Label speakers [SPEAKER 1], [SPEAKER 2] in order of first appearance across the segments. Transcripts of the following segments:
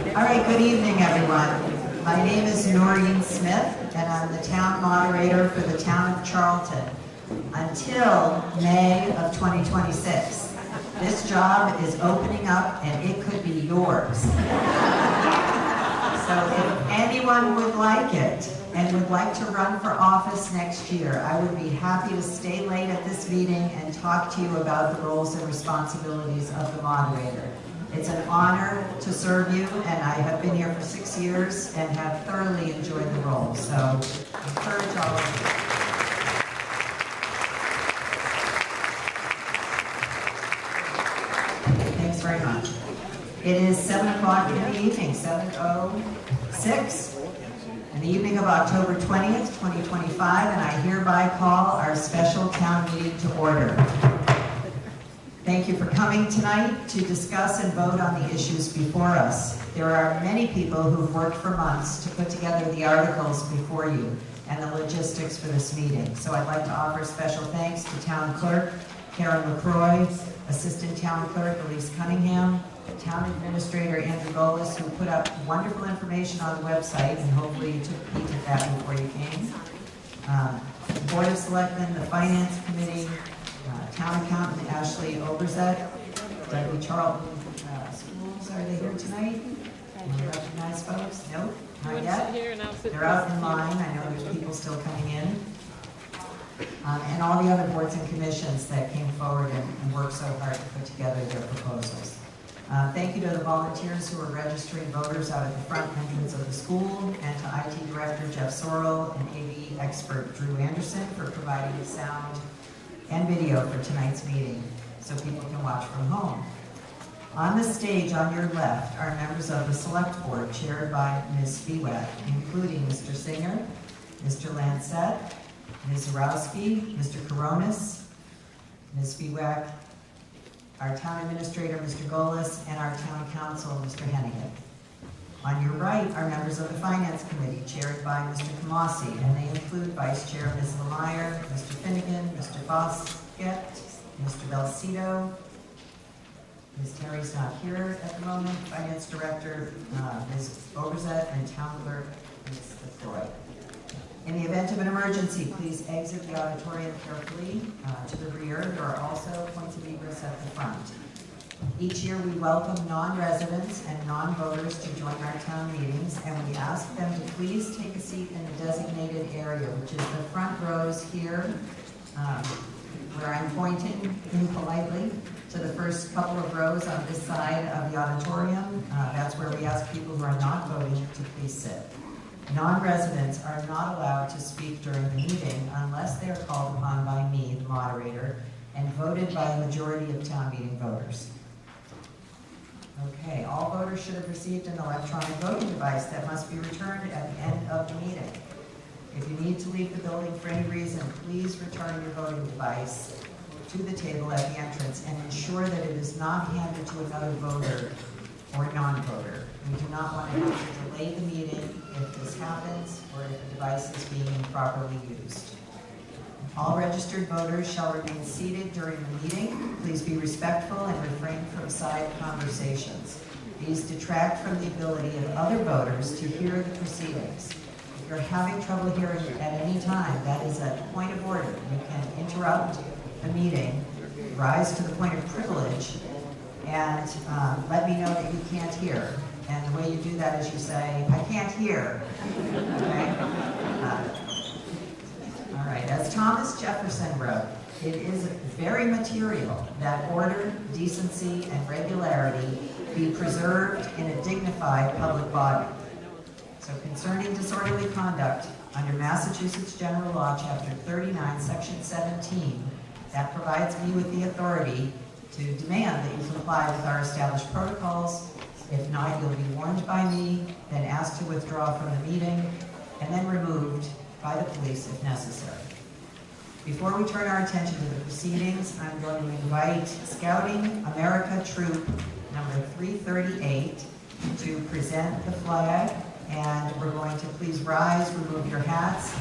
[SPEAKER 1] All right, good evening, everyone. My name is Noreen Smith, and I'm the town moderator for the town of Charlton until May of 2026. This job is opening up, and it could be yours. So if anyone would like it and would like to run for office next year, I would be happy to stay late at this meeting and talk to you about the roles and responsibilities of the moderator. It's an honor to serve you, and I have been here for 6 years and have thoroughly enjoyed the role. So I encourage all of you. Thanks very much. It is 7 o'clock in the evening, 7:06, in the evening of October 20th, 2025, and I hereby call our special town meeting to order. Thank you for coming tonight to discuss and vote on the issues before us. There are many people who've worked for months to put together the articles before you and the logistics for this meeting. So I'd like to offer special thanks to Town Clerk Karen LaCroix, Assistant Town Clerk Elise Cunningham, Town Administrator Andrew Golis, who put up wonderful information on the website, and hopefully you took a peek at that before you came. The Board of Selectmen, the Finance Committee, Town Accountant Ashley Oberzet, W. Charlton Schools, are they here tonight? Can you recognize folks? Nope, not yet. They're out in line. I know there's people still coming in. And all the other boards and commissions that came forward and worked so hard to put together their proposals. Thank you to the volunteers who are registering voters out at the front entrance of the school, and to IT Director Jeff Sorrell and AV expert Drew Anderson for providing sound and video for tonight's meeting so people can watch from home. On the stage on your left are members of the Select Board chaired by Ms. Spiewak, including Mr. Singer, Mr. Lancette, Ms. Zarowski, Mr. Coronis, Ms. Spiewak, our Town Administrator, Mr. Golis, and our Town Council, Mr. Hennigan. On your right are members of the Finance Committee, chaired by Mr. Kamasi, and they include Vice Chair Ms. Lemire, Mr. Finnegan, Mr. Bosquet, Mr. Belcito. Ms. Terry's not here at the moment. Finance Director Ms. Oberzet, and Town Clerk Ms. LaCroix. In the event of an emergency, please exit the auditorium carefully to the rear. There are also points of egress at the front. Each year we welcome non-residents and non-voters to join our town meetings, and we ask them to please take a seat in the designated area, which is the front rows here, where I'm pointing impolitely to the first couple of rows on this side of the auditorium. That's where we ask people who are not voting to please sit. Non-residents are not allowed to speak during the meeting unless they are called upon by me, the moderator, and voted by a majority of town meeting voters. Okay, all voters should have received an electronic voting device that must be returned at the end of the meeting. If you need to leave the building for any reason, please return your voting device to the table at the entrance and ensure that it is not handed to another voter or non-voter. We do not want to have to delay the meeting if this happens or if the device is being improperly used. All registered voters shall remain seated during the meeting. Please be respectful and refrain from side conversations. These detract from the ability of other voters to hear the proceedings. If you're having trouble hearing at any time, that is a point of order. You can interrupt the meeting, rise to the point of privilege, and let me know that you can't hear. And the way you do that is you say, I can't hear. Okay? All right, as Thomas Jefferson wrote, it is very material that order, decency, and regularity be preserved in a dignified public body. So concerning disorderly conduct, under Massachusetts General Law, Chapter 39, Section 17, that provides me with the authority to demand that you comply with our established protocols. If not, you'll be warned by me, then asked to withdraw from the meeting, and then removed by the police if necessary. Before we turn our attention to the proceedings, I'm going to invite Scouting America Troop number 338 to present the flag, and we're going to please rise, remove your hats,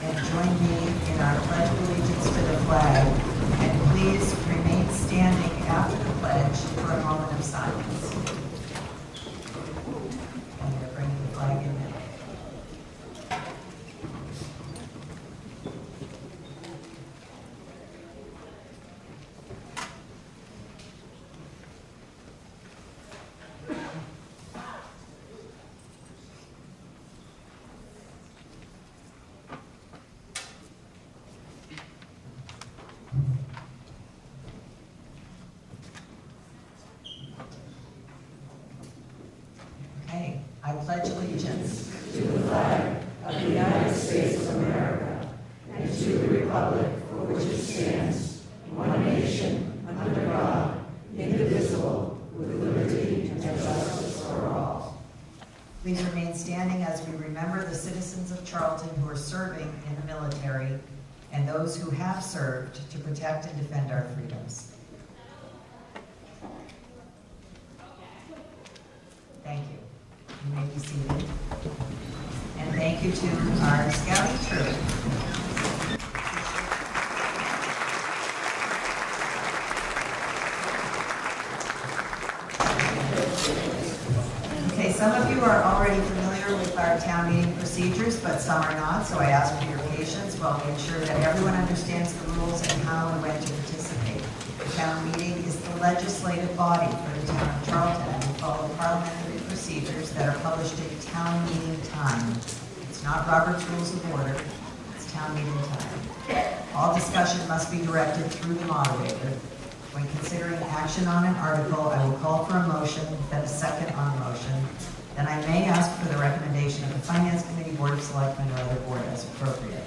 [SPEAKER 1] and join me in our pledge of allegiance to the flag, and please remain standing after the pledge for a moment of silence. citizens of Charlton who are serving in the military and those who have served to protect and defend our freedoms. Thank you. You may be seated. And thank you to our scouting troop. Okay, some of you are already familiar with our town meeting procedures, but some are not, so I ask for your patience while we ensure that everyone understands the rules and how and when to participate. The town meeting is the legislative body for the town of Charlton, and we follow parliamentary procedures that are published in town meeting time. It's not Robert's Rules of Order, it's town meeting time. All discussion must be directed through the moderator. When considering action on an article, I will call for a motion, then a second on the motion. Then I may ask for the recommendation of the Finance Committee, Board of Selectmen, or other board as appropriate.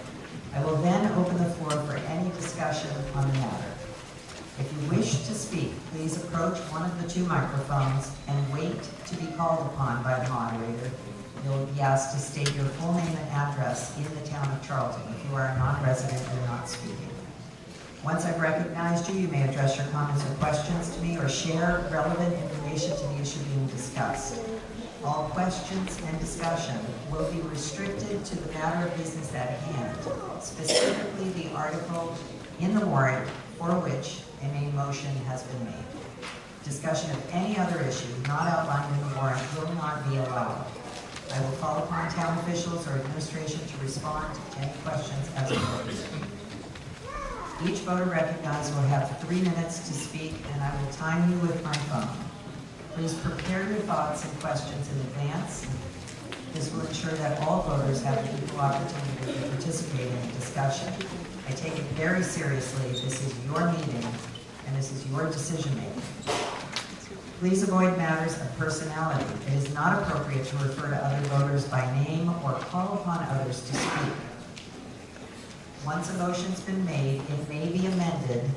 [SPEAKER 1] I will then open the floor for any discussion on the matter. If you wish to speak, please approach one of the two microphones and wait to be called upon by the moderator. You'll be asked to state your full name and address in the town of Charlton. If you are a non-resident, you're not speaking. Once I've recognized you, you may address your comments or questions to me or share relevant information to the issue being discussed. All questions and discussion will be restricted to the matter of business at hand, specifically the article in the warrant for which a main motion has been made. Discussion of any other issue not outlined in the warrant will not be allowed. I will call upon town officials or administration to respond to any questions as appropriate. Each voter recognized will have 3 minutes to speak, and I will time you with my phone. Please prepare your thoughts and questions in advance. This will ensure that all voters have an equal opportunity to participate in the discussion. I take it very seriously. This is your meeting, and this is your decision-making. Please avoid matters of personality. It is not appropriate to refer to other voters by name or call upon others to speak. Once a motion's been made, it may be amended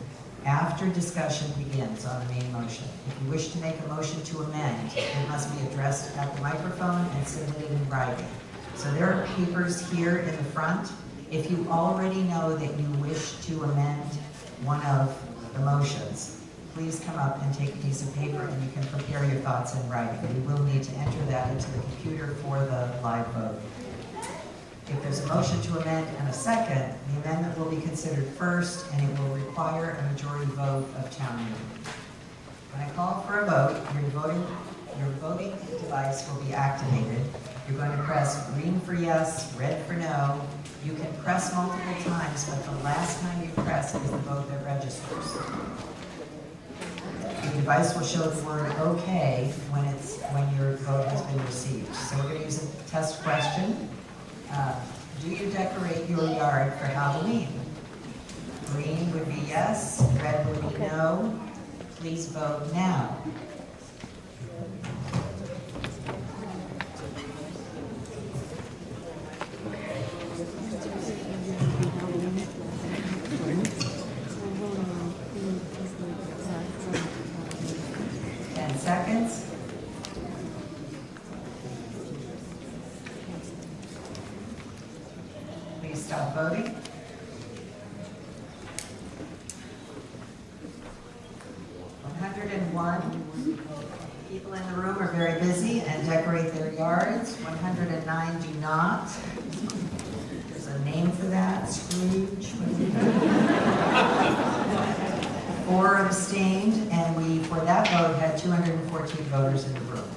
[SPEAKER 1] after discussion begins on the main motion. If you wish to make a motion to amend, it must be addressed at the microphone and submitted in writing. So there are papers here in the front. If you already know that you wish to amend one of the motions, please come up and take a piece of paper and you can prepare your thoughts in writing. You will need to enter that into the computer for the live vote. If there's a motion to amend and a second, the amendment will be considered first and it will require a majority vote of town meeting. When I call for a vote, your voting device will be activated. You're going to press green for yes, red for no. You can press multiple times, but the last time you press is the vote that registers. The device will show the word OK when your vote has been received. So we're going to use a test question. Do you decorate your yard for Halloween? Green would be yes, red would be no. Please vote now. Seconds. Please stop voting. People in the room are very busy and decorate their yards. 109 do not. There's a name for that, Scrooge. 4 abstained, and we, for that vote, had 214 voters in the room.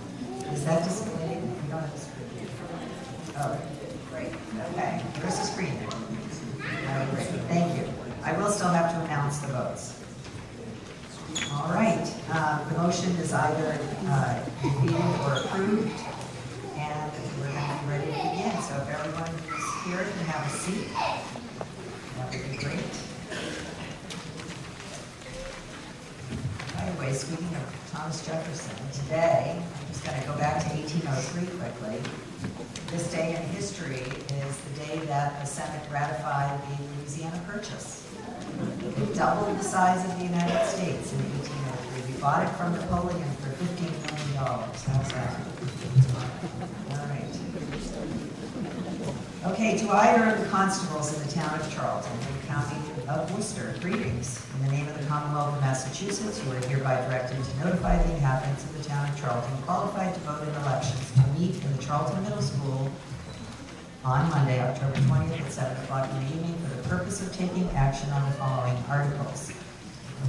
[SPEAKER 1] Is that disappointing? We don't have a screen. Oh, great. Okay. There's a screen there. Oh, great. Thank you. I will still have to announce the votes. All right. The motion is either defeated or approved, and we're going to be ready to begin. So if everyone who's here can have a seat, that would be great. By the way, speaking of Thomas Jefferson, today, I'm just going to go back to 1803 quickly. This day in history is the day that the Senate ratified the Louisiana Purchase. It doubled the size of the United States in 1803. We bought it from Napoleon for $15 million. How's that? All right. Okay, to I urge the constables in the town of Charlton and the county of Worcester, greetings. In the name of the Commonwealth of Massachusetts, you are hereby directed to notify the inhabitants of the town of Charlton qualified to vote in elections to meet in the Charlton Middle School on Monday, October 20th at 7 o'clock in the evening for the purpose of taking action on the following articles.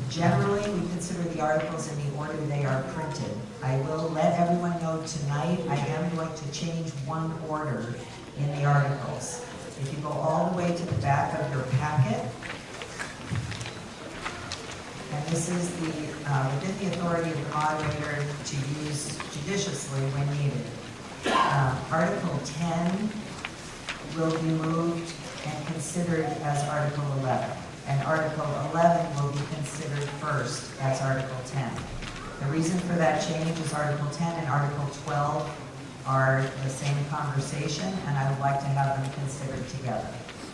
[SPEAKER 1] Generally, we consider the articles in the order they are printed. I will let everyone know tonight I am going to change one order in the articles. If you go all the way to the back of your packet, and this is the within the authority of the moderator to use judiciously when needed. Article 10 will be moved and considered as Article 11. And Article 11 will be considered first as Article 10. The reason for that change is Article 10 and Article 12 are the same conversation, and I would like to have them considered together.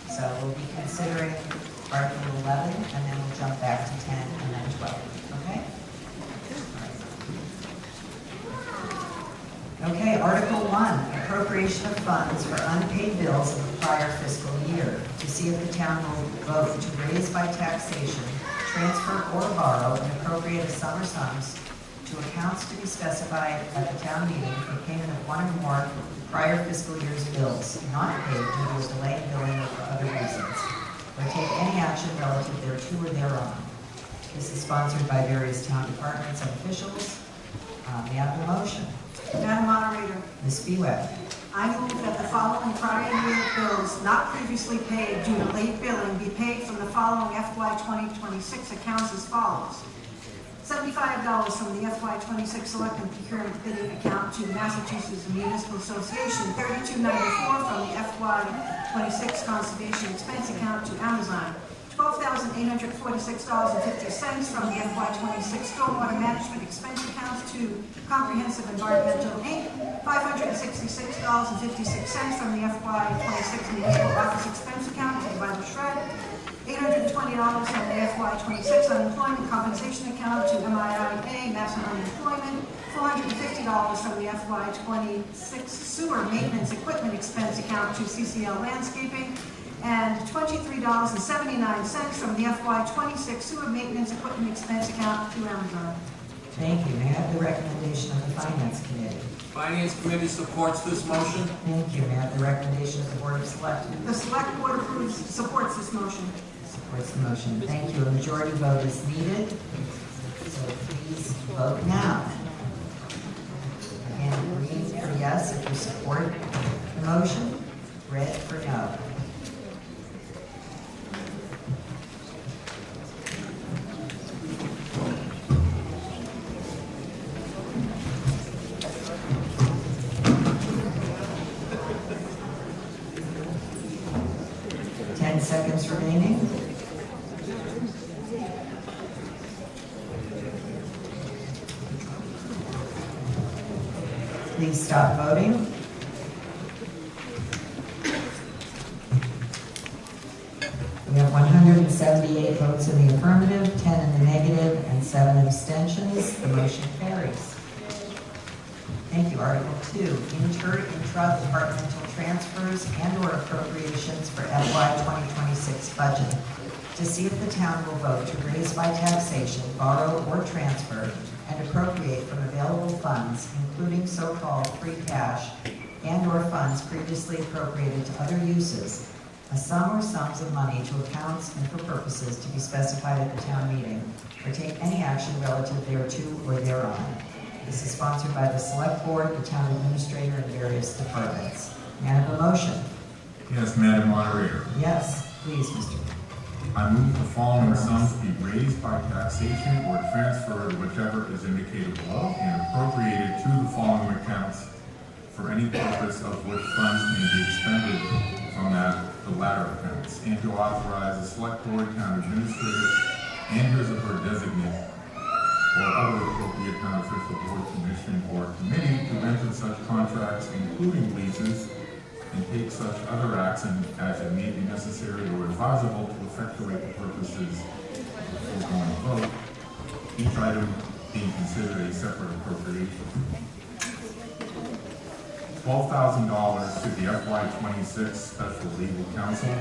[SPEAKER 1] So we'll be considering Article 11, and then we'll jump back to 10 and then 12, okay? Okay, Article 1, appropriation of funds for unpaid bills of the prior fiscal year. To see if the town will vote to raise by taxation, transfer or borrow and appropriate a sum or sums to accounts to be specified at the town meeting for payment of one or more prior fiscal year's bills, not paid due to a delay in billing or for other reasons, or take any action relative thereto or thereon. This is sponsored by various town departments and officials. May I have a motion?
[SPEAKER 2] Madam Moderator,
[SPEAKER 1] Ms. Bewett.
[SPEAKER 2] I move that the following prior year bills not previously paid due to late billing be paid from the following FY 2026 accounts as follows. $75 from the FY 26 Select and Procurement Bidding account to Massachusetts Municipal Association, $32.94 from the FY 26 Conservation Expense account to Amazon, $12,846.50 from the FY 26 Stormwater Management Expense account to Comprehensive Environmental Inc., $566.56 from the FY 26 Municipal Office Expense account to Vital Shred, $820 from the FY 26 Unemployment Compensation account to MIA, Mass Unemployment, $450 from the FY 26 Sewer Maintenance Equipment Expense account to CCL Landscaping, and $23.79 from the FY 26 Sewer Maintenance Equipment Expense account to Amazon.
[SPEAKER 1] Thank you. May I have the recommendation of the Finance Committee?
[SPEAKER 3] Finance Committee supports this motion.
[SPEAKER 1] Thank you. May I have the recommendation of the Board of Selectmen?
[SPEAKER 2] The Select Board supports this motion.
[SPEAKER 1] Supports the motion. Thank you. A majority vote is needed, so please vote now. Again, green for yes if you support the motion, red for no. Seconds remaining. Please stop voting. We have 178 votes in the affirmative, 10 in the negative, and 7 abstentions. The motion carries. Thank you. Article 2, intra-departmental transfers and/or appropriations for FY 2026 budget. To see if the town will vote to raise by taxation, borrow, or transfer and appropriate from available funds, including so-called free cash and/or funds previously appropriated to other uses, a sum or sums of money to accounts and for purposes to be specified at the town meeting, or take any action relative thereto or thereon. This is sponsored by the Select Board, the Town Administrator, and various departments. May I have a motion?
[SPEAKER 4] Yes, Madam Moderator.
[SPEAKER 1] Yes, please, Mr.
[SPEAKER 4] I move the following sums be raised by taxation or transferred, whichever is indicated below, and appropriated to the following accounts for any purpose of which funds may be expended from the latter accounts, and to authorize the Select Board, Town Administrator, and his or her designate or other appropriate town official, board, commission, or committee to enter such contracts, including leases, and take such other action as it may be necessary or advisable to effectuate the purposes of the foregoing vote. Each item being considered a separate appropriation. $12,000 to the FY '26 Special Legal Counsel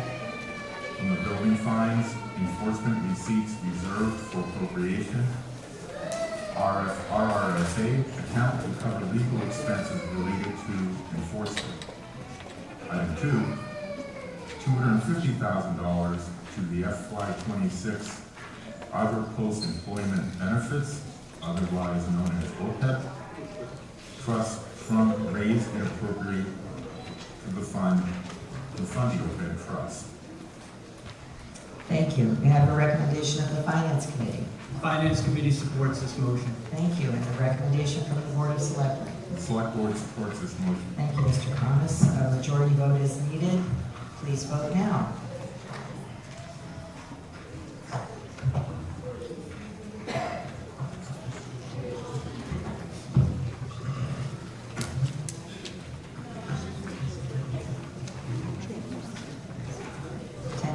[SPEAKER 4] from the Building Fines Enforcement Receipts Reserved for Appropriation, RRSA account to cover legal expenses related to enforcement. Item 2, $250,000 to the FY '26 Other Post-Employment Benefits, otherwise known as OPEB, Trust from Raise and Appropriate to the fund, the OPEB Trust.
[SPEAKER 1] Thank you. We have a recommendation of the Finance Committee.
[SPEAKER 5] Finance Committee supports this motion.
[SPEAKER 1] Thank you. And the recommendation from the Board of Selectmen.
[SPEAKER 4] The Select Board supports this motion.
[SPEAKER 1] Thank you, Mr. Thomas. A majority vote is needed. Please vote now.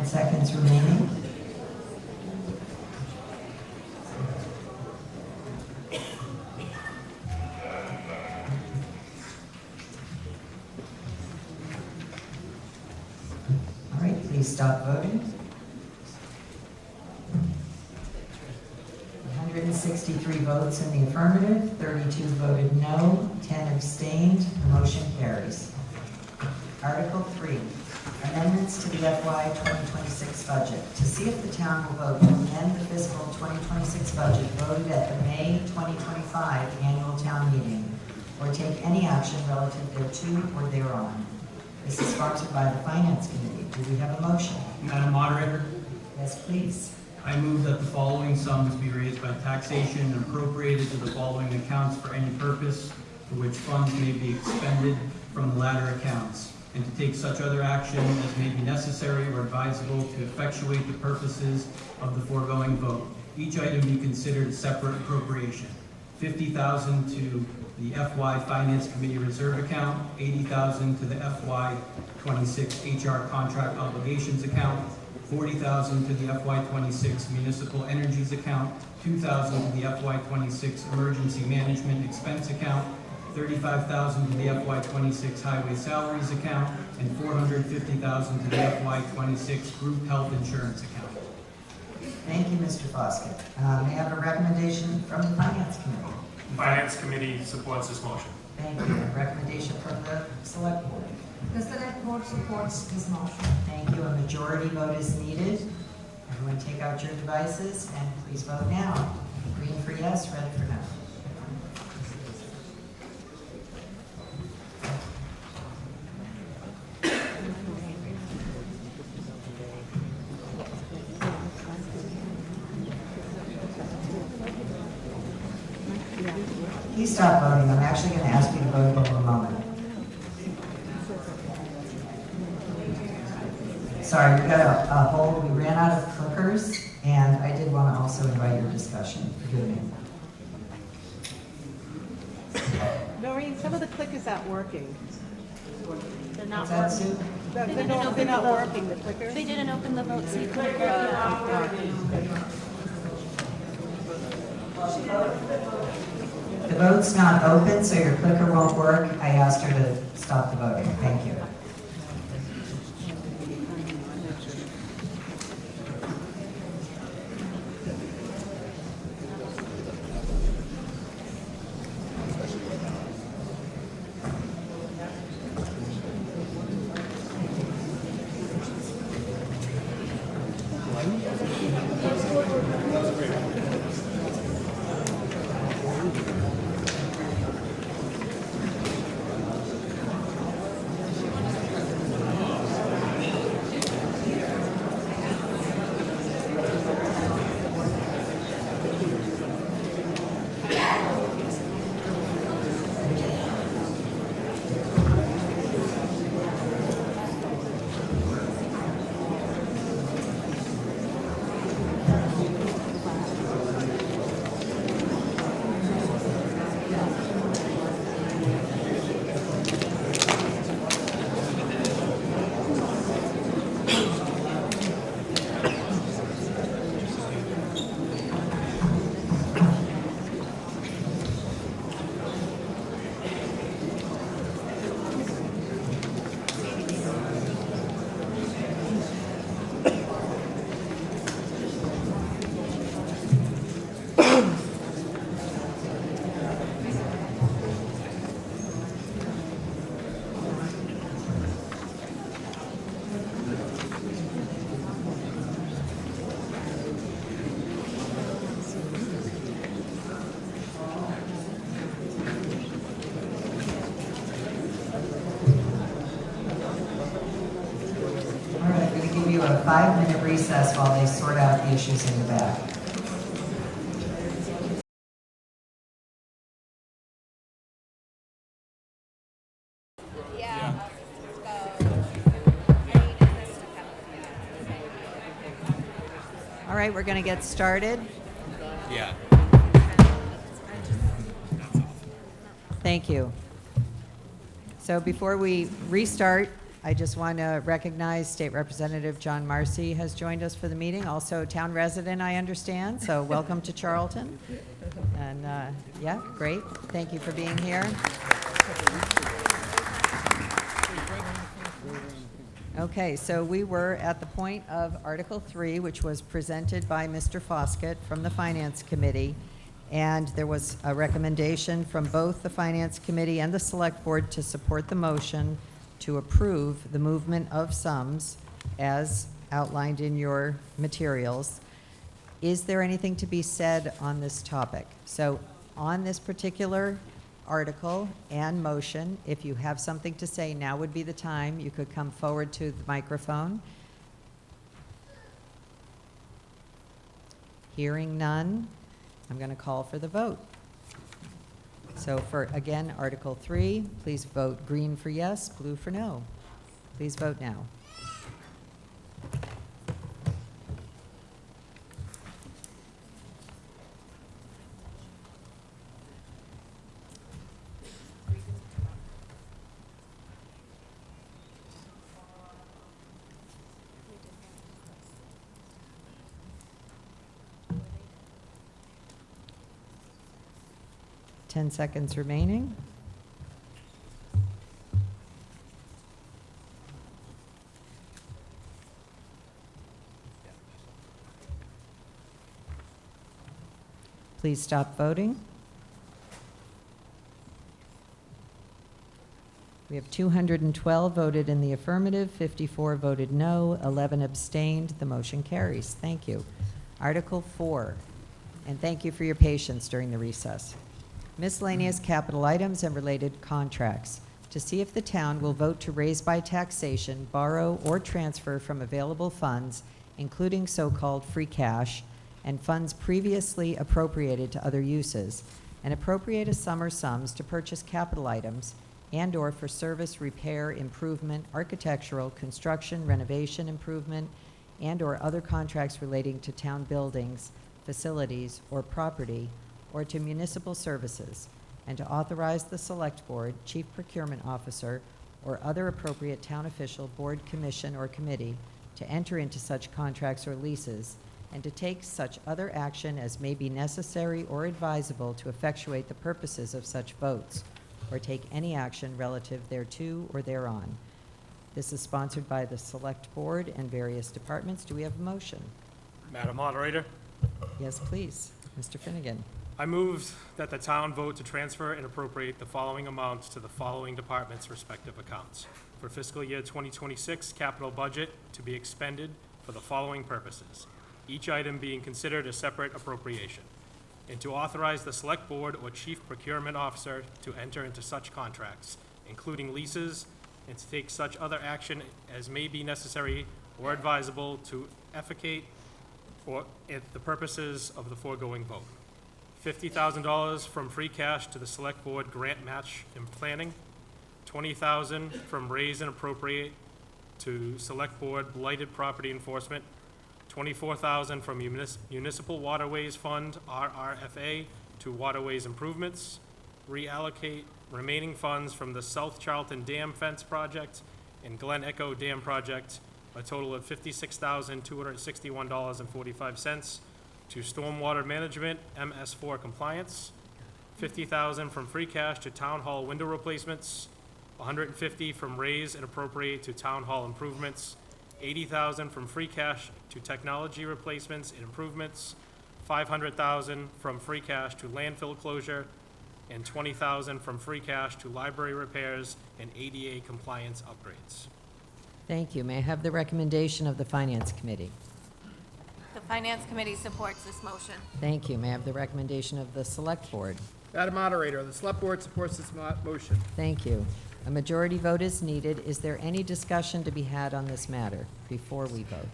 [SPEAKER 1] Seconds remaining. All right, please stop voting. 163 votes in the affirmative, 32 voted no, 10 abstained. The motion carries. Article 3. Amendments to the FY 2026 budget. To see if the town will vote to amend the fiscal 2026 budget voted at the May 2025 annual town meeting, or take any action relative thereto or thereon. This is sponsored by the Finance Committee. Do we have a motion?
[SPEAKER 5] Madam Moderator,
[SPEAKER 1] Yes, please.
[SPEAKER 5] I move that the following sums be raised by taxation and appropriated to the following accounts for any purpose for which funds may be expended from the latter accounts, and to take such other action as may be necessary or advisable to effectuate the purposes of the foregoing vote. Each item be considered a separate appropriation. $50,000 to the FY Finance Committee Reserve Account, $80,000 to the FY '26 HR Contract Obligations Account, $40,000 to the FY '26 Municipal Energies Account, $2,000 to the FY '26 Emergency Management Expense Account, $35,000 to the FY '26 Highway Salaries Account, and $450,000 to the FY '26 Group Health Insurance Account.
[SPEAKER 1] Thank you, Mr. Foskett. May I have a recommendation from the Finance Committee?
[SPEAKER 6] Finance Committee supports this motion.
[SPEAKER 1] Thank you. A recommendation from the Select Board.
[SPEAKER 2] The Select Board supports this motion.
[SPEAKER 1] Thank you. A majority vote is needed. Everyone take out your devices and please vote now. Green for yes, red for no. Please stop voting. I'm actually going to ask you to vote in a moment. Sorry, we got a hold. We ran out of clickers, and I did want to also invite your discussion. Forgive me.
[SPEAKER 7] Noreen, some of the clickers aren't working.
[SPEAKER 8] They're not
[SPEAKER 1] Is that
[SPEAKER 8] working.
[SPEAKER 1] Sue?
[SPEAKER 7] They're not working, the clickers.
[SPEAKER 8] They didn't open the vote, so you couldn't vote.
[SPEAKER 1] The vote's not open, so your clicker won't work. I asked her to stop the voting. Thank you. a 5-minute recess while they sort out the issues in the back. All right, we're going to get started.
[SPEAKER 3] Yeah.
[SPEAKER 1] Thank you. So before we restart, I just want to recognize State Representative John Marcy has joined us for the meeting, also a town resident, I understand, so welcome to Charlton. And yeah, great. Thank you for being here. Okay, so we were at the point of Article 3, which was presented by Mr. Foskett from the Finance Committee. And there was a recommendation from both the Finance Committee and the Select Board to support the motion to approve the movement of sums as outlined in your materials. Is there anything to be said on this topic? So on this particular article and motion, if you have something to say, now would be the time. You could come forward to the microphone. Hearing none, I'm going to call for the vote. So for, again, Article 3, please vote green for yes, blue for no. Please vote now. Ten seconds remaining. Please stop voting. We have 212 voted in the affirmative, 54 voted no, 11 abstained. The motion carries. Thank you. Article 4, and thank you for your patience during the recess. Miscellaneous capital items and related contracts. To see if the town will vote to raise by taxation, borrow, or transfer from available funds, including so-called free cash, and funds previously appropriated to other uses, and appropriate a sum or sums to purchase capital items and/or for service, repair, improvement, architectural, construction, renovation, improvement, and/or other contracts relating to town buildings, facilities, or property, or to municipal services, and to authorize the Select Board, Chief Procurement Officer, or other appropriate town official, board, commission, or committee to enter into such contracts or leases, and to take such other action as may be necessary or advisable to effectuate the purposes of such votes, or take any action relative thereto or thereon. This is sponsored by the Select Board and various departments. Do we have a motion?
[SPEAKER 6] Madam Moderator,
[SPEAKER 1] Yes, please. Mr. Finnegan.
[SPEAKER 6] I move that the town vote to transfer and appropriate the following amounts to the following departments' respective accounts. For fiscal year 2026 capital budget to be expended for the following purposes, each item being considered a separate appropriation, and to authorize the Select Board or Chief Procurement Officer to enter into such contracts, including leases, and to take such other action as may be necessary or advisable to effectuate for the purposes of the foregoing vote. $50,000 from free cash to the Select Board grant match and planning, $20,000 from raise and appropriate to Select Board blighted property enforcement, $24,000 from Municipal Waterways Fund, RRFA, to waterways improvements, reallocate remaining funds from the South Charlton Dam Fence Project and Glen Echo Dam Project, a total of $56,261.45, to stormwater management, MS4 compliance, $50,000 from free cash to town hall window replacements, $150,000 from raise and appropriate to town hall improvements, $80,000 from free cash to technology replacements and improvements, $500,000 from free cash to landfill closure, and $20,000 from free cash to library repairs and ADA compliance upgrades.
[SPEAKER 1] Thank you. May I have the recommendation of the Finance Committee?
[SPEAKER 8] The Finance Committee supports this motion.
[SPEAKER 1] Thank you. May I have the recommendation of the Select Board?
[SPEAKER 9] Madam Moderator, the Select Board supports this motion.
[SPEAKER 1] Thank you. A majority vote is needed. Is there any discussion to be had on this matter before we vote?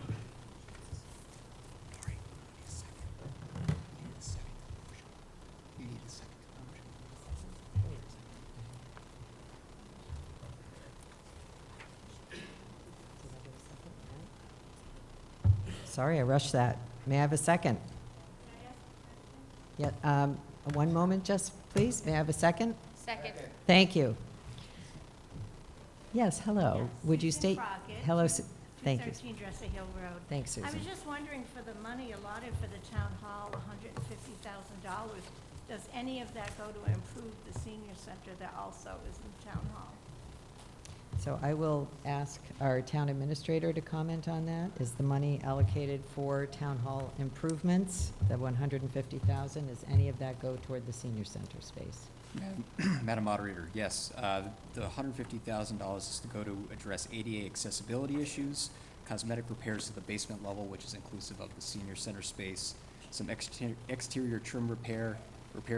[SPEAKER 1] Sorry, I rushed that. May I have a second? Yeah, one moment, just please. May I have a second?
[SPEAKER 8] Second.
[SPEAKER 1] Thank you. Yes, hello. Would you
[SPEAKER 9] Susan
[SPEAKER 1] state?
[SPEAKER 9] Crockett,
[SPEAKER 1] Hello, thank you.
[SPEAKER 9] 213 Dresser Hill Road.
[SPEAKER 1] Thanks,
[SPEAKER 9] I
[SPEAKER 1] Susan.
[SPEAKER 9] was just wondering, for the money allotted for the town hall, $150,000, does any of that go to improve the senior center that also is in town hall?
[SPEAKER 1] So I will ask our town administrator to comment on that. Is the money allocated for town hall improvements, the 150,000? Does any of that go toward the senior center space?
[SPEAKER 10] Madam Moderator, yes. The $150,000 is to go to address ADA accessibility issues, cosmetic repairs to the basement level, which is inclusive of the senior center space, some exterior trim repair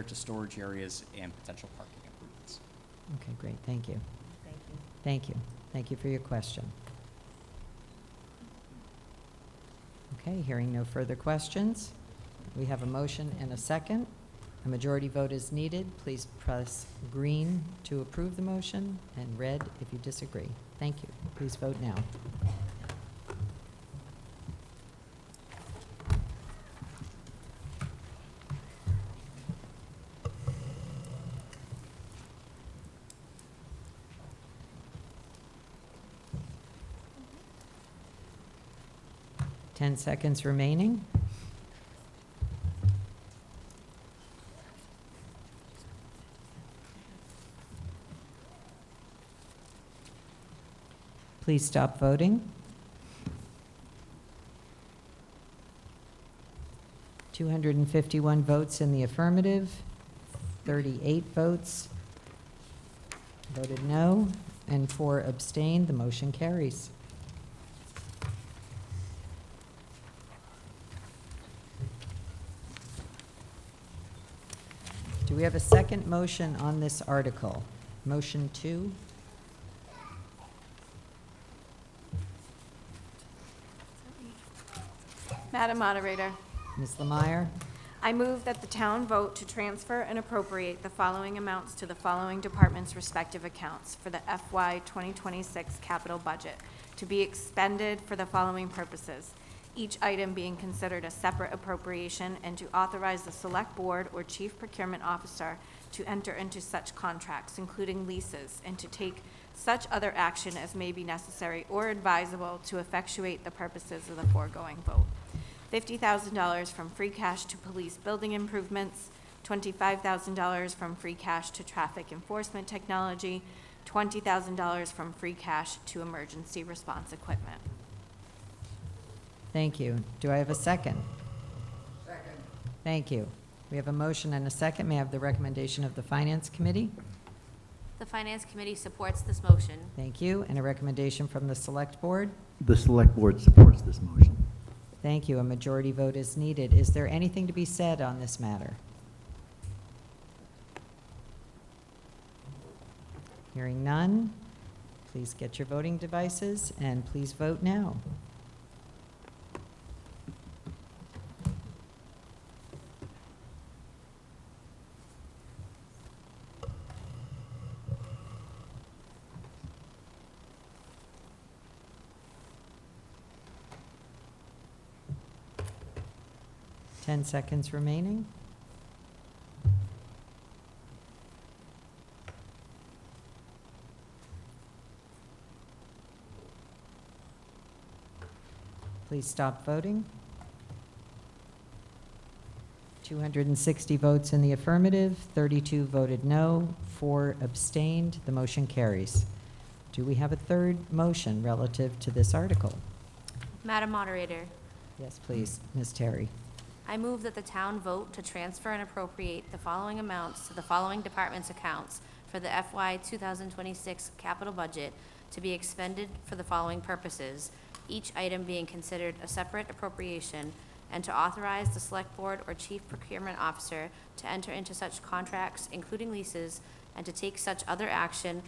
[SPEAKER 10] to storage areas, and potential parking improvements.
[SPEAKER 1] Okay, great, thank you. Thank you. Thank you for your question. Okay, hearing no further questions, we have a motion and a second. A majority vote is needed. Please press green to approve the motion and red if you disagree. Thank you. Please vote now. Ten seconds remaining. Please stop voting. 251 votes in the affirmative, 38 votes voted no, and 4 abstained. The motion carries. Do we have a second motion on this article? Motion 2?
[SPEAKER 8] Madam Moderator,
[SPEAKER 1] Ms. Lemire?
[SPEAKER 8] I move that the town vote to transfer and appropriate the following amounts to the following departments' respective accounts for the FY 2026 capital budget to be expended for the following purposes, each item being considered a separate appropriation, and to authorize the Select Board or Chief Procurement Officer to enter into such contracts, including leases, and to take such other action as may be necessary or advisable to effectuate the purposes of the foregoing vote. $50,000 from free cash to police building improvements, $25,000 from free cash to traffic enforcement technology, $20,000 from free cash to emergency response equipment.
[SPEAKER 1] Thank you. Do I have a second? Second. Thank you. We have a motion and a second. May I have the recommendation of the Finance Committee?
[SPEAKER 11] The Finance Committee supports this motion.
[SPEAKER 1] Thank you. And a recommendation from the Select Board?
[SPEAKER 12] The Select Board supports this motion.
[SPEAKER 1] Thank you. A majority vote is needed. Is there anything to be said on this matter? Hearing none, please get your voting devices and please vote now. Ten seconds remaining. Please stop voting. 260 votes in the affirmative, 32 voted no, 4 abstained. The motion carries. Do we have a third motion relative to this article?
[SPEAKER 11] Madam Moderator,
[SPEAKER 1] Yes, please, Ms. Terry.
[SPEAKER 11] I move that the town vote to transfer and appropriate the following amounts to the following departments' accounts for the FY 2026 capital budget to be expended for the following purposes, each item being considered a separate appropriation, and to authorize the Select Board or Chief Procurement Officer to enter into such contracts, including leases, and to take such other action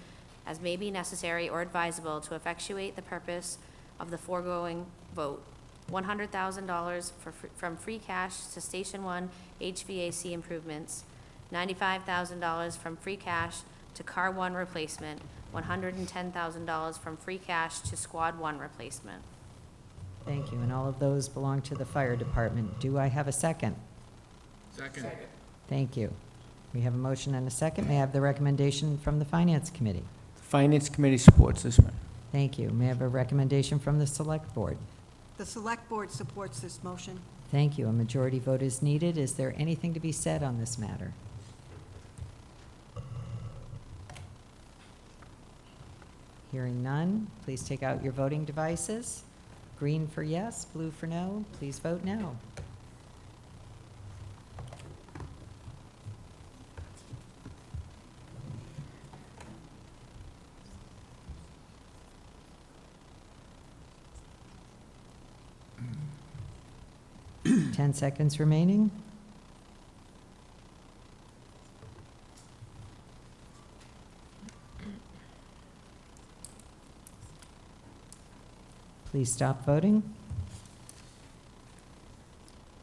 [SPEAKER 11] as may be necessary or advisable to effectuate the purpose of the foregoing vote. $100,000 from free cash to Station 1 HVAC improvements, $95,000 from free cash to Car 1 replacement, $110,000 from free cash to Squad 1 replacement.
[SPEAKER 1] Thank you, and all of those belong to the fire department. Do I have a second?
[SPEAKER 3] Second.
[SPEAKER 1] Thank you. We have a motion and a second. May I have the recommendation from the Finance Committee?
[SPEAKER 13] The Finance Committee supports this matter.
[SPEAKER 1] Thank you. May I have a recommendation from the Select Board?
[SPEAKER 2] The Select Board supports this motion.
[SPEAKER 1] Thank you. A majority vote is needed. Is there anything to be said on this matter? Hearing none, please take out your voting devices. Green for yes, blue for no. Please vote now. Ten seconds remaining. Please stop voting.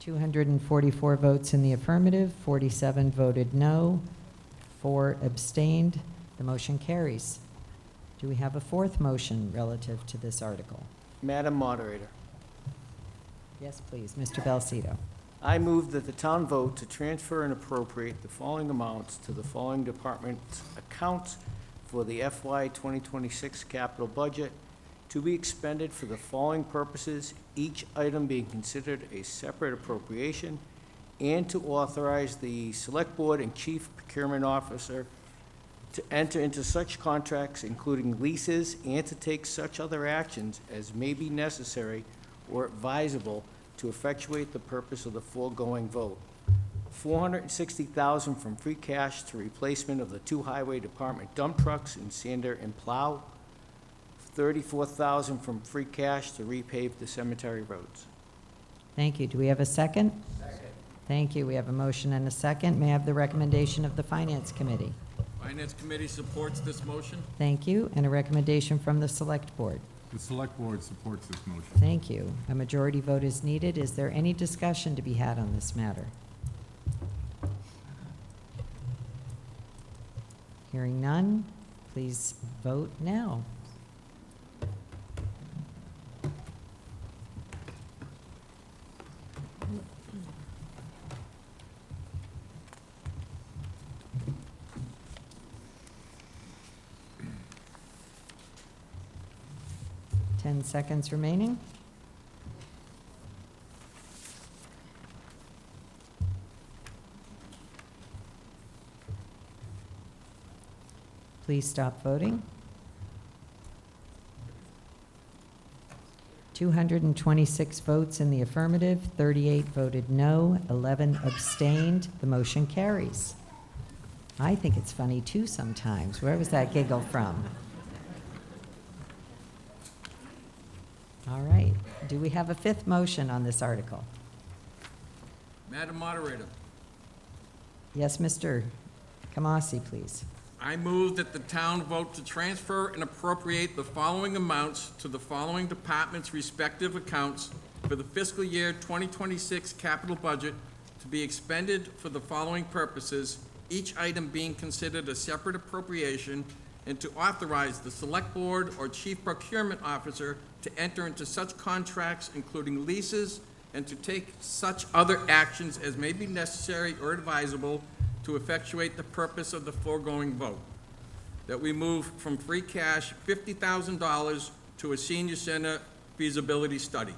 [SPEAKER 1] 244 votes in the affirmative, 47 voted no, 4 abstained. The motion carries. Do we have a fourth motion relative to this article?
[SPEAKER 13] Madam Moderator,
[SPEAKER 1] Yes, please. Mr. Belcito.
[SPEAKER 13] I move that the town vote to transfer and appropriate the following amounts to the following department's accounts for the FY 2026 capital budget to be expended for the following purposes, each item being considered a separate appropriation, and to authorize the Select Board and Chief Procurement Officer to enter into such contracts, including leases, and to take such other actions as may be necessary or advisable to effectuate the purpose of the foregoing vote. $460,000 from free cash to replacement of the 2 highway department dump trucks in sander and plow. $34,000 from free cash to repave the cemetery roads.
[SPEAKER 1] Thank you. Do we have a second? Second. Thank you. We have a motion and a second. May I have the recommendation of the Finance Committee?
[SPEAKER 3] Finance Committee supports this motion.
[SPEAKER 1] Thank you. And a recommendation from the Select Board?
[SPEAKER 4] The Select Board supports this motion.
[SPEAKER 1] Thank you. A majority vote is needed. Is there any discussion to be had on this matter? Hearing none, please vote now. Ten seconds remaining. Please stop voting. 226 votes in the affirmative, 38 voted no, 11 abstained. The motion carries. I think it's funny too sometimes. Where was that giggle from? All right. Do we have a fifth motion on this article?
[SPEAKER 3] Madam Moderator,
[SPEAKER 1] Yes, Mr. Kamasi, please.
[SPEAKER 3] I move that the town vote to transfer and appropriate the following amounts to the following departments' respective accounts for the fiscal year 2026 capital budget to be expended for the following purposes, each item being considered a separate appropriation, and to authorize the Select Board or Chief Procurement Officer to enter into such contracts, including leases, and to take such other actions as may be necessary or advisable to effectuate the purpose of the foregoing vote. That we move from free cash $50,000 to a senior center feasibility study.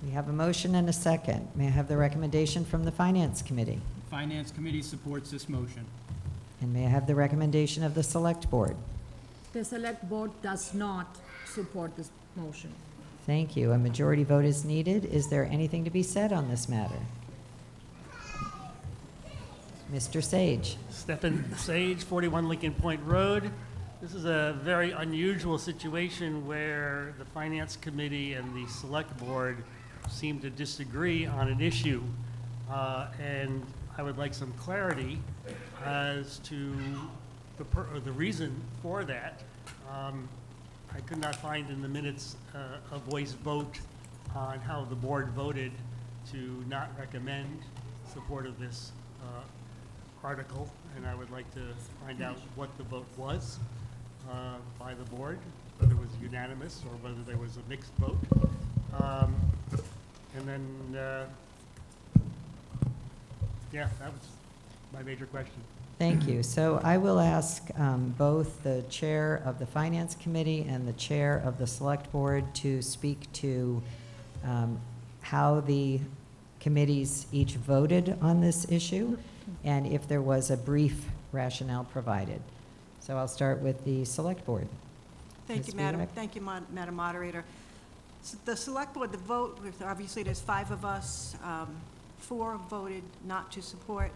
[SPEAKER 1] We have a motion and a second. May I have the recommendation from the Finance Committee?
[SPEAKER 5] The Finance Committee supports this motion.
[SPEAKER 1] And may I have the recommendation of the Select Board?
[SPEAKER 14] The Select Board does not support this motion.
[SPEAKER 1] Thank you. A majority vote is needed. Is there anything to be said on this matter? Mr. Sage.
[SPEAKER 15] Stephen Sage, 41 Lincoln Point Road. This is a very unusual situation where the Finance Committee and the Select Board seem to disagree on an issue. And I would like some clarity as to the reason for that. I could not find in the minutes a voice vote on how the board voted to not recommend support of this article, and I would like to find out what the vote was by the board, whether it was unanimous or whether there was a mixed vote. And then, yeah, that was my major question.
[SPEAKER 1] Thank you. So I will ask both the chair of the Finance Committee and the chair of the Select Board to speak to how the committees each voted on this issue and if there was a brief rationale provided. So I'll start with the Select Board.
[SPEAKER 2] Thank
[SPEAKER 1] Ms.
[SPEAKER 2] you, Madam.
[SPEAKER 1] Spiewak?
[SPEAKER 2] Thank you, Madam Moderator. The Select Board, the vote, obviously there's 5 of us, 4 voted not to support,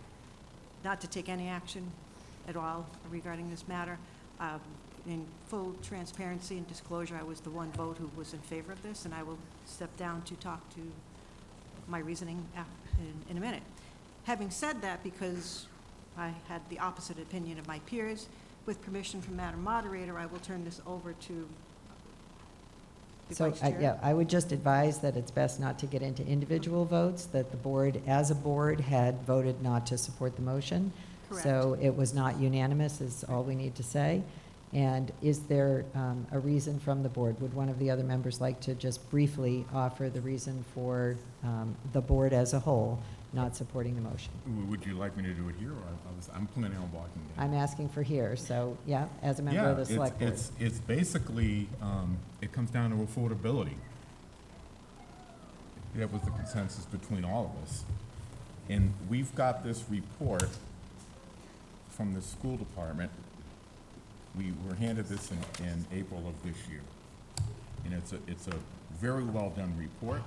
[SPEAKER 2] not to take any action at all regarding this matter. In full transparency and disclosure, I was the one vote who was in favor of this, and I will step down to talk to my reasoning in a minute. Having said that, because I had the opposite opinion of my peers, with permission from Madam Moderator, I will turn this over to the
[SPEAKER 1] So,
[SPEAKER 2] Vice Chair.
[SPEAKER 1] yeah, I would just advise that it's best not to get into individual votes, that the board, as a board, had voted not to support the motion.
[SPEAKER 2] Correct.
[SPEAKER 1] So it was not unanimous, is all we need to say. And is there a reason from the board? Would one of the other members like to just briefly offer the reason for the board as a whole not supporting the motion?
[SPEAKER 4] Would you like me to do it here, or I'm planning on walking down?
[SPEAKER 1] I'm asking for here, so, yeah, as a member of the Select Board.
[SPEAKER 4] It's basically, it comes down to affordability. That was the consensus between all of us. And we've got this report from the school department. We were handed this in April of this year. And it's a very well-done report.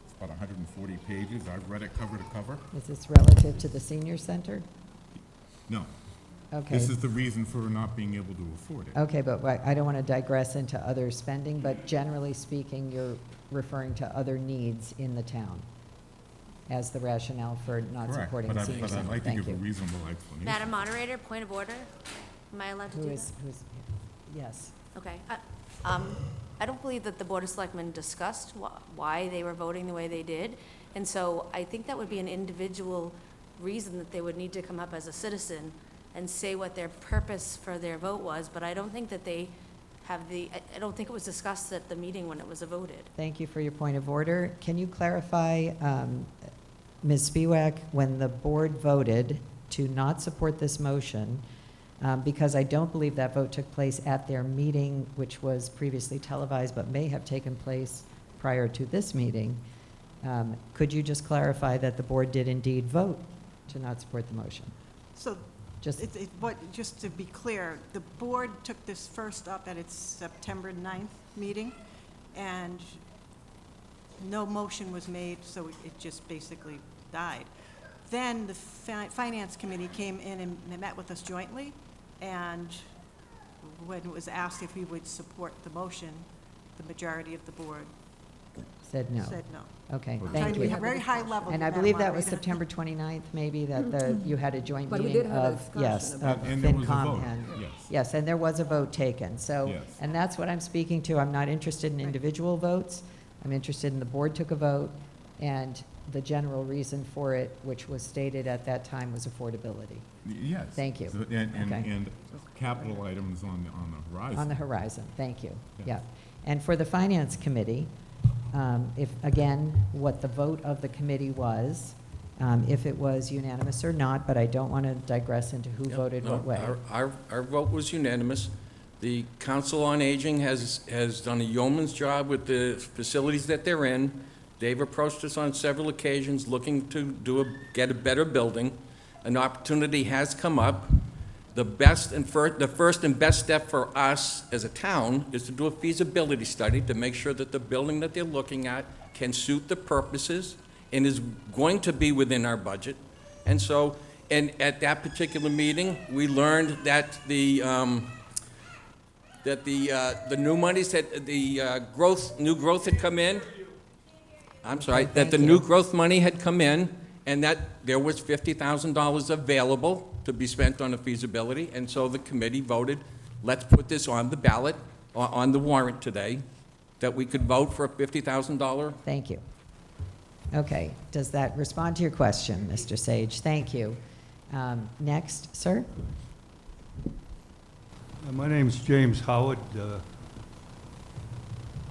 [SPEAKER 4] It's about 140 pages. I've read it cover to cover.
[SPEAKER 1] Is this relative to the senior center?
[SPEAKER 4] No.
[SPEAKER 1] Okay.
[SPEAKER 4] This is the reason for not being able to afford it.
[SPEAKER 1] Okay, but I don't want to digress into other spending, but generally speaking, you're referring to other needs in the town as the rationale for not
[SPEAKER 4] Correct,
[SPEAKER 1] supporting the senior
[SPEAKER 4] but
[SPEAKER 1] center.
[SPEAKER 4] I'd like to
[SPEAKER 1] Thank
[SPEAKER 4] give a
[SPEAKER 1] you.
[SPEAKER 4] reasonable explanation.
[SPEAKER 11] Madam Moderator, point of order. Am I allowed to do that?
[SPEAKER 1] Who's, yes.
[SPEAKER 11] Okay. I don't believe that the Board of Selectmen discussed why they were voting the way they did. And so I think that would be an individual reason that they would need to come up as a citizen and say what their purpose for their vote was. But I don't think that they have I don't think it was discussed at the meeting when it was voted.
[SPEAKER 1] Thank you for your point of order. Can you clarify, Ms. Spiewak, when the board voted to not support this motion, because I don't believe that vote took place at their meeting, which was previously televised but may have taken place prior to this meeting, could you just clarify that the board did indeed vote to not support the motion?
[SPEAKER 2] So,
[SPEAKER 1] Just,
[SPEAKER 2] just to be clear, the board took this first up at its September 9th meeting, and no motion was made, so it just basically died. Then the Finance Committee came in and met with us jointly, and when it was asked if we would support the motion, the majority of the board
[SPEAKER 1] said no.
[SPEAKER 2] said no.
[SPEAKER 1] Okay,
[SPEAKER 2] Trying
[SPEAKER 1] thank
[SPEAKER 2] to be
[SPEAKER 1] you.
[SPEAKER 2] very high level.
[SPEAKER 1] And I
[SPEAKER 2] Madam
[SPEAKER 1] believe that was
[SPEAKER 2] Moderator.
[SPEAKER 1] September 29th, maybe, that you had a joint
[SPEAKER 14] But we
[SPEAKER 1] meeting
[SPEAKER 14] did have a
[SPEAKER 1] of,
[SPEAKER 14] discussion
[SPEAKER 1] yes,
[SPEAKER 14] about
[SPEAKER 1] of
[SPEAKER 4] And there was a
[SPEAKER 1] FinCom
[SPEAKER 4] vote,
[SPEAKER 1] and.
[SPEAKER 4] yes.
[SPEAKER 1] Yes, and there was a vote taken, so,
[SPEAKER 4] Yes.
[SPEAKER 1] and that's what I'm speaking to. I'm not interested in individual votes. I'm interested in the board took a vote, and the general reason for it, which was stated at that time, was affordability.
[SPEAKER 4] Yes.
[SPEAKER 1] Thank you.
[SPEAKER 4] So,
[SPEAKER 1] Okay.
[SPEAKER 4] And capital items on the horizon.
[SPEAKER 1] On the horizon, thank you,
[SPEAKER 4] Yeah.
[SPEAKER 1] yeah. And for the Finance Committee, if, again, what the vote of the committee was, if it was unanimous or not, but I don't want to digress into who voted
[SPEAKER 3] No,
[SPEAKER 1] what way.
[SPEAKER 3] Our vote was unanimous. The Council on Aging has done a yeoman's job with the facilities that they're in. They've approached us on several occasions looking to get a better building. An opportunity has come up. The first and best step for us as a town is to do a feasibility study to make sure that the building that they're looking at can suit the purposes and is going to be within our budget. And so, and at that particular meeting, we learned that the new monies that new growth had come in. I'm sorry, that the new growth money had come in, and that there was $50,000 available to be spent on a feasibility, and so the committee voted, let's put this on the ballot, on the warrant today, that we could vote for a $50,000.
[SPEAKER 1] Thank you. Okay, does that respond to your question, Mr. Sage? Thank you. Next, sir?
[SPEAKER 16] My name's James Howard.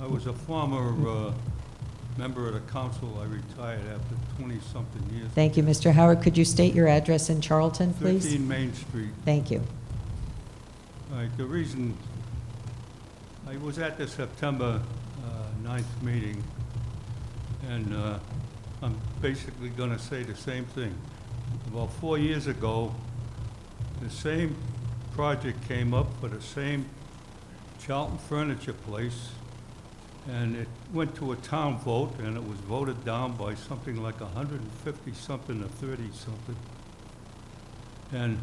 [SPEAKER 16] I was a former member of the council. I retired after 20-something years.
[SPEAKER 1] Thank you, Mr. Howard. Could you state your address in Charlton, please?
[SPEAKER 16] 15 Main Street.
[SPEAKER 1] Thank you.
[SPEAKER 16] All right, the reason, I was at the September 9th meeting, and I'm basically going to say the same thing. About 4 years ago, the same project came up for the same Charlton furniture place, and it went to a town vote, and it was voted down by something like 150-something to 30-something. And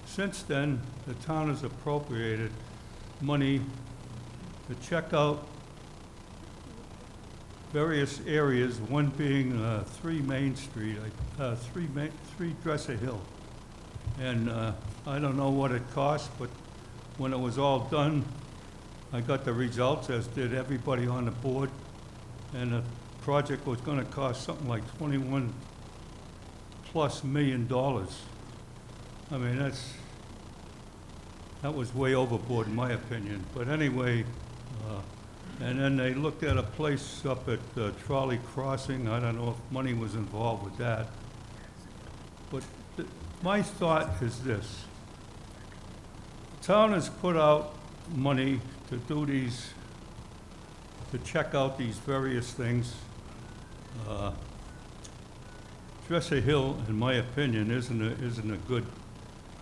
[SPEAKER 16] since then, the town has appropriated money to check out various areas, one being 3 Main Street, 3 Dresser Hill. And I don't know what it cost, but when it was all done, I got the results, as did everybody on the board, and the project was going to cost something like $21+ million. I mean, that was way overboard in my opinion. But anyway, and then they looked at a place up at Trolley Crossing. I don't know if money was involved with that. But my thought is this. The town has put out money to do these, to check out these various things. Dresser Hill, in my opinion, isn't a good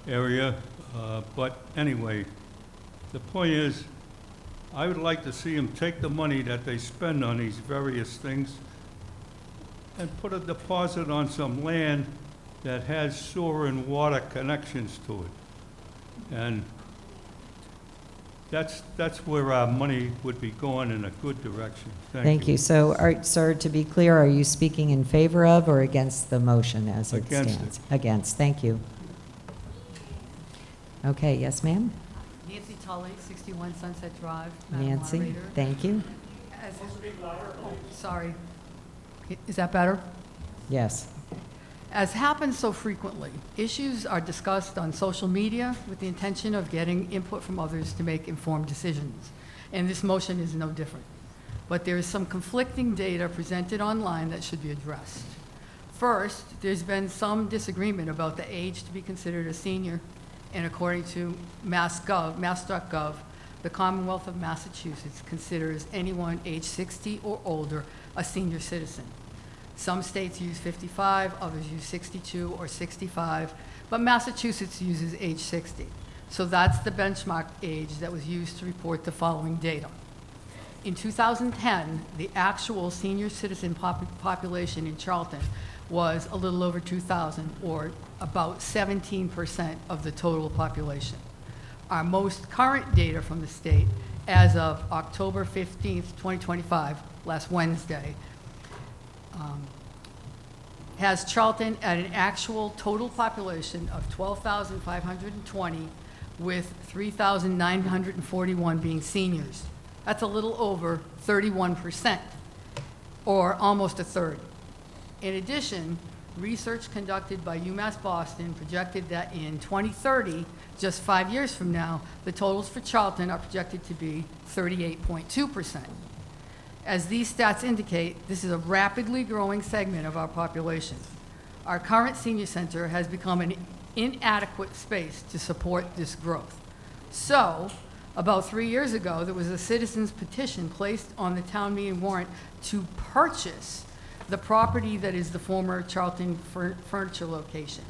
[SPEAKER 16] area. But anyway, the point is, I would like to see them take the money that they spend on these various things and put a deposit on some land that has sewer and water connections to it. And that's where our money would be going, in a good direction.
[SPEAKER 1] Thank you. So, sir, to be clear, are you speaking in favor of or against the motion as it stands?
[SPEAKER 16] Against it.
[SPEAKER 1] Against. Thank you. Okay, yes, ma'am?
[SPEAKER 17] Nancy Tully, 61 Sunset Drive, Madam
[SPEAKER 1] Nancy,
[SPEAKER 17] Moderator.
[SPEAKER 1] thank you.
[SPEAKER 17] Sorry. Is that better?
[SPEAKER 1] Yes.
[SPEAKER 17] As happens so frequently, issues are discussed on social media with the intention of getting input from others to make informed decisions. And this motion is no different. But there is some conflicting data presented online that should be addressed. First, there's been some disagreement about the age to be considered a senior. And according to mass.gov, the Commonwealth of Massachusetts considers anyone age 60 or older a senior citizen. Some states use 55, others use 62 or 65, but Massachusetts uses age 60. So that's the benchmark age that was used to report the following data. In 2010, the actual senior citizen population in Charlton was a little over 2,000, or about 17% of the total population. Our most current data from the state, as of October 15th, 2025, last Wednesday, has Charlton at an actual total population of 12,520, with 3,941 being seniors. That's a little over 31%, or almost a third. In addition, research conducted by UMass Boston projected that in 2030, just 5 years from now, the totals for Charlton are projected to be 38.2%. As these stats indicate, this is a rapidly growing segment of our population. Our current senior center has become an inadequate space to support this growth. So, about 3 years ago, there was a citizen's petition placed on the town meeting warrant to purchase the property that is the former Charlton Furniture location.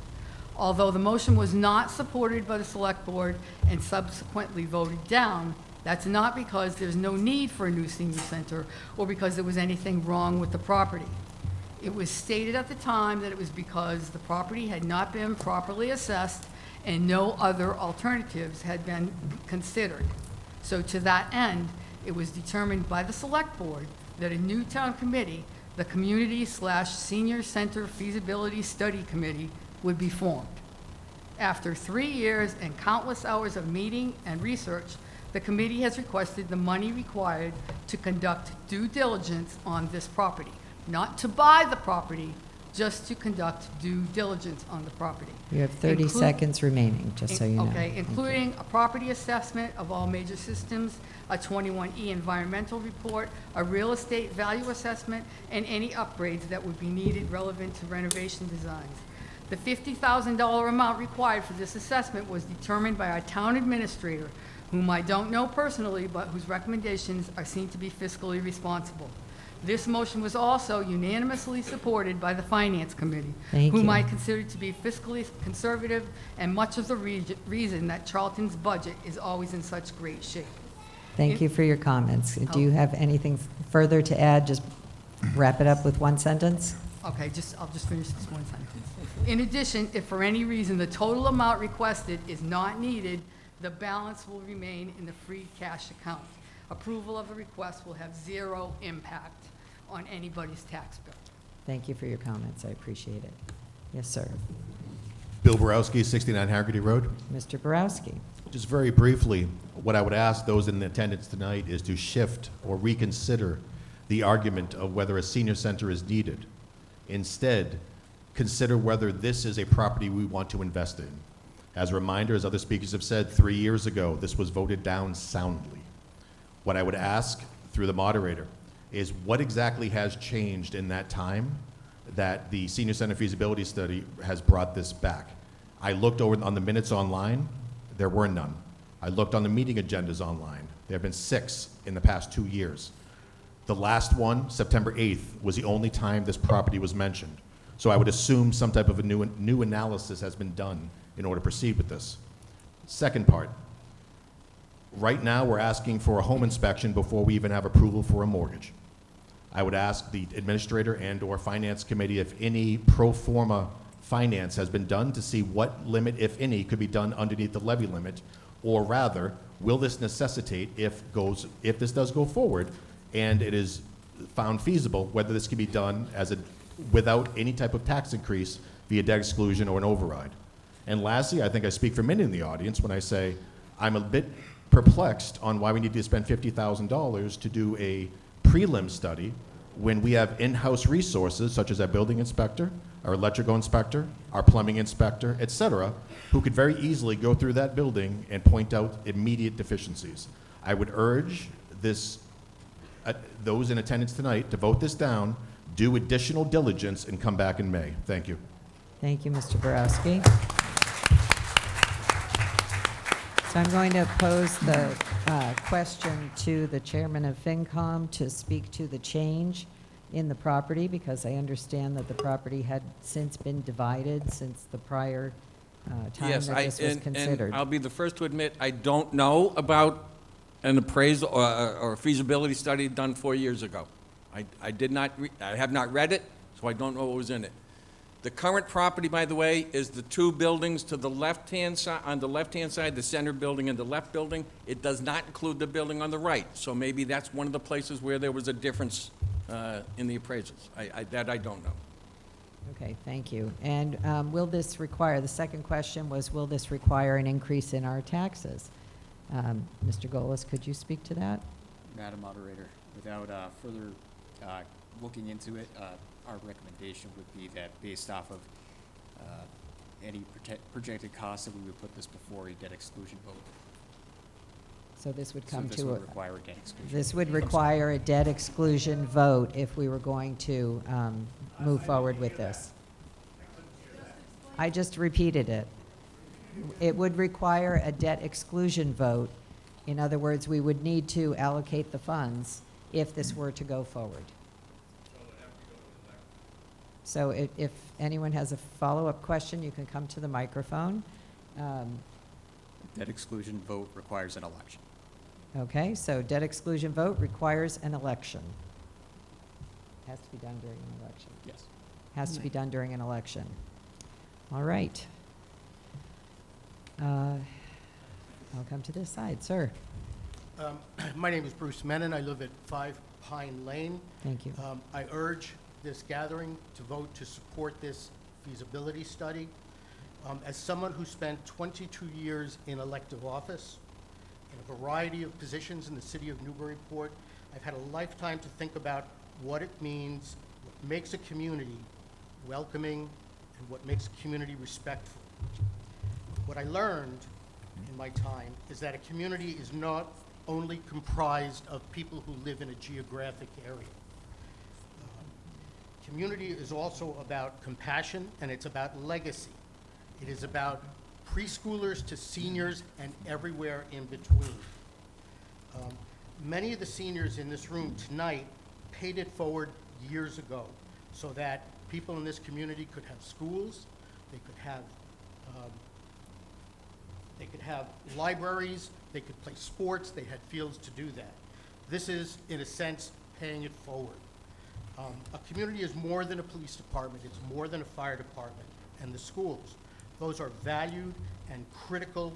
[SPEAKER 17] Although the motion was not supported by the select board and subsequently voted down, that's not because there's no need for a new senior center or because there was anything wrong with the property. It was stated at the time that it was because the property had not been properly assessed and no other alternatives had been considered. So to that end, it was determined by the select board that a new town committee the Community/Senior Center Feasibility Study Committee would be formed. After 3 years and countless hours of meeting and research, the committee has requested the money required to conduct due diligence on this property. Not to buy the property, just to conduct due diligence on the property.
[SPEAKER 1] You have 30 seconds remaining, just so you know.
[SPEAKER 17] Okay, including a property assessment of all major systems, a 21E environmental report, a real estate value assessment, and any upgrades that would be needed relevant to renovation designs. The $50,000 amount required for this assessment was determined by our town administrator, whom I don't know personally, but whose recommendations are seen to be fiscally responsible. This motion was also unanimously supported by the Finance Committee,
[SPEAKER 1] Thank
[SPEAKER 17] whom
[SPEAKER 1] you.
[SPEAKER 17] I consider to be fiscally conservative and much of the reason that Charlton's budget is always in such great shape.
[SPEAKER 1] Thank you for your comments. Do you have anything further to add? Just wrap it up with one sentence.
[SPEAKER 17] Okay, I'll just finish this one sentence. In addition, if for any reason the total amount requested is not needed, the balance will remain in the free cash account. Approval of the request will have zero impact on anybody's tax bill.
[SPEAKER 1] Thank you for your comments. I appreciate it. Yes, sir.
[SPEAKER 18] Bill Borowski, 69 Haggerty Road.
[SPEAKER 1] Mr. Borowski.
[SPEAKER 18] Just very briefly, what I would ask those in attendance tonight is to shift or reconsider the argument of whether a senior center is needed. Instead, consider whether this is a property we want to invest in. As a reminder, as other speakers have said, 3 years ago, this was voted down soundly. What I would ask through the moderator is what exactly has changed in that time that the Senior Center Feasibility Study has brought this back. I looked over on the minutes online, there were none. I looked on the meeting agendas online. There have been 6 in the past 2 years. The last one, September 8th, was the only time this property was mentioned. So I would assume some type of a new analysis has been done in order to proceed with this. Second part, right now we're asking for a home inspection before we even have approval for a mortgage. I would ask the administrator and/or finance committee if any pro forma finance has been done to see what limit, if any, could be done underneath the levy limit, or rather, will this necessitate, if this does go forward and it is found feasible, whether this can be done without any type of tax increase via debt exclusion or an override. And lastly, I think I speak for many in the audience when I say I'm a bit perplexed on why we need to spend $50,000 to do a prelim study when we have in-house resources such as our building inspector, our electrical inspector, our plumbing inspector, et cetera, who could very easily go through that building and point out immediate deficiencies. I would urge those in attendance tonight to vote this down, do additional diligence, and come back in May. Thank you.
[SPEAKER 1] Thank you, Mr. Borowski. So I'm going to pose the question to the chairman of FinCom to speak to the change in the property, because I understand that the property had since been divided since the prior time
[SPEAKER 3] Yes,
[SPEAKER 1] that this was considered.
[SPEAKER 3] and I'll be the first to admit, I don't know about an appraisal or a feasibility study done 4 years ago. I have not read it, so I don't know what was in it. The current property, by the way, is the 2 buildings to the left-hand side, on the left-hand side, the center building and the left building. It does not include the building on the right, so maybe that's one of the places where there was a difference in the appraisals. That I don't know.
[SPEAKER 1] Okay, thank you. And will this require, the second question was, will this require an increase in our taxes? Mr. Golis, could you speak to that?
[SPEAKER 10] Madam Moderator, without further looking into it, our recommendation would be that based off of any projected costs that we would put this before a debt exclusion vote.
[SPEAKER 1] So this would come
[SPEAKER 10] this
[SPEAKER 1] to
[SPEAKER 10] would
[SPEAKER 1] a...
[SPEAKER 10] require a debt exclusion.
[SPEAKER 1] This would require a debt exclusion vote if we were going to move forward with this. I just repeated it. It would require a debt exclusion vote. In other words, we would need to allocate the funds if this were to go forward. So if anyone has a follow-up question, you can come to the microphone.
[SPEAKER 10] Debt exclusion vote requires an election.
[SPEAKER 1] Okay, so debt exclusion vote requires an election. Has to be done during an election.
[SPEAKER 10] Yes.
[SPEAKER 1] Has to be done during an election. All right. I'll come to this side. Sir.
[SPEAKER 19] My name is Bruce Menon. I live at 5 Pine Lane.
[SPEAKER 1] Thank you.
[SPEAKER 19] I urge this gathering to vote to support this feasibility study. As someone who spent 22 years in elective office, in a variety of positions in the city of Newburyport, I've had a lifetime to think about what it means, what makes a community welcoming, and what makes a community respectful. What I learned in my time is that a community is not only comprised of people who live in a geographic area. Community is also about compassion, and it's about legacy. It is about preschoolers to seniors and everywhere in between. Many of the seniors in this room tonight paid it forward years ago so that people in this community could have schools, they could have libraries, they could play sports, they had fields to do that. This is, in a sense, paying it forward. A community is more than a police department, it's more than a fire department and the schools. Those are valued and critical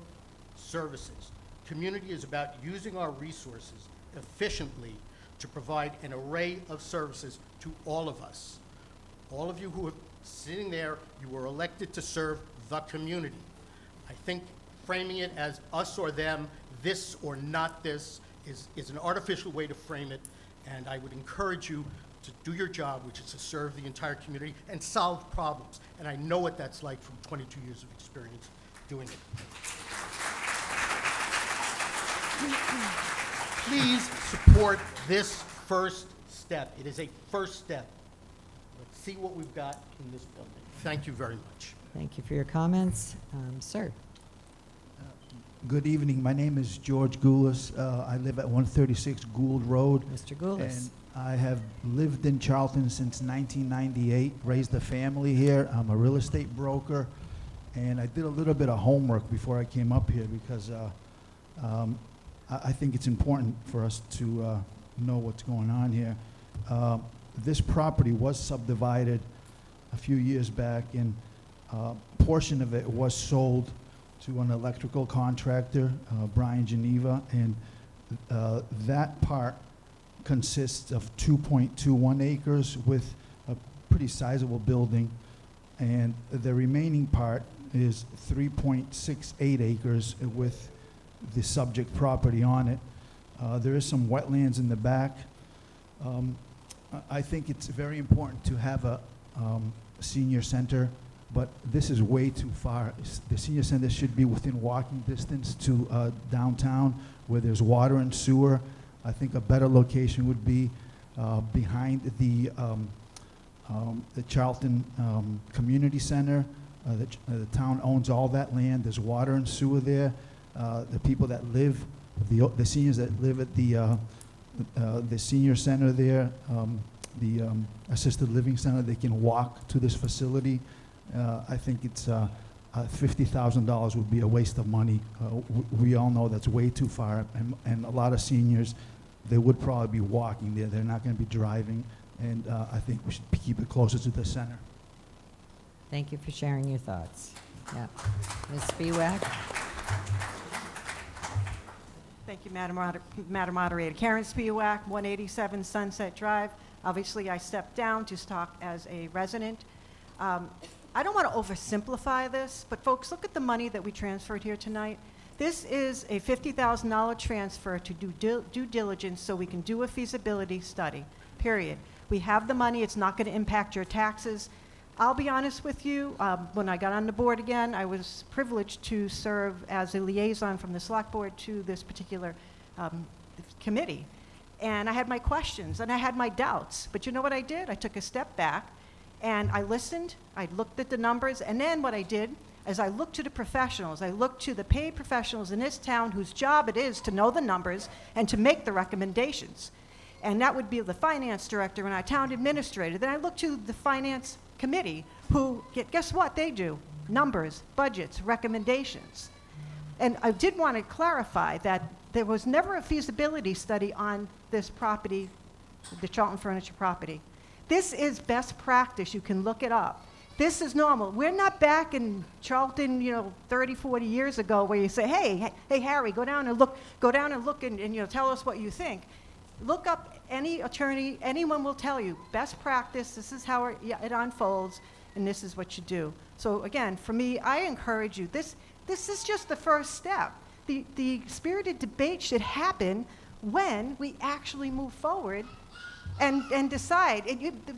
[SPEAKER 19] services. Community is about using our resources efficiently to provide an array of services to all of us. All of you who are sitting there, you were elected to serve the community. I think framing it as us or them, this or not this, is an artificial way to frame it, and I would encourage you to do your job, which is to serve the entire community and solve problems. And I know what that's like from 22 years of experience doing it. Please support this first step. It is a first step. Let's see what we've got in this building. Thank you very much.
[SPEAKER 1] Thank you for your comments. Sir.
[SPEAKER 20] Good evening. My name is George Goulas. I live at 136 Gould Road.
[SPEAKER 1] Mr. Goulas.
[SPEAKER 20] And I have lived in Charlton since 1998, raised a family here. I'm a real estate broker, and I did a little bit of homework before I came up here because I think it's important for us to know what's going on here. This property was subdivided a few years back, and a portion of it was sold to an electrical contractor, Brian Geneva, and that part consists of 2.21 acres with a pretty sizable building, and the remaining part is 3.68 acres with the subject property on it. There is some wetlands in the back. I think it's very important to have a senior center, but this is way too far. The senior center should be within walking distance to downtown where there's water and sewer. I think a better location would be behind the Charlton Community Center. The town owns all that land. There's water and sewer there. The people that live, the seniors that live at the senior center there, the assisted living center, they can walk to this facility. I think it's $50,000 would be a waste of money. We all know that's way too far, and a lot of seniors, they would probably be walking there. They're not going to be driving, and I think we should keep it closer to the center.
[SPEAKER 1] Thank you for sharing your thoughts. Yeah. Ms. Spiewak?
[SPEAKER 2] Thank you, Madam Moderator. Karen Spiewak, 187 Sunset Drive. Obviously, I stepped down to talk as a resident. I don't want to oversimplify this, but folks, look at the money that we transferred here tonight. This is a $50,000 transfer to do due diligence so we can do a feasibility study, period. We have the money. It's not going to impact your taxes. I'll be honest with you, when I got on the board again, I was privileged to serve as a liaison from the select board to this particular committee. And I had my questions and I had my doubts. But you know what I did? I took a step back and I listened, I looked at the numbers, and then what I did is I looked to the professionals. I looked to the paid professionals in this town whose job it is to know the numbers and to make the recommendations. And that would be the finance director and our town administrator. Then I looked to the finance committee who, guess what they do? Numbers, budgets, recommendations. And I did want to clarify that there was never a feasibility study on this property, the Charlton Furniture property. This is best practice. You can look it up. This is normal. We're not back in Charlton, 30, 40 years ago where you say, hey, Harry, go down and look and tell us what you think. Look up any attorney, anyone will tell you, best practice, this is how it unfolds, and this is what you do. So again, for me, I encourage you, this is just the first step. The spirited debate should happen when we actually move forward and decide.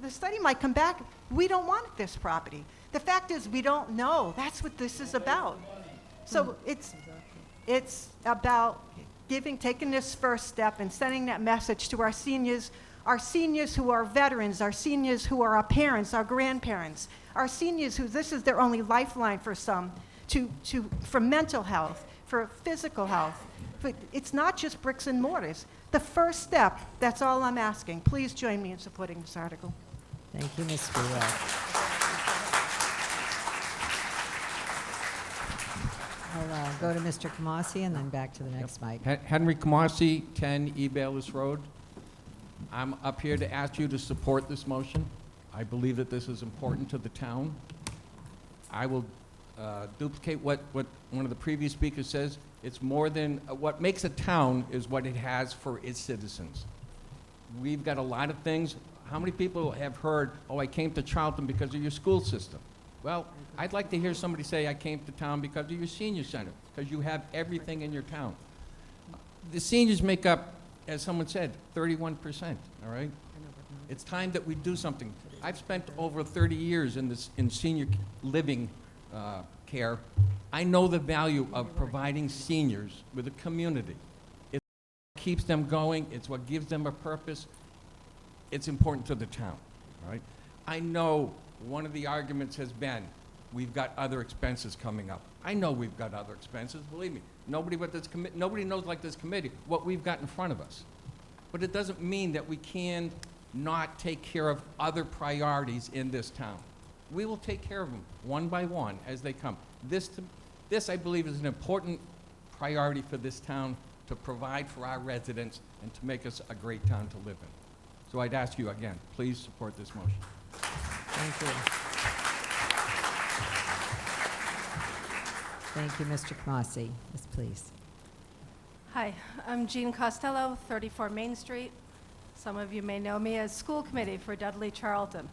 [SPEAKER 2] The study might come back, we don't want this property. The fact is, we don't know. That's what this is about. So it's about taking this first step and sending that message to our seniors who are veterans, our seniors who are our parents, our grandparents, our seniors who this is their only lifeline for some, for mental health, for physical health. But it's not just bricks and mortars. The first step, that's all I'm asking. Please join me in supporting this article.
[SPEAKER 1] Thank you, Ms. Spiro. I'll go to Mr. Kamasi and then back to the next mic.
[SPEAKER 3] Henry Kamasi, 10 Ebalis Road. I'm up here to ask you to support this motion. I believe that this is important to the town. I will duplicate what one of the previous speakers says. It's more than, what makes a town is what it has for its citizens. We've got a lot of things. How many people have heard, oh, I came to Charlton because of your school system? Well, I'd like to hear somebody say, I came to town because of your senior center, because you have everything in your town. The seniors make up, as someone said, 31%, all right? It's time that we do something. I've spent over 30 years in senior living care. I know the value of providing seniors with a community. It's what keeps them going. It's what gives them a purpose. It's important to the town, all right? I know one of the arguments has been, we've got other expenses coming up. I know we've got other expenses, believe me. Nobody knows like this committee what we've got in front of us. But it doesn't mean that we can not take care of other priorities in this town. We will take care of them one by one as they come. This, I believe, is an important priority for this town to provide for our residents and to make us a great town to live in. So I'd ask you again, please support this motion.
[SPEAKER 1] Thank you. Thank you, Mr. Kamasi. Yes, please.
[SPEAKER 21] Hi, I'm Jean Costello, 34 Main Street. Some of you may know me as school committee for Dudley Charlton.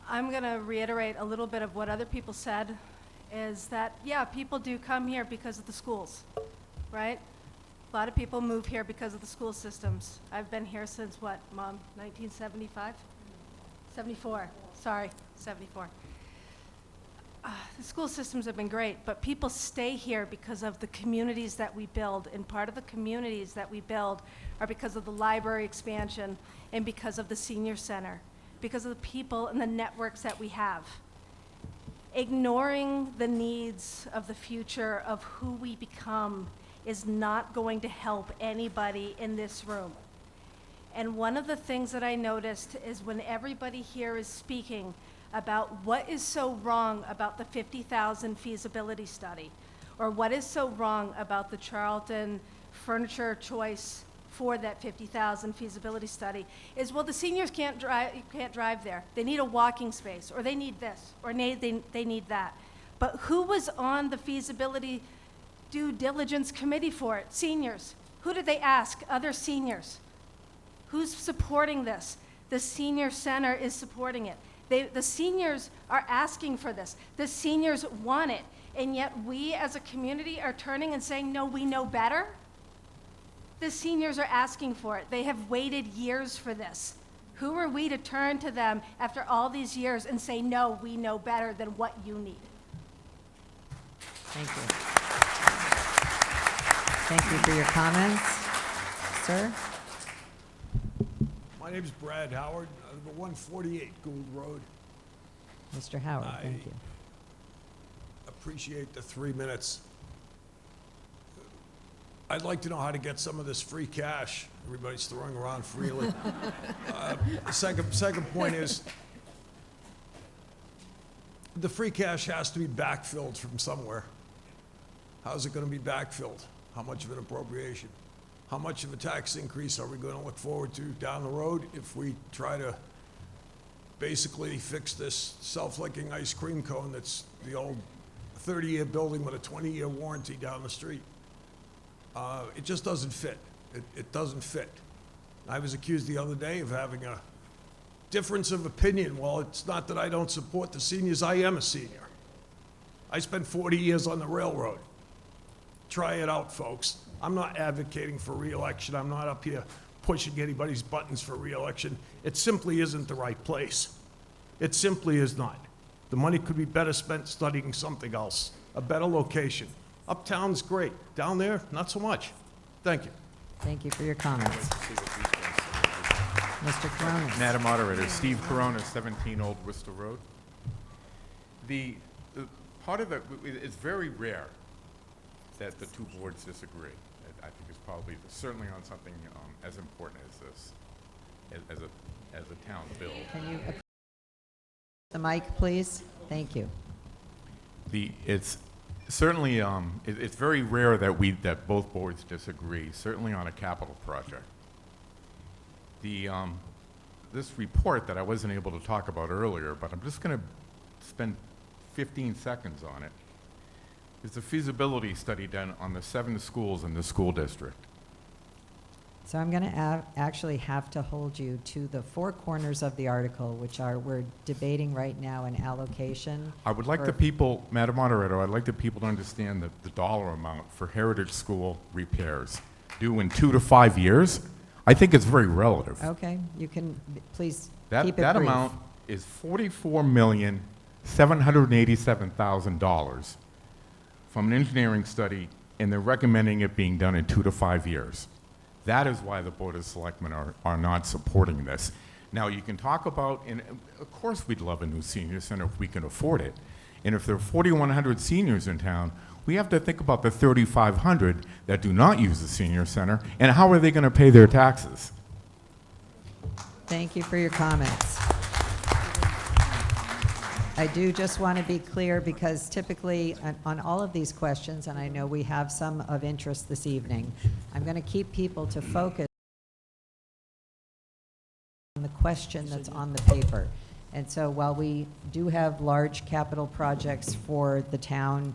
[SPEAKER 21] I'm going to reiterate a little bit of what other people said, is that, yeah, people do come here because of the schools, right? A lot of people move here because of the school systems. I've been here since what, Mom, 1975? 74, sorry, 74. The school systems have been great, but people stay here because of the communities that we build, and part of the communities that we build are because of the library expansion and because of the senior center, because of the people and the networks that we have. Ignoring the needs of the future of who we become is not going to help anybody in this room. And one of the things that I noticed is when everybody here is speaking about what is so wrong about the 50,000 feasibility study, or what is so wrong about the Charlton furniture choice for that 50,000 feasibility study, is, well, the seniors can't drive there. They need a walking space, or they need this, or they need that. But who was on the feasibility due diligence committee for it? Seniors. Who did they ask? Other seniors. Who's supporting this? The senior center is supporting it. The seniors are asking for this. The seniors want it. And yet we as a community are turning and saying, no, we know better. The seniors are asking for it. They have waited years for this. Who are we to turn to them after all these years and say, no, we know better than what you need?
[SPEAKER 1] Thank you. Thank you for your comments. Sir?
[SPEAKER 22] My name is Brad Howard. I live at 148 Gould Road.
[SPEAKER 1] Mr. Howard, thank you.
[SPEAKER 22] Appreciate the 3 minutes. I'd like to know how to get some of this free cash everybody's throwing around freely. The second point is the free cash has to be backfilled from somewhere. How's it going to be backfilled? How much of an appropriation? How much of a tax increase are we going to look forward to down the road if we try to basically fix this self-licking ice cream cone that's the old 30-year building with a 20-year warranty down the street? It just doesn't fit. It doesn't fit. I was accused the other day of having a difference of opinion. Well, it's not that I don't support the seniors, I am a senior. I spent 40 years on the railroad. Try it out, folks. I'm not advocating for re-election. I'm not up here pushing anybody's buttons for re-election. It simply isn't the right place. It simply is not. The money could be better spent studying something else, a better location. Uptown's great. Down there, not so much. Thank you.
[SPEAKER 1] Thank you for your comments. Mr. Coronas.
[SPEAKER 4] Madam Moderator, Steve Corona, 17 Old Worcester Road. The part of it, it's very rare that the two boards disagree. I think it's probably certainly on something as important as this, as a town bill.
[SPEAKER 1] Can you approach the mic, please? Thank you.
[SPEAKER 4] It's certainly it's very rare that both boards disagree. Certainly on a capital project. This report that I wasn't able to talk about earlier, but I'm just going to spend 15 seconds on it. It's a feasibility study done on the 7 schools in the school district.
[SPEAKER 1] So I'm going to actually have to hold you to the 4 corners of the article, which are, we're debating right now an allocation.
[SPEAKER 4] I would like the people, Madam Moderator, I'd like the people to understand the dollar amount for Heritage School repairs due in 2 to 5 years. I think it's very relative.
[SPEAKER 1] Okay, you can, please
[SPEAKER 4] That
[SPEAKER 1] keep it brief.
[SPEAKER 4] amount is $44,787,000 from an engineering study, and they're recommending it being done in 2 to 5 years. That is why the Board of Selectmen are not supporting this. Now, you can talk about, and of course we'd love a new senior center if we can afford it. And if there are 4,100 seniors in town, we have to think about the 3,500 that do not use the senior center, and how are they going to pay their taxes?
[SPEAKER 1] Thank you for your comments. I do just want to be clear, because typically on all of these questions, and I know we have some of interest this evening, I'm going to keep people to focus on the question that's on the paper. And so while we do have large capital projects for the town,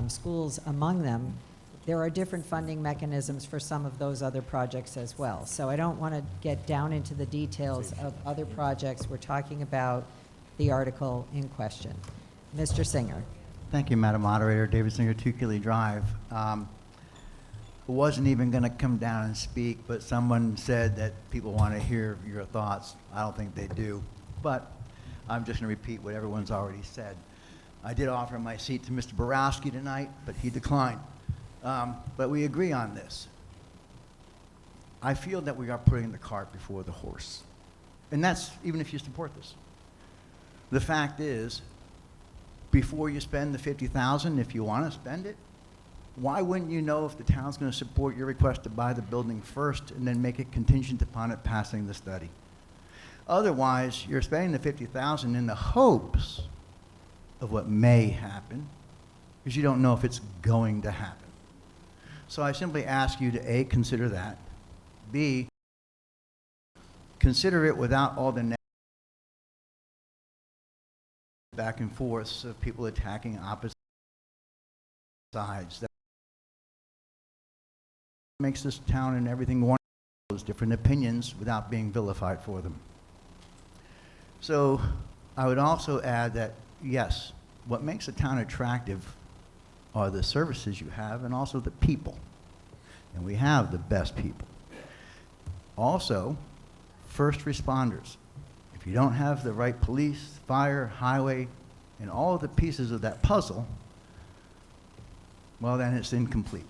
[SPEAKER 1] schools among them, there are different funding mechanisms for some of those other projects as well. So I don't want to get down into the details of other projects. We're talking about the article in question. Mr. Singer.
[SPEAKER 12] Thank you, Madam Moderator. David Singer, 2 Keeley Drive. Wasn't even going to come down and speak, but someone said that people want to hear your thoughts. I don't think they do, but I'm just going to repeat what everyone's already said. I did offer my seat to Mr. Borowski tonight, but he declined. But we agree on this. I feel that we are putting the cart before the horse. And that's even if you support this. The fact is, before you spend the $50,000, if you want to spend it, why wouldn't you know if the town's going to support your request to buy the building first and then make it contingent upon it passing the study? Otherwise, you're spending the $50,000 in the hopes of what may happen, because you don't know if it's going to happen. So I simply ask you to A, consider that, B, consider it without all the back and forths of people attacking opposite sides. That makes this town and everything one of those different opinions without being vilified for them. So I would also add that, yes, what makes a town attractive are the services you have and also the people. And we have the best people. Also, first responders. If you don't have the right police, fire, highway, and all of the pieces of that puzzle, well, then it's incomplete.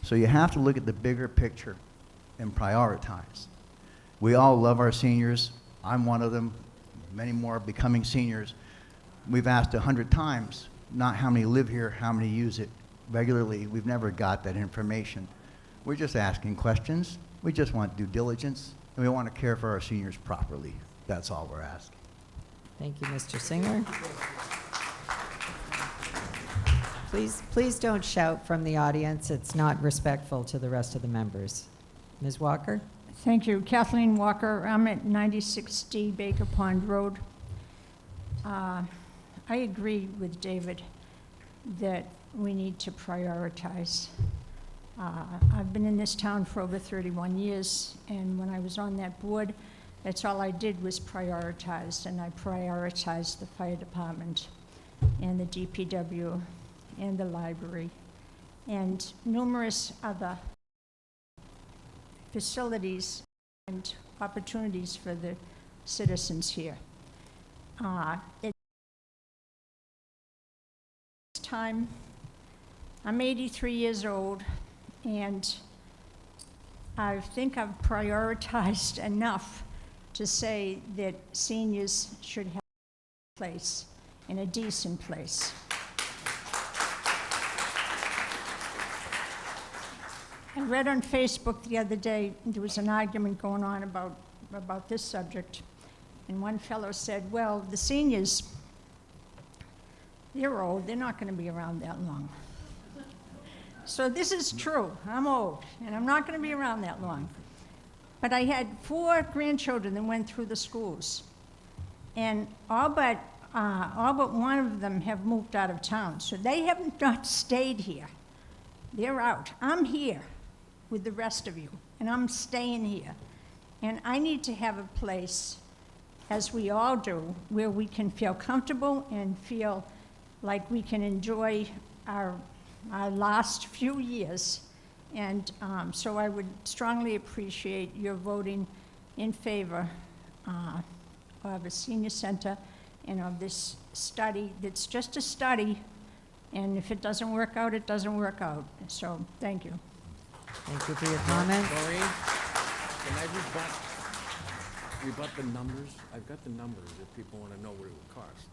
[SPEAKER 12] So you have to look at the bigger picture and prioritize. We all love our seniors. I'm one of them. Many more are becoming seniors. We've asked 100 times, not how many live here, how many use it regularly. We've never got that information. We're just asking questions. We just want due diligence, and we want to care for our seniors properly. That's all we're asking.
[SPEAKER 1] Thank you, Mr. Singer. Please don't shout from the audience. It's not respectful to the rest of the members. Ms. Walker?
[SPEAKER 9] Thank you. Kathleen Walker. I'm at 9060 Baker Pond Road. I agree with David that we need to prioritize. I've been in this town for over 31 years, and when I was on that board, that's all I did was prioritize, and I prioritized the fire department and the DPW and the library and numerous other facilities and opportunities for the citizens here. It's time. I'm 83 years old, and I think I've prioritized enough to say that seniors should have a place, and a decent place. I read on Facebook the other day, there was an argument going on about this subject, and one fellow said, well, the seniors, they're old, they're not going to be around that long. So this is true. I'm old, and I'm not going to be around that long. But I had 4 grandchildren that went through the schools, and all but one of them have moved out of town, so they have not stayed here. They're out. I'm here with the rest of you, and I'm staying here. And I need to have a place, as we all do, where we can feel comfortable and feel like we can enjoy our last few years. And so I would strongly appreciate your voting in favor of a senior center and of this study. That's just a study, and if it doesn't work out, it doesn't work out. So, thank you.
[SPEAKER 1] Thank you for your comments.
[SPEAKER 3] Maureen, can I rebut the numbers? I've got the numbers if people want to know what it would cost.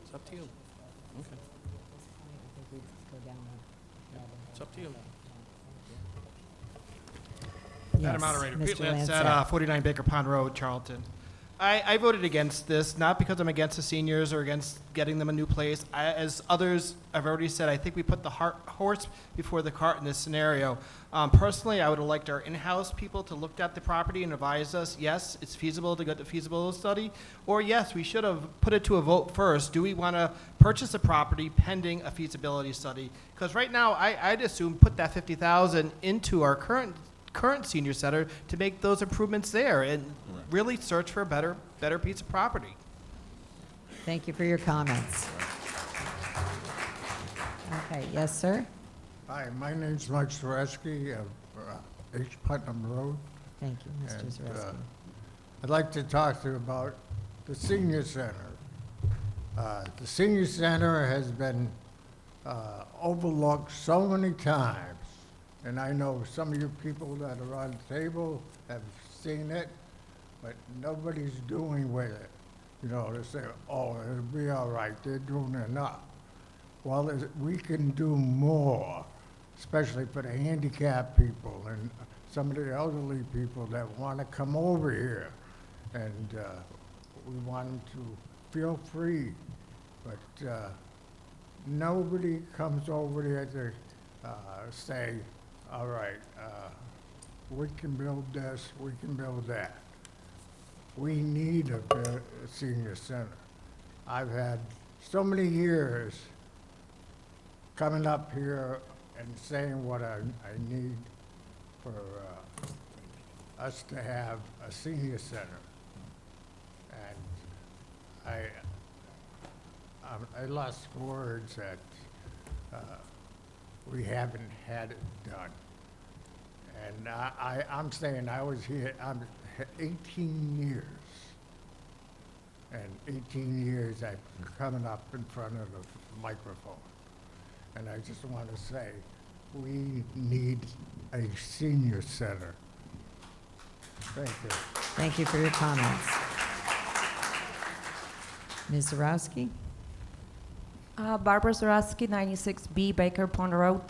[SPEAKER 3] It's up to you. Okay. It's up to you.
[SPEAKER 1] Yes,
[SPEAKER 6] Madam Moderator,
[SPEAKER 1] Mr.
[SPEAKER 6] Pete Lance
[SPEAKER 1] Lancet.
[SPEAKER 6] at 49 Baker Pond Road, Charlton. I voted against this, not because I'm against the seniors or against getting them a new place. As others have already said, I think we put the horse before the cart in this scenario. Personally, I would have liked our in-house people to look at the property and advise us, yes, it's feasible to get the feasibility study, or yes, we should have put it to a vote first. Do we want to purchase a property pending a feasibility study? Because right now, I'd assume put that $50,000 into our current senior center to make those improvements there and really search for a better piece of property.
[SPEAKER 1] Thank you for your comments. Okay, yes, sir?
[SPEAKER 7] Hi, my name's Mike Zareski of H. Putnam Road.
[SPEAKER 1] Thank you, Mr.
[SPEAKER 7] And,
[SPEAKER 1] Zareski.
[SPEAKER 7] I'd like to talk to you about the senior center. The senior center has been overlooked so many times, and I know some of you people that are on the table have seen it, but nobody's doing with it. You know, they say, oh, it'll be all right, they're doing enough. Well, we can do more, especially for the handicapped people and some of the elderly people that want to come over here. And we want them to feel free, but nobody comes over there to say, all right, we can build this, we can build that. We need a senior center. I've had so many years coming up here and saying what I need for us to have a senior center. And I lost words that we haven't had it done. And I'm saying I was here, I'm 18 years. And 18 years I've coming up in front of the microphone. And I just want to say, we need a senior center. Thank you.
[SPEAKER 1] Thank you for your comments. Ms. Zarowski?
[SPEAKER 23] Barbara Zarowski, 96B Baker Pond Road.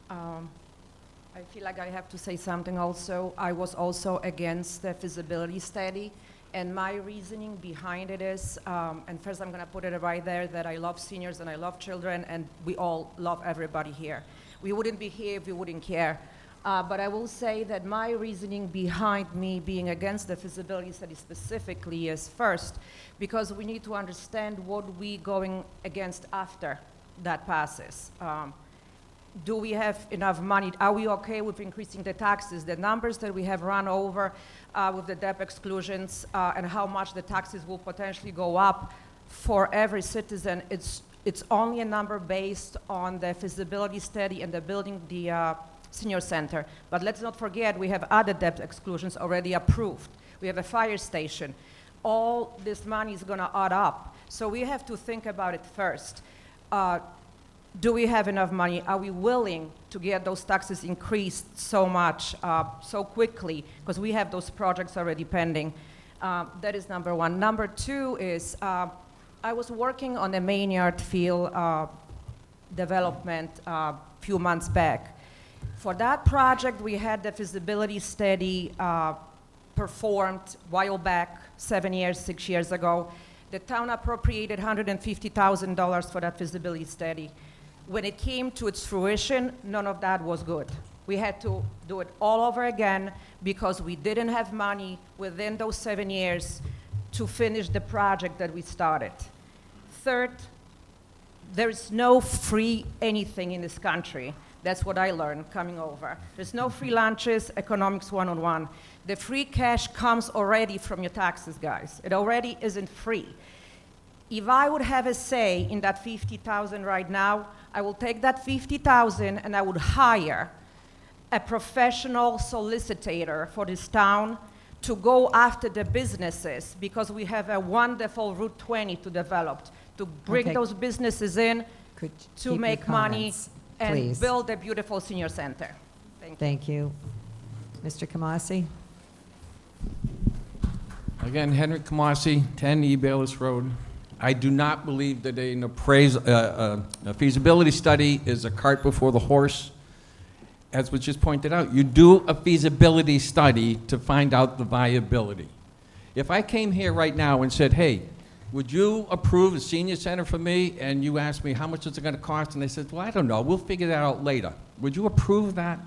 [SPEAKER 23] I feel like I have to say something also. I was also against the feasibility study, and my reasoning behind it is, and first I'm going to put it right there, that I love seniors and I love children, and we all love everybody here. We wouldn't be here if we wouldn't care. But I will say that my reasoning behind me being against the feasibility study specifically is first, because we need to understand what we're going against after that passes. do we have enough money? Are we okay with increasing the taxes? The numbers that we have run over with the debt exclusions and how much the taxes will potentially go up for every citizen, it's only a number based on the feasibility study and the building the senior center. But let's not forget, we have other debt exclusions already approved. We have a fire station. All this money is going to add up. So we have to think about it first. Do we have enough money? Are we willing to get those taxes increased so much, so quickly? Because we have those projects already pending. That is number one. Number two is, I was working on the Maynard Field development a few months back. For that project, we had the feasibility study performed a while back, 6 years ago. The town appropriated $150,000 for that feasibility study. When it came to its fruition, none of that was good. We had to do it all over again because we didn't have money within those 7 years to finish the project that we started. Third, there's no free anything in this country. That's what I learned coming over. There's no free lunches, economics 101. The free cash comes already from your taxes, guys. It already isn't free. If I would have a say in that $50,000 right now, I will take that $50,000 and I would hire a professional solicitor for this town to go after the businesses, because we have a wonderful Route 20 to develop, to bring
[SPEAKER 1] Okay.
[SPEAKER 23] those businesses in,
[SPEAKER 1] Could
[SPEAKER 23] to
[SPEAKER 1] keep your
[SPEAKER 23] make money
[SPEAKER 1] comments,
[SPEAKER 23] and
[SPEAKER 1] please.
[SPEAKER 23] build a beautiful senior center.
[SPEAKER 1] Thank you. Mr. Kamasi?
[SPEAKER 3] Again, Henry Kamasi, 10 E. Bayless Road. I do not believe that a feasibility study is a cart before the horse. As was just pointed out, you do a feasibility study to find out the viability. If I came here right now and said, hey, would you approve a senior center for me? And you asked me, how much is it going to cost? And they said, well, I don't know. We'll figure that out later. Would you approve that?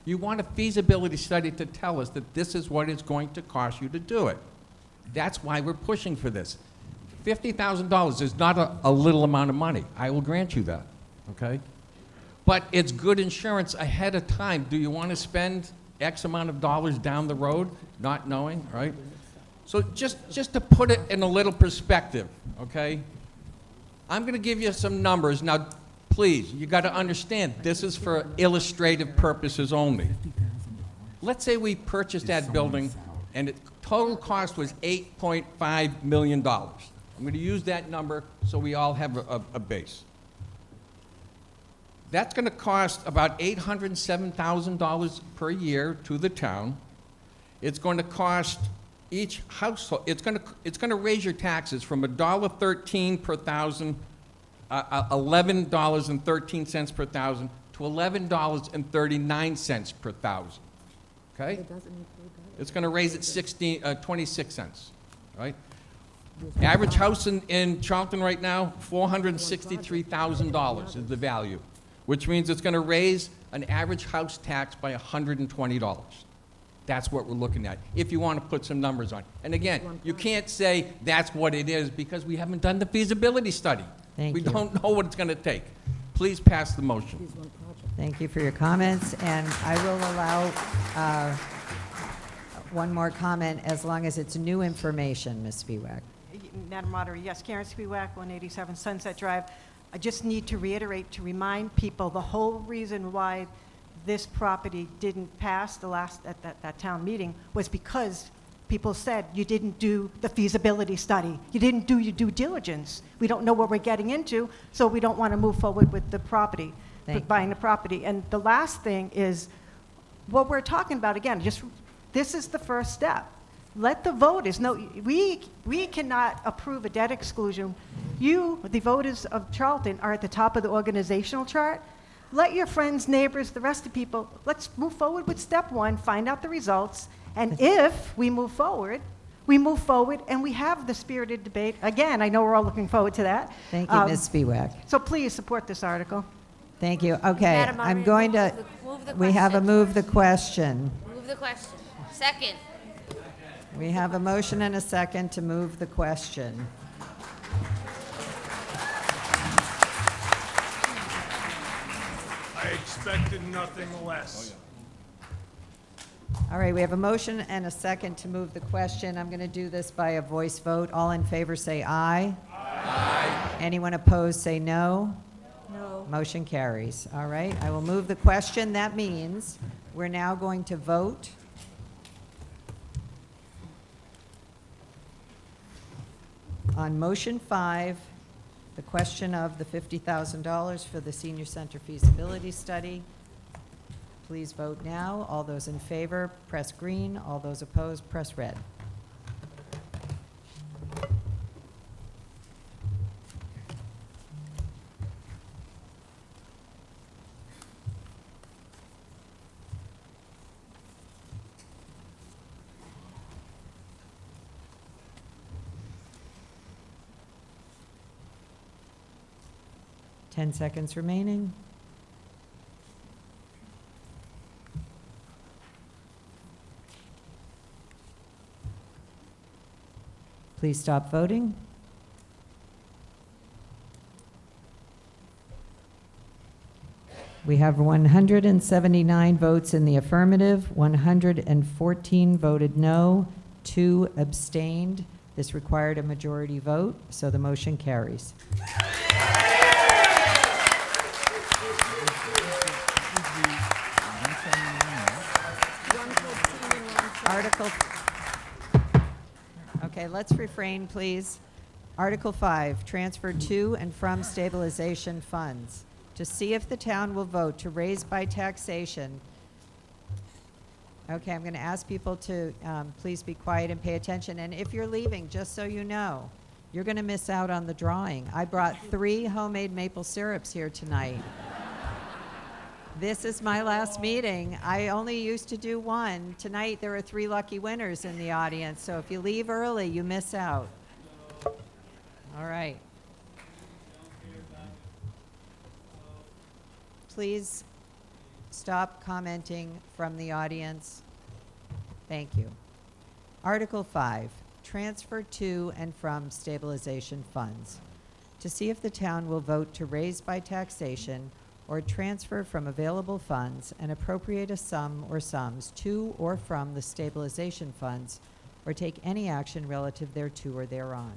[SPEAKER 3] You want a feasibility study to tell us that this is what it's going to cost you to do it. That's why we're pushing for this. $50,000 is not a little amount of money. I will grant you that, okay? But it's good insurance ahead of time. Do you want to spend X amount of dollars down the road not knowing, right? So just to put it in a little perspective, okay? I'm going to give you some numbers. Now, please, you got to understand, this is for illustrative purposes only. Let's say we purchased that building and its total cost was $8.5 million. I'm going to use that number so we all have a base. That's going to cost about $807,000 per year to the town. It's going to cost each household, it's going to raise your taxes from $1.13 per thousand, $11.13 per thousand, to $11.39 per thousand. Okay? It's going to raise it 26 cents, right? Average house in Charlton right now, $463,000 is the value, which means it's going to raise an average house tax by $120. That's what we're looking at, if you want to put some numbers on. And again, you can't say that's what it is because we haven't done the feasibility study.
[SPEAKER 1] Thank
[SPEAKER 3] we
[SPEAKER 1] you.
[SPEAKER 3] don't know what it's going to take. Please pass the motion.
[SPEAKER 1] Thank you for your comments, and I will allow one more comment as long as it's new information, Ms. Spiewak.
[SPEAKER 2] Madam Moderator, yes, Karen Spiewak, 187 Sunset Drive. I just need to reiterate, to remind people, the whole reason why this property didn't pass at that town meeting was because people said you didn't do the feasibility study. You didn't do your due diligence. We don't know what we're getting into, so we don't want to move forward with the property, with buying the property. And the last thing is what we're talking about, again, this is the first step. Let the voters know. We cannot approve a debt exclusion. You, the voters of Charlton, are at the top of the organizational chart. Let your friends, neighbors, the rest of the people, let's move forward with step one, find out the results, and if we move forward, and we have the spirited debate. Again, I know we're all looking forward to that.
[SPEAKER 1] Thank you, Ms. Spiewak.
[SPEAKER 2] So please support this article.
[SPEAKER 1] Thank you. Okay,
[SPEAKER 11] Madam
[SPEAKER 1] I'm
[SPEAKER 11] Moderator,
[SPEAKER 1] going to,
[SPEAKER 11] move the
[SPEAKER 1] we have a
[SPEAKER 11] question.
[SPEAKER 1] move the question.
[SPEAKER 11] Move the question. Second.
[SPEAKER 1] We have a motion and a second to move the question.
[SPEAKER 22] It's expected nothing less.
[SPEAKER 1] All right, we have a motion and a second to move the question. I'm going to do this by a voice vote. All in favor say aye. Aye. Anyone opposed say no.
[SPEAKER 21] No.
[SPEAKER 1] Motion carries. All right, I will move the question. That means we're now going to vote on motion 5, the question of the $50,000 for the senior center feasibility study. Please vote now. All those in favor, press green. All those opposed, press red. Ten seconds remaining. Please stop voting. We have 179 votes in the affirmative, 114 voted no, 2 abstained. This required a majority vote, so the motion carries. Article. Okay, let's refrain, please. Article 5, transfer to and from stabilization funds. To see if the town will vote to raise by taxation. Okay, I'm going to ask people to please be quiet and pay attention. And if you're leaving, just so you know, you're going to miss out on the drawing. I brought 3 homemade maple syrups here tonight. This is my last meeting. I only used to do 1. Tonight, there are 3 lucky winners in the audience, so if you leave early, you miss out. All right. Please stop commenting from the audience. Thank you. Article 5, transfer to and from stabilization funds. To see if the town will vote to raise by taxation or transfer from available funds and appropriate a sum or sums to or from the stabilization funds or take any action relative thereto or thereon.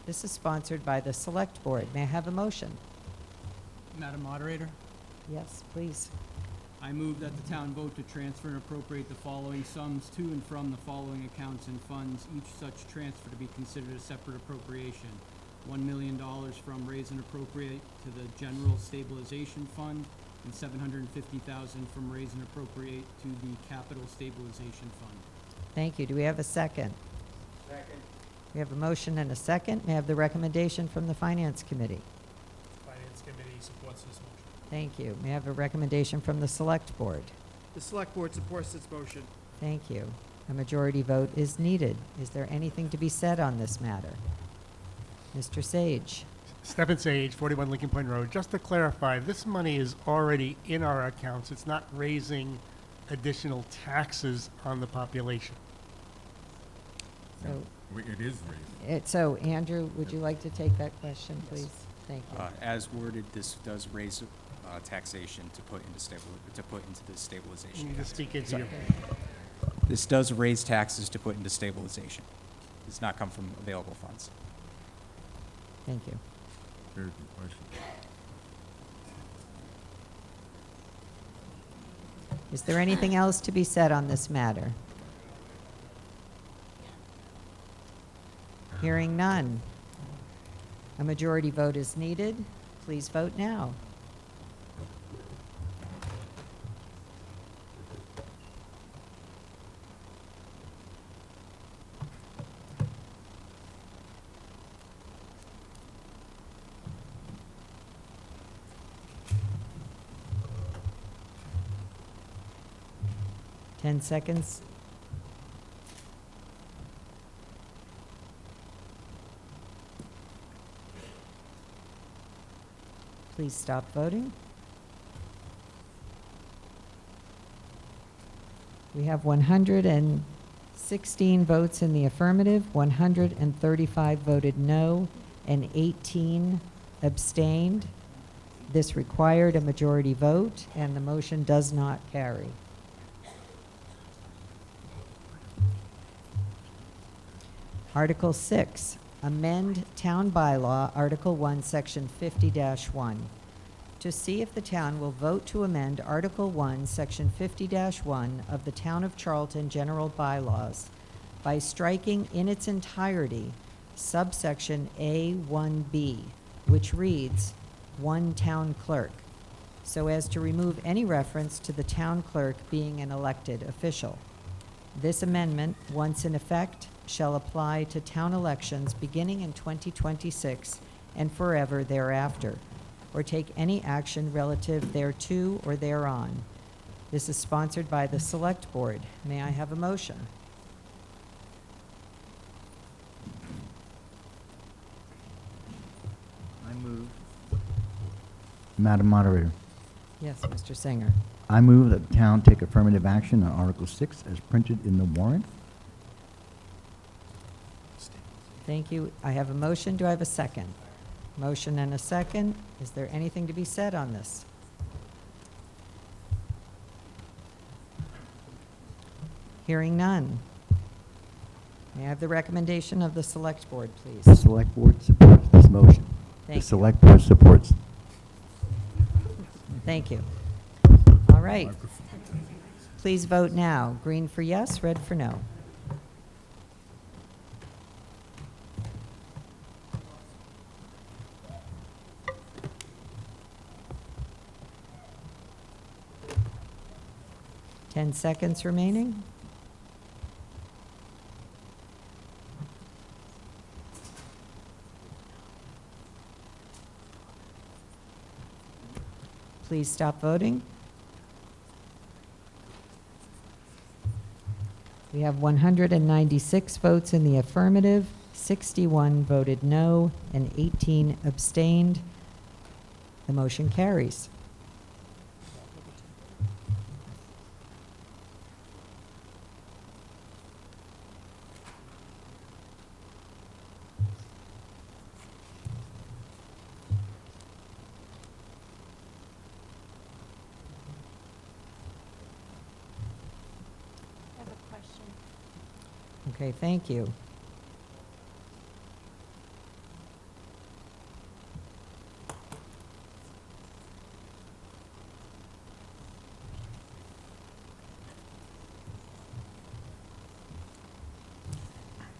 [SPEAKER 1] This is sponsored by the Select Board. May I have a motion?
[SPEAKER 5] Madam Moderator,
[SPEAKER 1] Yes, please.
[SPEAKER 5] I move that the town vote to transfer and appropriate the following sums to and from the following accounts and funds, each such transfer to be considered a separate appropriation. $1 million from raise and appropriate to the general stabilization fund and $750,000 from raise and appropriate to the capital stabilization fund.
[SPEAKER 1] Thank you. Do we have a second?
[SPEAKER 22] Second.
[SPEAKER 1] We have a motion and a second. May I have the recommendation from the Finance Committee?
[SPEAKER 8] Finance Committee supports this motion.
[SPEAKER 1] Thank you. May I have a recommendation from the Select Board?
[SPEAKER 8] The Select Board supports this motion.
[SPEAKER 1] Thank you. A majority vote is needed. Is there anything to be said on this matter? Mr. Sage.
[SPEAKER 8] Stephen Sage, 41 Lincoln Point Road. Just to clarify, this money is already in our accounts. It's not raising additional taxes on the population.
[SPEAKER 1] So,
[SPEAKER 4] It is raised.
[SPEAKER 1] so Andrew, would you like to take that question, please? Thank you.
[SPEAKER 10] As worded, this does raise taxation to put into the stabilization.
[SPEAKER 8] You need to speak into your.
[SPEAKER 10] This does raise taxes to put into stabilization. Does not come from available funds.
[SPEAKER 1] Thank you.
[SPEAKER 4] Very good question.
[SPEAKER 1] Is there anything else to be said on this matter? Hearing none. A majority vote is needed. Please vote now. Ten seconds. Please stop voting. We have 116 votes in the affirmative, 135 voted no, and 18 abstained. This required a majority vote, and the motion does not carry. Article 6, amend Town Bylaw, Article 1, Section 50-1. To see if the town will vote to amend Article 1, Section 50-1 of the Town of Charlton General Bylaws by striking in its entirety subsection A1B, which reads, one town clerk, so as to remove any reference to the town clerk being an elected official. This amendment, once in effect, shall apply to town elections beginning in 2026 and forever thereafter, or take any action relative thereto or thereon. This is sponsored by the Select Board. May I have a motion?
[SPEAKER 12] I move. Madam Moderator,
[SPEAKER 1] Yes, Mr. Singer.
[SPEAKER 12] I move that the town take affirmative action on Article 6 as printed in the warrant.
[SPEAKER 1] Thank you. I have a motion. Do I have a second? Motion and a second. Is there anything to be said on this? Hearing none. May I have the recommendation of the Select Board, please?
[SPEAKER 12] The Select Board supports this motion.
[SPEAKER 1] Thank you.
[SPEAKER 12] The Select Board supports.
[SPEAKER 1] Thank you. All right. Please vote now. Green for yes, red for no. Ten seconds remaining. Please stop voting. We have 196 votes in the affirmative, 61 voted no, and 18 abstained. The motion carries.
[SPEAKER 21] I have a question.
[SPEAKER 1] Okay, thank you.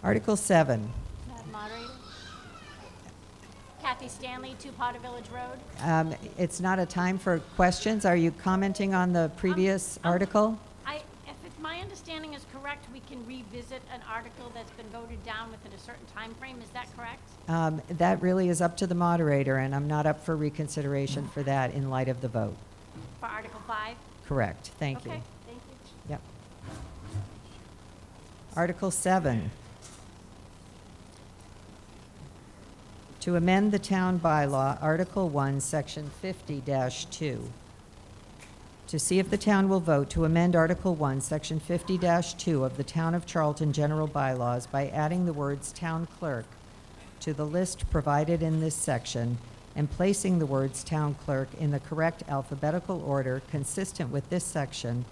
[SPEAKER 1] Article 7.
[SPEAKER 13] Madam Moderator. Kathy Stanley, 2 Potter Village Road.
[SPEAKER 1] It's not a time for questions. Are you commenting on the previous article?
[SPEAKER 13] If my understanding is correct, we can revisit an article that's been voted down within a certain time frame. Is that correct?
[SPEAKER 1] That really is up to the moderator, and I'm not up for reconsideration for that in light of the vote.
[SPEAKER 13] For Article 5?
[SPEAKER 1] Correct. Thank you.
[SPEAKER 13] Okay, thank you.
[SPEAKER 1] Yep. Article 7. To amend the town bylaw, Article 1, Section 50-2. To see if the town will vote to amend Article 1, Section 50-2 of the Town of Charlton General Bylaws by adding the words town clerk to the list provided in this section and placing the words town clerk in the correct alphabetical order consistent with this section,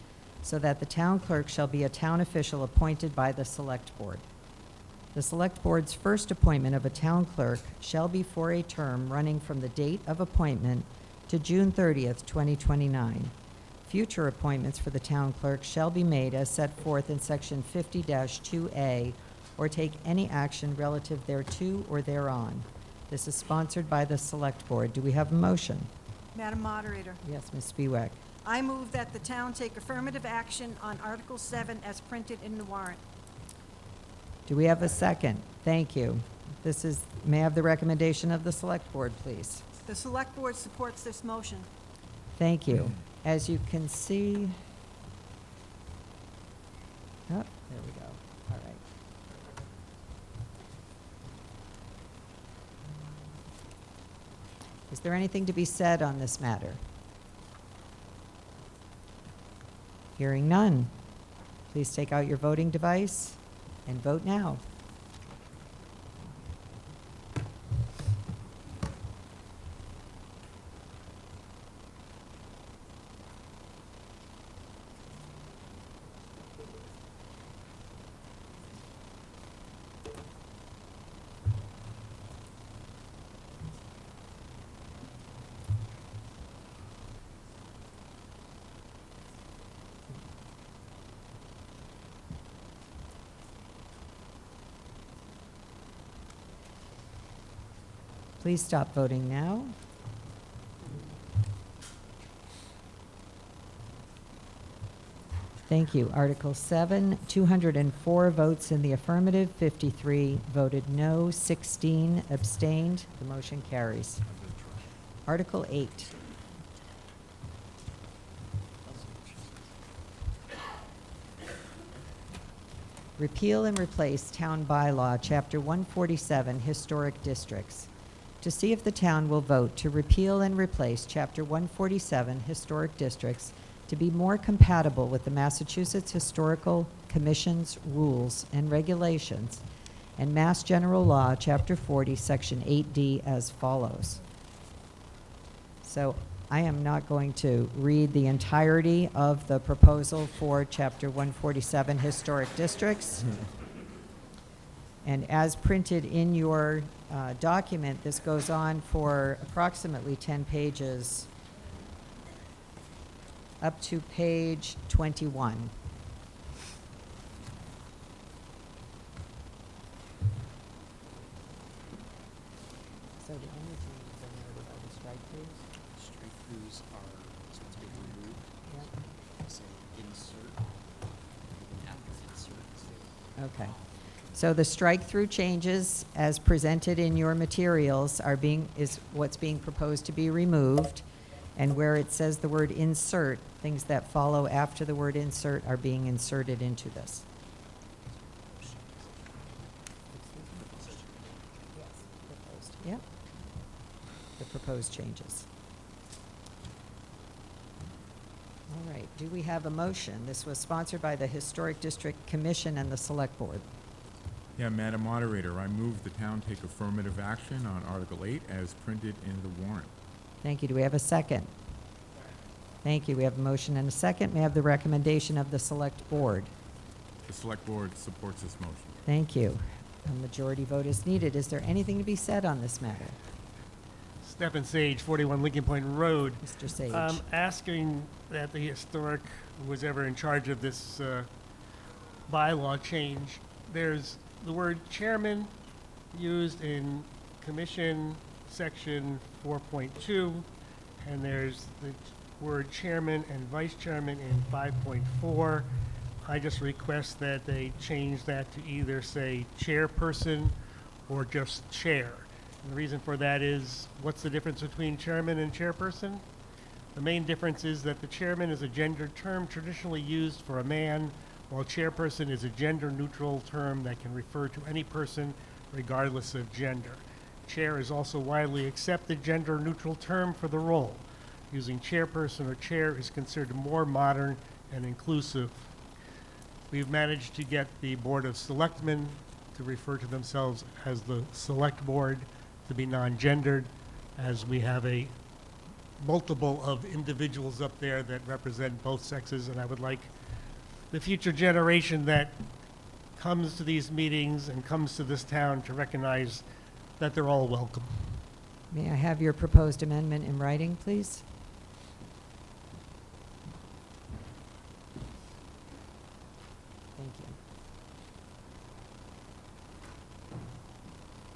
[SPEAKER 1] so that the town clerk shall be a town official appointed by the Select Board. The Select Board's first appointment of a town clerk shall be for a term running from the date of appointment to June 30th, 2029. Future appointments for the town clerk shall be made as set forth in Section 50-2A, or take any action relative thereto or thereon. This is sponsored by the Select Board. Do we have a motion?
[SPEAKER 2] Madam Moderator,
[SPEAKER 1] Yes, Ms. Spiewak.
[SPEAKER 2] I move that the town take affirmative action on Article 7 as printed in the warrant.
[SPEAKER 1] Do we have a second? Thank you. May I have the recommendation of the Select Board, please?
[SPEAKER 2] The Select Board supports this motion.
[SPEAKER 1] Thank you. As you can see, there we go. All right. Is there anything to be said on this matter? Hearing none. Please take out your voting device and vote now. Please stop voting now. Thank you. Article 7, 204 votes in the affirmative, 53 voted no, 16 abstained. The motion carries. Article 8. Repeal and replace Town Bylaw, Chapter 147, Historic Districts. To see if the town will vote to repeal and replace Chapter 147, Historic Districts, to be more compatible with the Massachusetts Historical Commission's rules and regulations and Mass General Law, Chapter 40, Section 8D as follows. So I am not going to read the entirety of the proposal for Chapter 147 Historic Districts. And as printed in your document, this goes on for approximately 10 pages, up to page 21. So the only changes I noted are the strike-throughs.
[SPEAKER 10] Strike-throughs are supposed to be removed.
[SPEAKER 1] Yep.
[SPEAKER 10] Say insert. After insert.
[SPEAKER 1] Okay. So the strike-through changes as presented in your materials is what's being proposed to be removed. And where it says the word insert, things that follow after the word insert are being inserted into this. Yep. The proposed changes. All right, do we have a motion? This was sponsored by the Historic District Commission and the Select Board.
[SPEAKER 4] Yeah, Madam Moderator, I move the town take affirmative action on Article 8 as printed in the warrant.
[SPEAKER 1] Thank you. Do we have a second? Thank you. We have a motion and a second. May I have the recommendation of the Select Board?
[SPEAKER 4] The Select Board supports this motion.
[SPEAKER 1] Thank you. A majority vote is needed. Is there anything to be said on this matter?
[SPEAKER 8] Stephen Sage, 41 Lincoln Point Road.
[SPEAKER 1] Mr. Sage.
[SPEAKER 8] Asking that the historic, who was ever in charge of this bylaw change, there's the word chairman used in commission section 4.2, and there's the word chairman and vice chairman in 5.4. I just request that they change that to either say chairperson or just chair. And the reason for that is, what's the difference between chairman and chairperson? The main difference is that the chairman is a gendered term traditionally used for a man, while chairperson is a gender-neutral term that can refer to any person regardless of gender. Chair is also widely accepted gender-neutral term for the role. Using chairperson or chair is considered more modern and inclusive. We've managed to get the Board of Selectmen to refer to themselves as the Select Board, to be non-gendered, as we have a multiple of individuals up there that represent both sexes, and I would like the future generation that comes to these meetings and comes to this town to recognize that they're all welcome.
[SPEAKER 1] May I have your proposed amendment in writing, please? Thank you.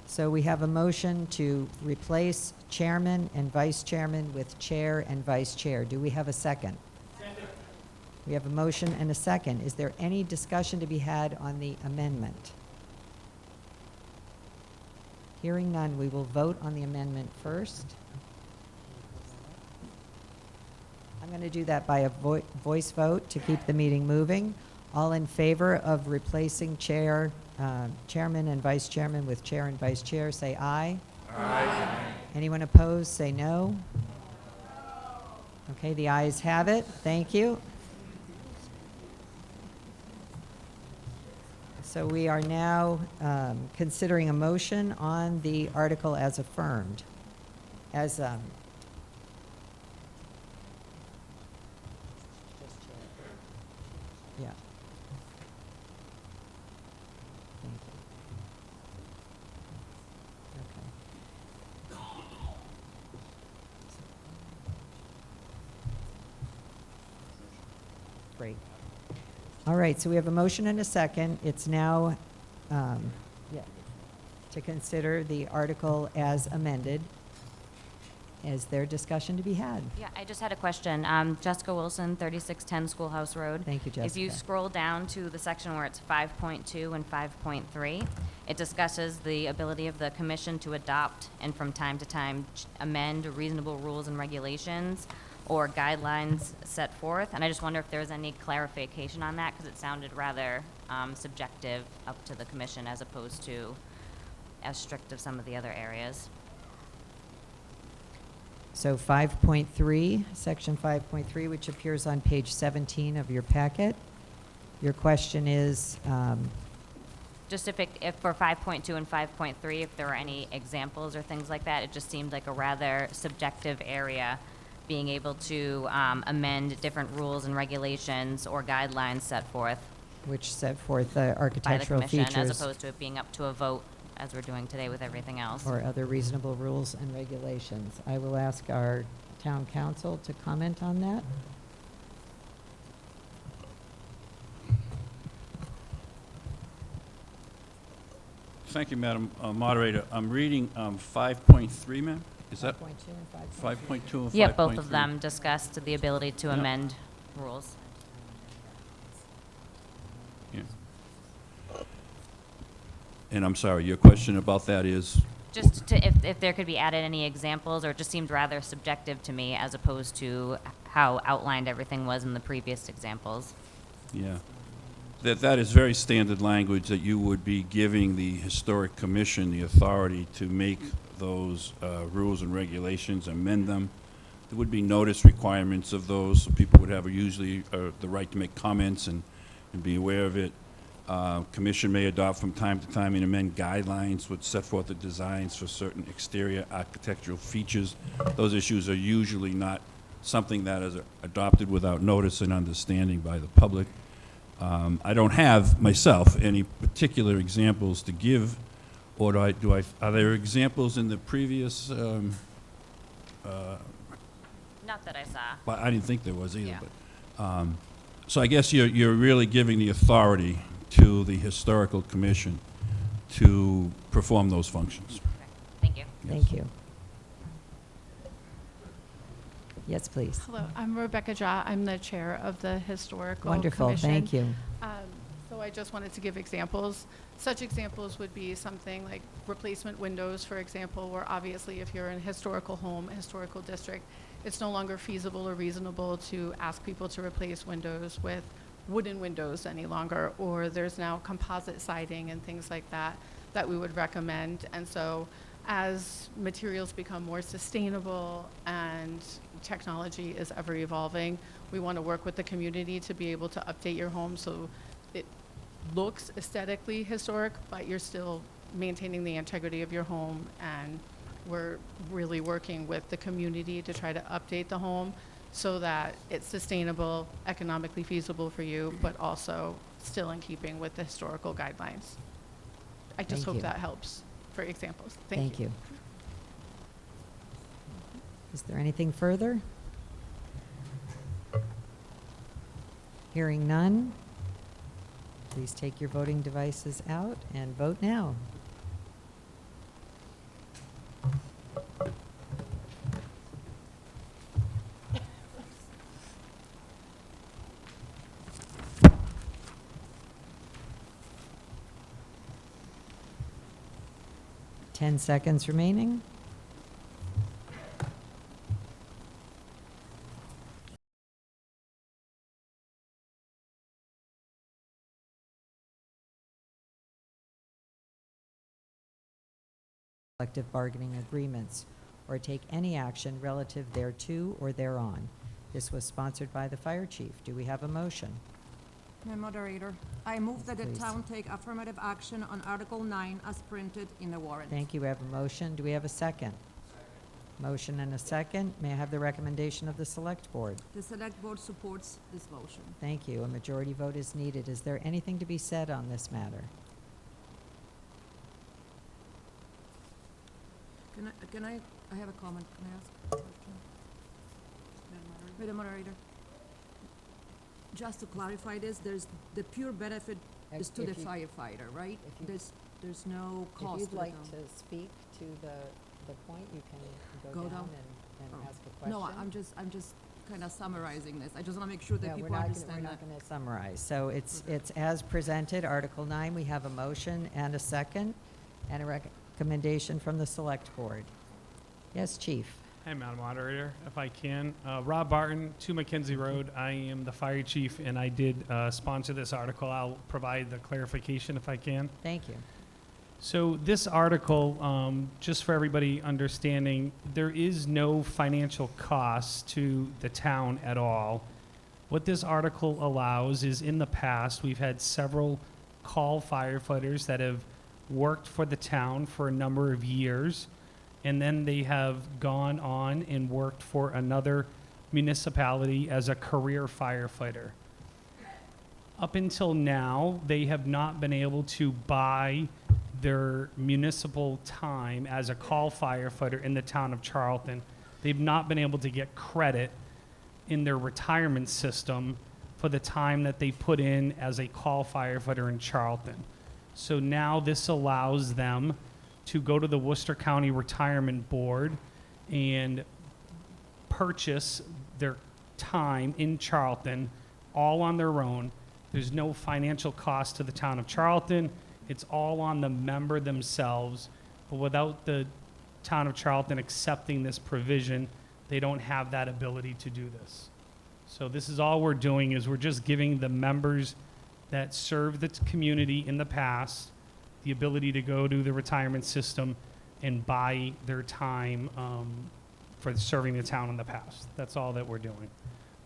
[SPEAKER 1] So we have a motion to replace chairman and vice chairman with chair and vice chair. Do we have a second? Second. We have a motion and a second. Is there any discussion to be had on the amendment? Hearing none, we will vote on the amendment first. I'm going to do that by a voice vote to keep the meeting moving. All in favor of replacing chairman and vice chairman with chair and vice chair, say aye. Aye. Anyone opposed, say no. Okay, the ayes have it. Thank you. So we are now considering a motion on the article as affirmed. As yeah. Thank you. Okay. Great. All right, so we have a motion and a second. It's now, yeah. to consider the article as amended. Is there discussion to be had?
[SPEAKER 14] Yeah, I just had a question. Jessica Wilson, 3610 Schoolhouse Road.
[SPEAKER 1] Thank you,
[SPEAKER 14] If you
[SPEAKER 1] Jessica.
[SPEAKER 14] scroll down to the section where it's 5.2 and 5.3, it discusses the ability of the commission to adopt and from time to time amend reasonable rules and regulations or guidelines set forth. And I just wonder if there's any clarification on that, because it sounded rather subjective up to the commission as opposed to as strict of some of the other areas.
[SPEAKER 1] So 5.3, section 5.3, which appears on page 17 of your packet. Your question is,
[SPEAKER 14] Just if for 5.2 and 5.3, if there are any examples or things like that, it just seemed like a rather subjective area, being able to amend different rules and regulations or guidelines set forth
[SPEAKER 1] which set forth
[SPEAKER 14] by the
[SPEAKER 1] architectural
[SPEAKER 14] commission,
[SPEAKER 1] features
[SPEAKER 14] as opposed to it being up to a vote, as we're doing today with everything else.
[SPEAKER 1] or other reasonable rules and regulations. I will ask our town council to comment on that.
[SPEAKER 15] Thank you, Madam Moderator. I'm reading 5.3, ma'am? Is that?
[SPEAKER 1] 5.2 and
[SPEAKER 15] 5.2 and 5.3?
[SPEAKER 14] Yep, both of them discussed the ability to amend rules.
[SPEAKER 15] Yeah. And I'm sorry, your question about that is?
[SPEAKER 14] Just to, if there could be added any examples, or it just seemed rather subjective to me as opposed to how outlined everything was in the previous examples.
[SPEAKER 15] Yeah. That is very standard language, that you would be giving the Historic Commission the authority to make those rules and regulations, amend them. There would be notice requirements of those, so people would have usually the right to make comments and be aware of it. Commission may adopt from time to time and amend guidelines which set forth the designs for certain exterior architectural features. Those issues are usually not something that is adopted without notice and understanding by the public. I don't have myself any particular examples to give, or are there examples in the previous?
[SPEAKER 14] Not that I saw.
[SPEAKER 15] But I didn't think there was either.
[SPEAKER 14] Yeah.
[SPEAKER 15] But, so I guess you're really giving the authority to the Historical Commission to perform those functions.
[SPEAKER 14] Thank you.
[SPEAKER 1] Thank you. Yes, please.
[SPEAKER 16] Hello, I'm Rebecca Jha. I'm the chair of the Historical
[SPEAKER 1] Wonderful,
[SPEAKER 16] Commission.
[SPEAKER 1] thank you.
[SPEAKER 16] So I just wanted to give examples. Such examples would be something like replacement windows, for example, where obviously if you're in a historical home, a historical district, it's no longer feasible or reasonable to ask people to replace windows with wooden windows any longer, or there's now composite siding and things like that that we would recommend. And so as materials become more sustainable and technology is ever evolving, we want to work with the community to be able to update your home so it looks aesthetically historic, but you're still maintaining the integrity of your home. And we're really working with the community to try to update the home so that it's sustainable, economically feasible for you, but also still in keeping with the historical guidelines. I just
[SPEAKER 1] Thank
[SPEAKER 16] hope
[SPEAKER 1] you.
[SPEAKER 16] that helps for examples.
[SPEAKER 1] Thank you. Is there anything further? Hearing none, please take your voting devices out and vote now. Ten seconds remaining. Collective bargaining agreements, or take any action relative thereto or thereon. This was sponsored by the fire chief. Do we have a motion?
[SPEAKER 23] Madam Moderator, I move that the
[SPEAKER 1] Please.
[SPEAKER 23] town take affirmative action on Article 9 as printed in the warrant.
[SPEAKER 1] Thank you. We have a motion. Do we have a second? Motion and a second. May I have the recommendation of the select board?
[SPEAKER 23] The select board supports this motion.
[SPEAKER 1] Thank you. A majority vote is needed. Is there anything to be said on this matter?
[SPEAKER 23] I have a comment. Can I ask a question? Madam Moderator. Just to clarify this, there's the pure benefit is to the
[SPEAKER 1] If you-
[SPEAKER 23] firefighter, right?
[SPEAKER 1] if you-
[SPEAKER 23] There's
[SPEAKER 17] there's no cost
[SPEAKER 18] If
[SPEAKER 17] to
[SPEAKER 18] you'd
[SPEAKER 17] the
[SPEAKER 18] like
[SPEAKER 17] town.
[SPEAKER 18] to speak to the point, you can
[SPEAKER 17] Go
[SPEAKER 18] go
[SPEAKER 17] down?
[SPEAKER 18] down and
[SPEAKER 17] Oh.
[SPEAKER 18] ask a question.
[SPEAKER 17] No, I'm just kind of summarizing this. I just want to make sure that
[SPEAKER 18] No,
[SPEAKER 17] people
[SPEAKER 18] we're
[SPEAKER 17] understand that.
[SPEAKER 18] not going to summarize. So it's as presented, Article 9, we have a motion and a second, and a recommendation from the Select Board. Yes, Chief?
[SPEAKER 19] Hi, Madam Moderator, if I can. Rob Barton, 2 Mackenzie Road. I am the fire chief, and I did sponsor this article. I'll provide the clarification if I can.
[SPEAKER 18] Thank you.
[SPEAKER 19] So this article, just for everybody understanding, there is no financial cost to the town at all. What this article allows is, in the past, we've had several call firefighters that have worked for the town for a number of years, and then they have gone on and worked for another municipality as a career firefighter. Up until now, they have not been able to buy their municipal time as a call firefighter in the town of Charlton. They've not been able to get credit in their retirement system for the time that they put in as a call firefighter in Charlton. So now this allows them to go to the Worcester County Retirement Board and purchase their time in Charlton all on their own. There's no financial cost to the town of Charlton. It's all on the member themselves. But without the town of Charlton accepting this provision, they don't have that ability to do this. So this is all we're doing, is we're just giving the members that served the community in the past the ability to go to the retirement system and buy their time for serving the town in the past. That's all that we're doing.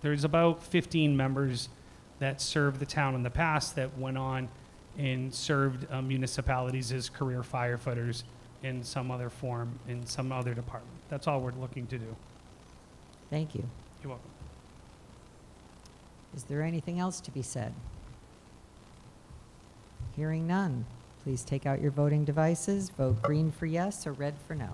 [SPEAKER 19] There's about 15 members that served the town in the past that went on and served municipalities as career firefighters in some other form, in some other department. That's all we're looking to do.
[SPEAKER 18] Thank you.
[SPEAKER 19] You're welcome.
[SPEAKER 18] Is there anything else to be said? Hearing none. Please take out your voting devices. Vote green for yes or red for no.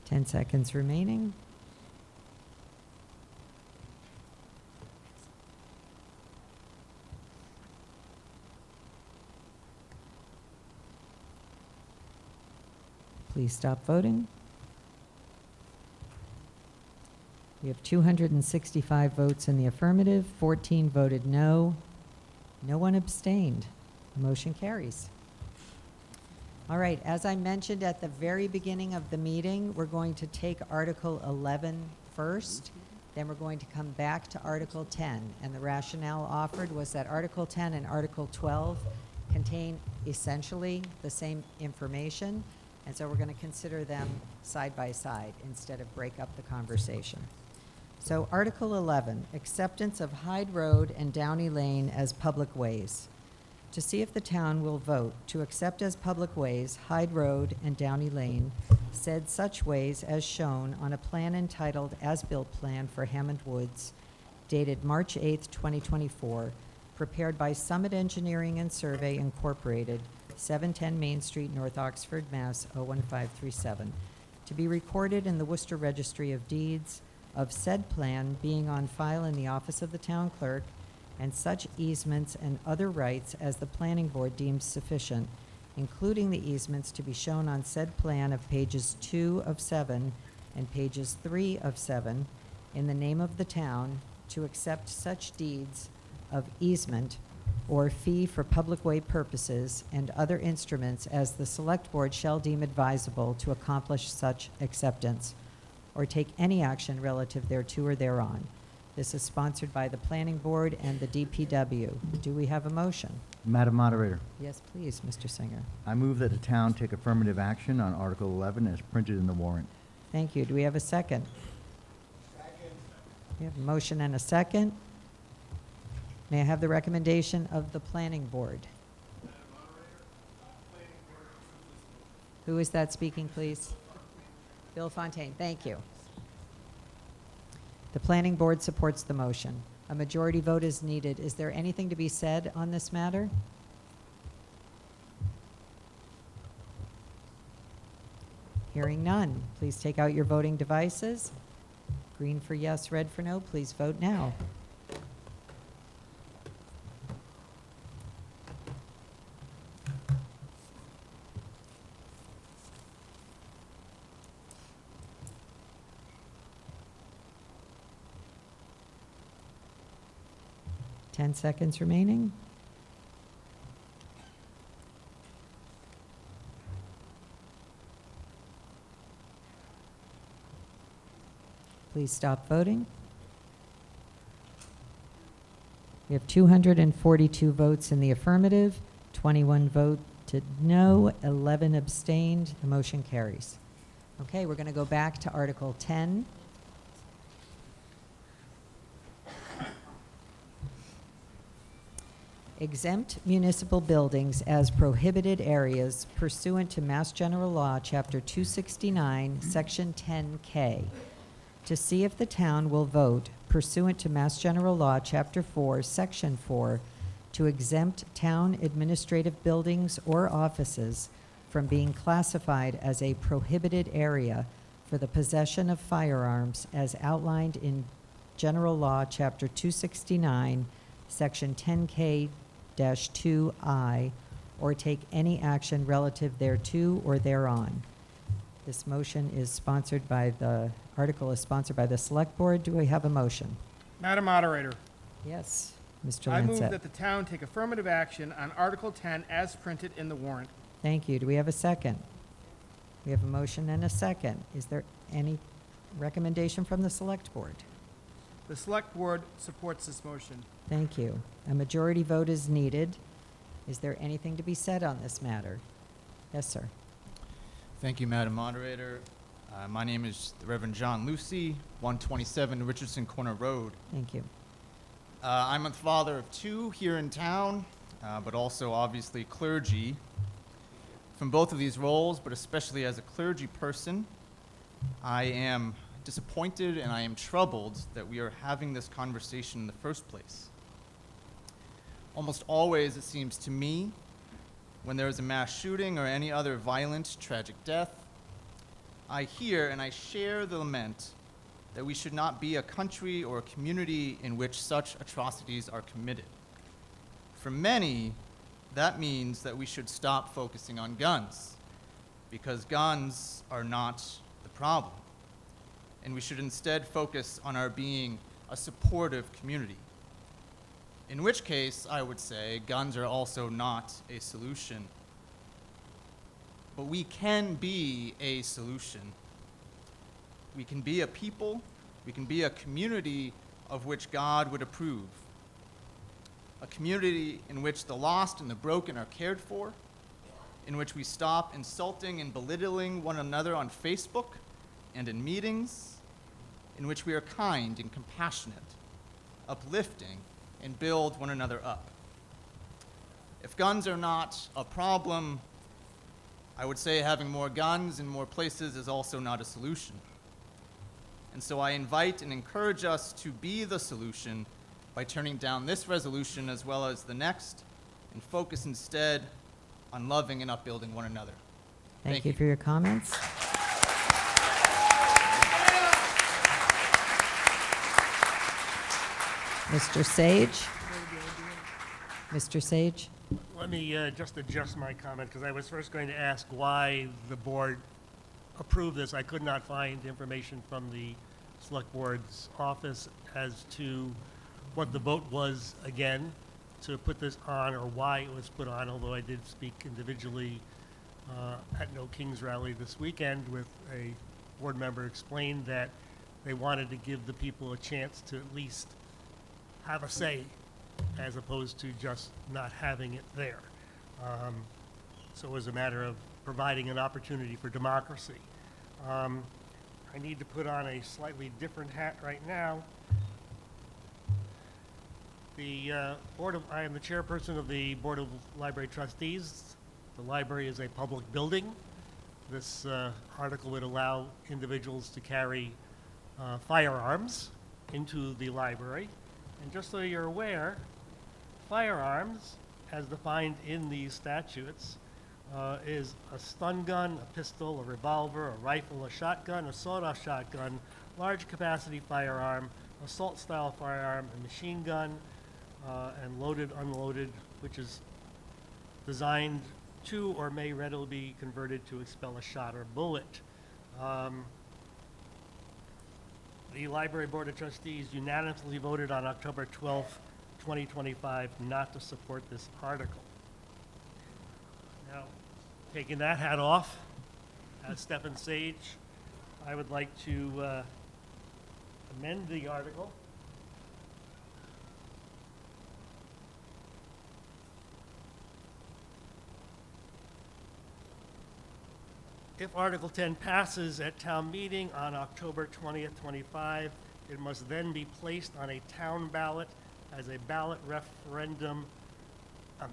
[SPEAKER 18] Ten seconds remaining. Please stop voting. We have 265 votes in the affirmative, 14 voted no, no one abstained. Motion carries. All right, as I mentioned at the very beginning of the meeting, we're going to take Article 11 first, then we're going to come back to Article 10. And the rationale offered was that Article 10 and Article 12 contain essentially the same information, and so we're going to consider them side by side instead of break up the conversation. So Article 11, acceptance of Hyde Road and Downey Lane as public ways. To see if the town will vote to accept as public ways Hyde Road and Downey Lane, said such ways as shown on a plan entitled As-Built Plan for Hammond Woods, dated March 8th, 2024, prepared by Summit Engineering and Survey Incorporated, 710 Main Street, North Oxford, Mass. 01537, to be recorded in the Worcester Registry of Deeds, of said plan being on file in the office of the town clerk, and such easements and other rights as the planning board deems sufficient, including the easements to be shown on said plan of pages 2 of 7 and pages 3 of 7, in the name of the town, to accept such deeds of easement or fee for public way purposes and other instruments as the select board shall deem advisable to accomplish such acceptance, or take any action relative thereto or thereon. This is sponsored by the Planning Board and the DPW. Do we have a motion?
[SPEAKER 12] Madam Moderator,
[SPEAKER 18] Yes, please, Mr. Singer.
[SPEAKER 12] I move that the town take affirmative action on Article 11 as printed in the warrant.
[SPEAKER 18] Thank you. Do we have a second? Second. We have a motion and a second. May I have the recommendation of the Planning Board? Who is that speaking, please? Bill Fontaine, thank you. The Planning Board supports the motion. A majority vote is needed. Is there anything to be said on this matter? Hearing none, please take out your voting devices. Green for yes, red for no. Please vote now. Ten seconds remaining. Please stop voting. We have 242 votes in the affirmative, 21 voted no, 11 abstained. The motion carries. Okay, we're going to go back to Article 10. Exempt municipal buildings as prohibited areas pursuant to Mass General Law, Chapter 269, Section 10K. To see if the town will vote pursuant to Mass General Law, Chapter 4, Section 4, to exempt town administrative buildings or offices from being classified as a prohibited area for the possession of firearms as outlined in General Law, Chapter 269, Section 10K-2I, or take any action relative thereto or thereon. This motion is sponsored by the article is sponsored by the Select Board. Do we have a motion?
[SPEAKER 6] Madam Moderator,
[SPEAKER 18] Yes, Mr.
[SPEAKER 6] I move
[SPEAKER 18] Lancet.
[SPEAKER 6] that the town take affirmative action on Article 10 as printed in the warrant.
[SPEAKER 18] Thank you. Do we have a second? We have a motion and a second. Is there any recommendation from the Select Board?
[SPEAKER 6] The Select Board supports this motion.
[SPEAKER 18] Thank you. A majority vote is needed. Is there anything to be said on this matter? Yes, sir.
[SPEAKER 9] Thank you, Madam Moderator. My name is the Reverend John Lucy, 127 Richardson Corner Road.
[SPEAKER 18] Thank you.
[SPEAKER 9] I'm a father of two here in town, but also obviously clergy. From both of these roles, but especially as a clergy person, I am disappointed and I am troubled that we are having this conversation in the first place. Almost always, it seems to me, when there is a mass shooting or any other violent, tragic death, I hear and I share the lament that we should not be a country or a community in which such atrocities are committed. For many, that means that we should stop focusing on guns, because guns are not the problem, and we should instead focus on our being a supportive community. In which case, I would say, guns are also not a solution. But we can be a solution. We can be a people, we can be a community of which God would approve. A community in which the lost and the broken are cared for, in which we stop insulting and belittling one another on Facebook and in meetings, in which we are kind and compassionate, uplifting, and build one another up. If guns are not a problem, I would say having more guns in more places is also not a solution. And so I invite and encourage us to be the solution by turning down this resolution as well as the next, and focus instead on loving and upbuilding one another.
[SPEAKER 18] Thank you for your comments. Mr. Sage? Mr. Sage?
[SPEAKER 8] Let me just adjust my comment, because I was first going to ask why the board approved this. I could not find information from the Select Board's office as to what the vote was, again, to put this on, or why it was put on, although I did speak individually at No Kings Rally this weekend with a board member, explained that they wanted to give the people a chance to at least have a say, as opposed to just not having it there. So it was a matter of providing an opportunity for democracy. I need to put on a slightly different hat right now. I am the chairperson of the Board of Library Trustees. The library is a public building. This article would allow individuals to carry firearms into the library. And just so you're aware, firearms, as defined in these statutes, is a stun gun, a pistol, a revolver, a rifle, a shotgun, a sawed-off shotgun, large capacity firearm, assault style firearm, a machine gun, and loaded, unloaded, which is designed to or may readily be converted to expel a shot or bullet. The Library Board of Trustees unanimously voted on October 12th, 2025, not to support this article. Now, taking that hat off, as Stephen Sage, I would like to amend the article. If Article 10 passes at town meeting on October 20th, 25, it must then be placed on a town ballot as a ballot referendum at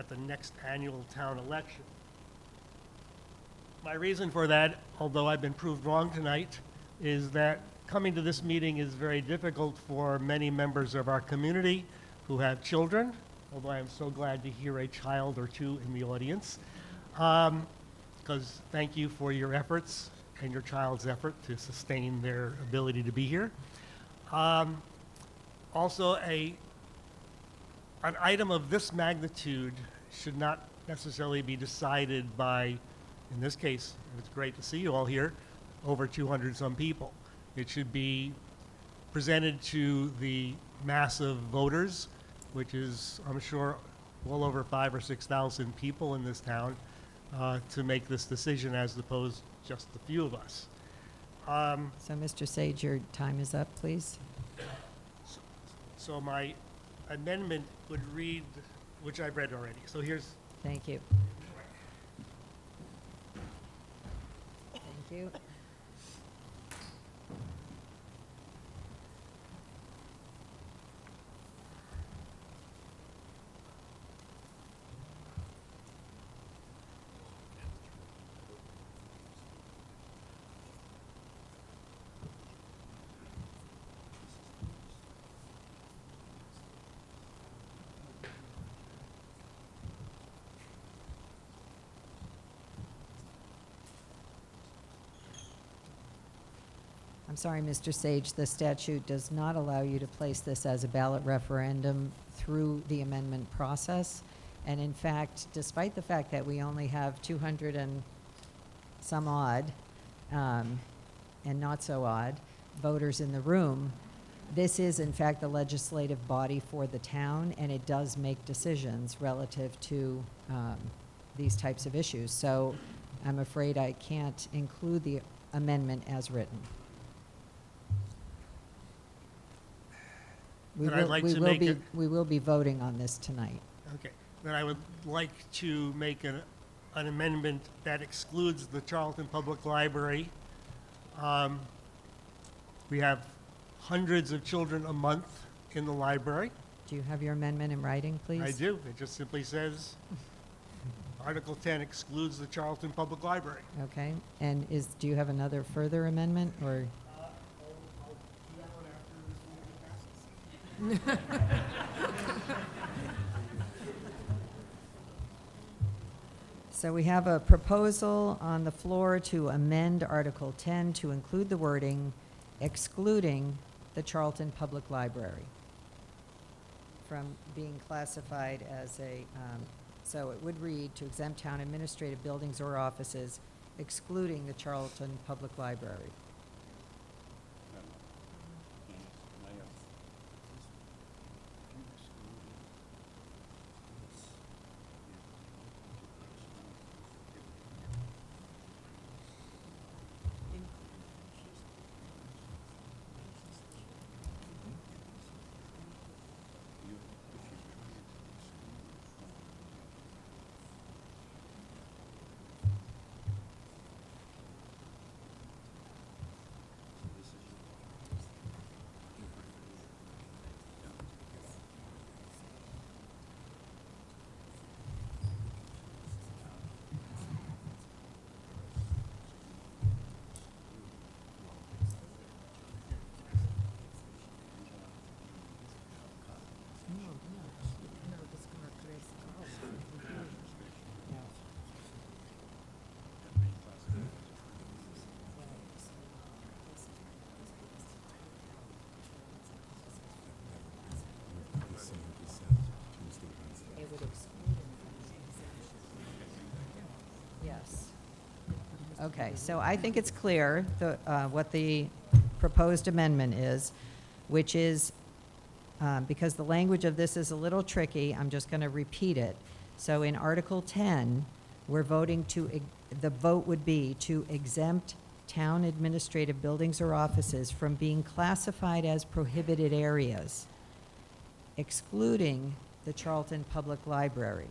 [SPEAKER 8] the next annual town election. My reason for that, although I've been proved wrong tonight, is that coming to this meeting is very difficult for many members of our community who have children, although I am so glad to hear a child or two in the audience. Because thank you for your efforts and your child's effort to sustain their ability to be here. Also, an item of this magnitude should not necessarily be decided by, in this case, and it's great to see you all here, over 200 some people. It should be presented to the mass of voters, which is, I'm sure, well over 5,000 or 6,000 people in this town, to make this decision as opposed to just a few of us.
[SPEAKER 18] So, Mr. Sage, your time is up, please.
[SPEAKER 8] So my amendment would read, which I've read already. So here's.
[SPEAKER 18] Thank you. Thank you. I'm sorry, Mr. Sage, the statute does not allow you to place this as a ballot referendum through the amendment process. And in fact, despite the fact that we only have 200 and some odd, and not so odd, voters in the room, this is in fact the legislative body for the town, and it does make decisions relative to these types of issues. So I'm afraid I can't include the amendment as written. We will be voting on this tonight.
[SPEAKER 8] Okay, then I would like to make an amendment that excludes the Charlton Public Library. We have hundreds of children a month in the library.
[SPEAKER 18] Do you have your amendment in writing, please?
[SPEAKER 8] I do. It just simply says Article 10 excludes the Charlton Public Library.
[SPEAKER 18] Okay, and do you have another further amendment, or? So we have a proposal on the floor to amend Article 10 to include the wording excluding the Charlton Public Library from being classified as a, so it would read to exempt town administrative buildings or offices excluding the Charlton Public Library. Okay, so I think it's clear what the proposed amendment is, which is, because the language of this is a little tricky, I'm just going to repeat it. So in Article 10, we're voting the vote would be to exempt town administrative buildings or offices from being classified as prohibited areas, excluding the Charlton Public Library.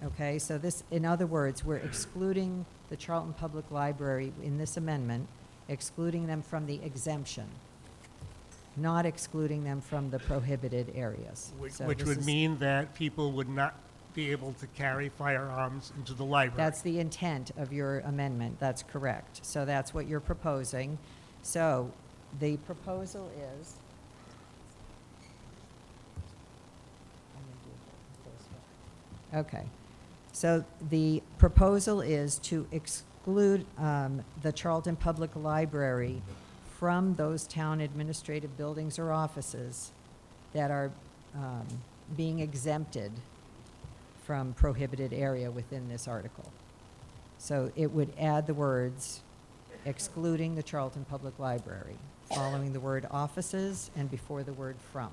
[SPEAKER 18] Okay, so this, in other words, we're excluding the Charlton Public Library in this amendment, excluding them from the exemption, not excluding them from the prohibited areas. So
[SPEAKER 8] Which
[SPEAKER 18] this
[SPEAKER 8] would
[SPEAKER 18] is-
[SPEAKER 8] mean that people would not be able to carry firearms into the library.
[SPEAKER 18] That's the intent of your amendment, that's correct. So that's what you're proposing. So the proposal is, okay. So the proposal is to exclude the Charlton Public Library from those town administrative buildings or offices that are being exempted from prohibited area within this article. So it would add the words excluding the Charlton Public Library, following the word offices and before the word from.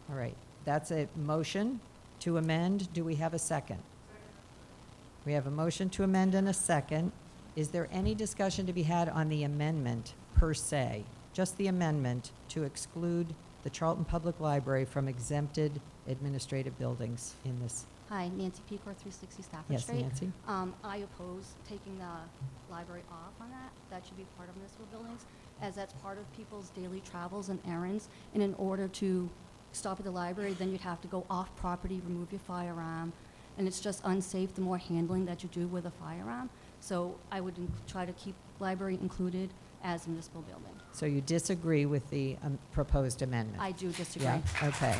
[SPEAKER 18] All right, that's a motion to amend. Do we have a second? We have a motion to amend and a second. Is there any discussion to be had on the amendment per se? Just the amendment to exclude the Charlton Public Library from exempted administrative buildings in this.
[SPEAKER 3] Hi, Nancy Pecor, 360 Stafford
[SPEAKER 18] Yes,
[SPEAKER 3] Street.
[SPEAKER 18] Nancy.
[SPEAKER 3] I oppose taking the library off on that. That should be part of municipal buildings, as that's part of people's daily travels and errands. And in order to stop at the library, then you'd have to go off property, remove your firearm, and it's just unsafe the more handling that you do with a firearm. So I would try to keep library included as a municipal building.
[SPEAKER 18] So you disagree with the proposed amendment?
[SPEAKER 3] I do disagree.
[SPEAKER 18] Yeah, okay.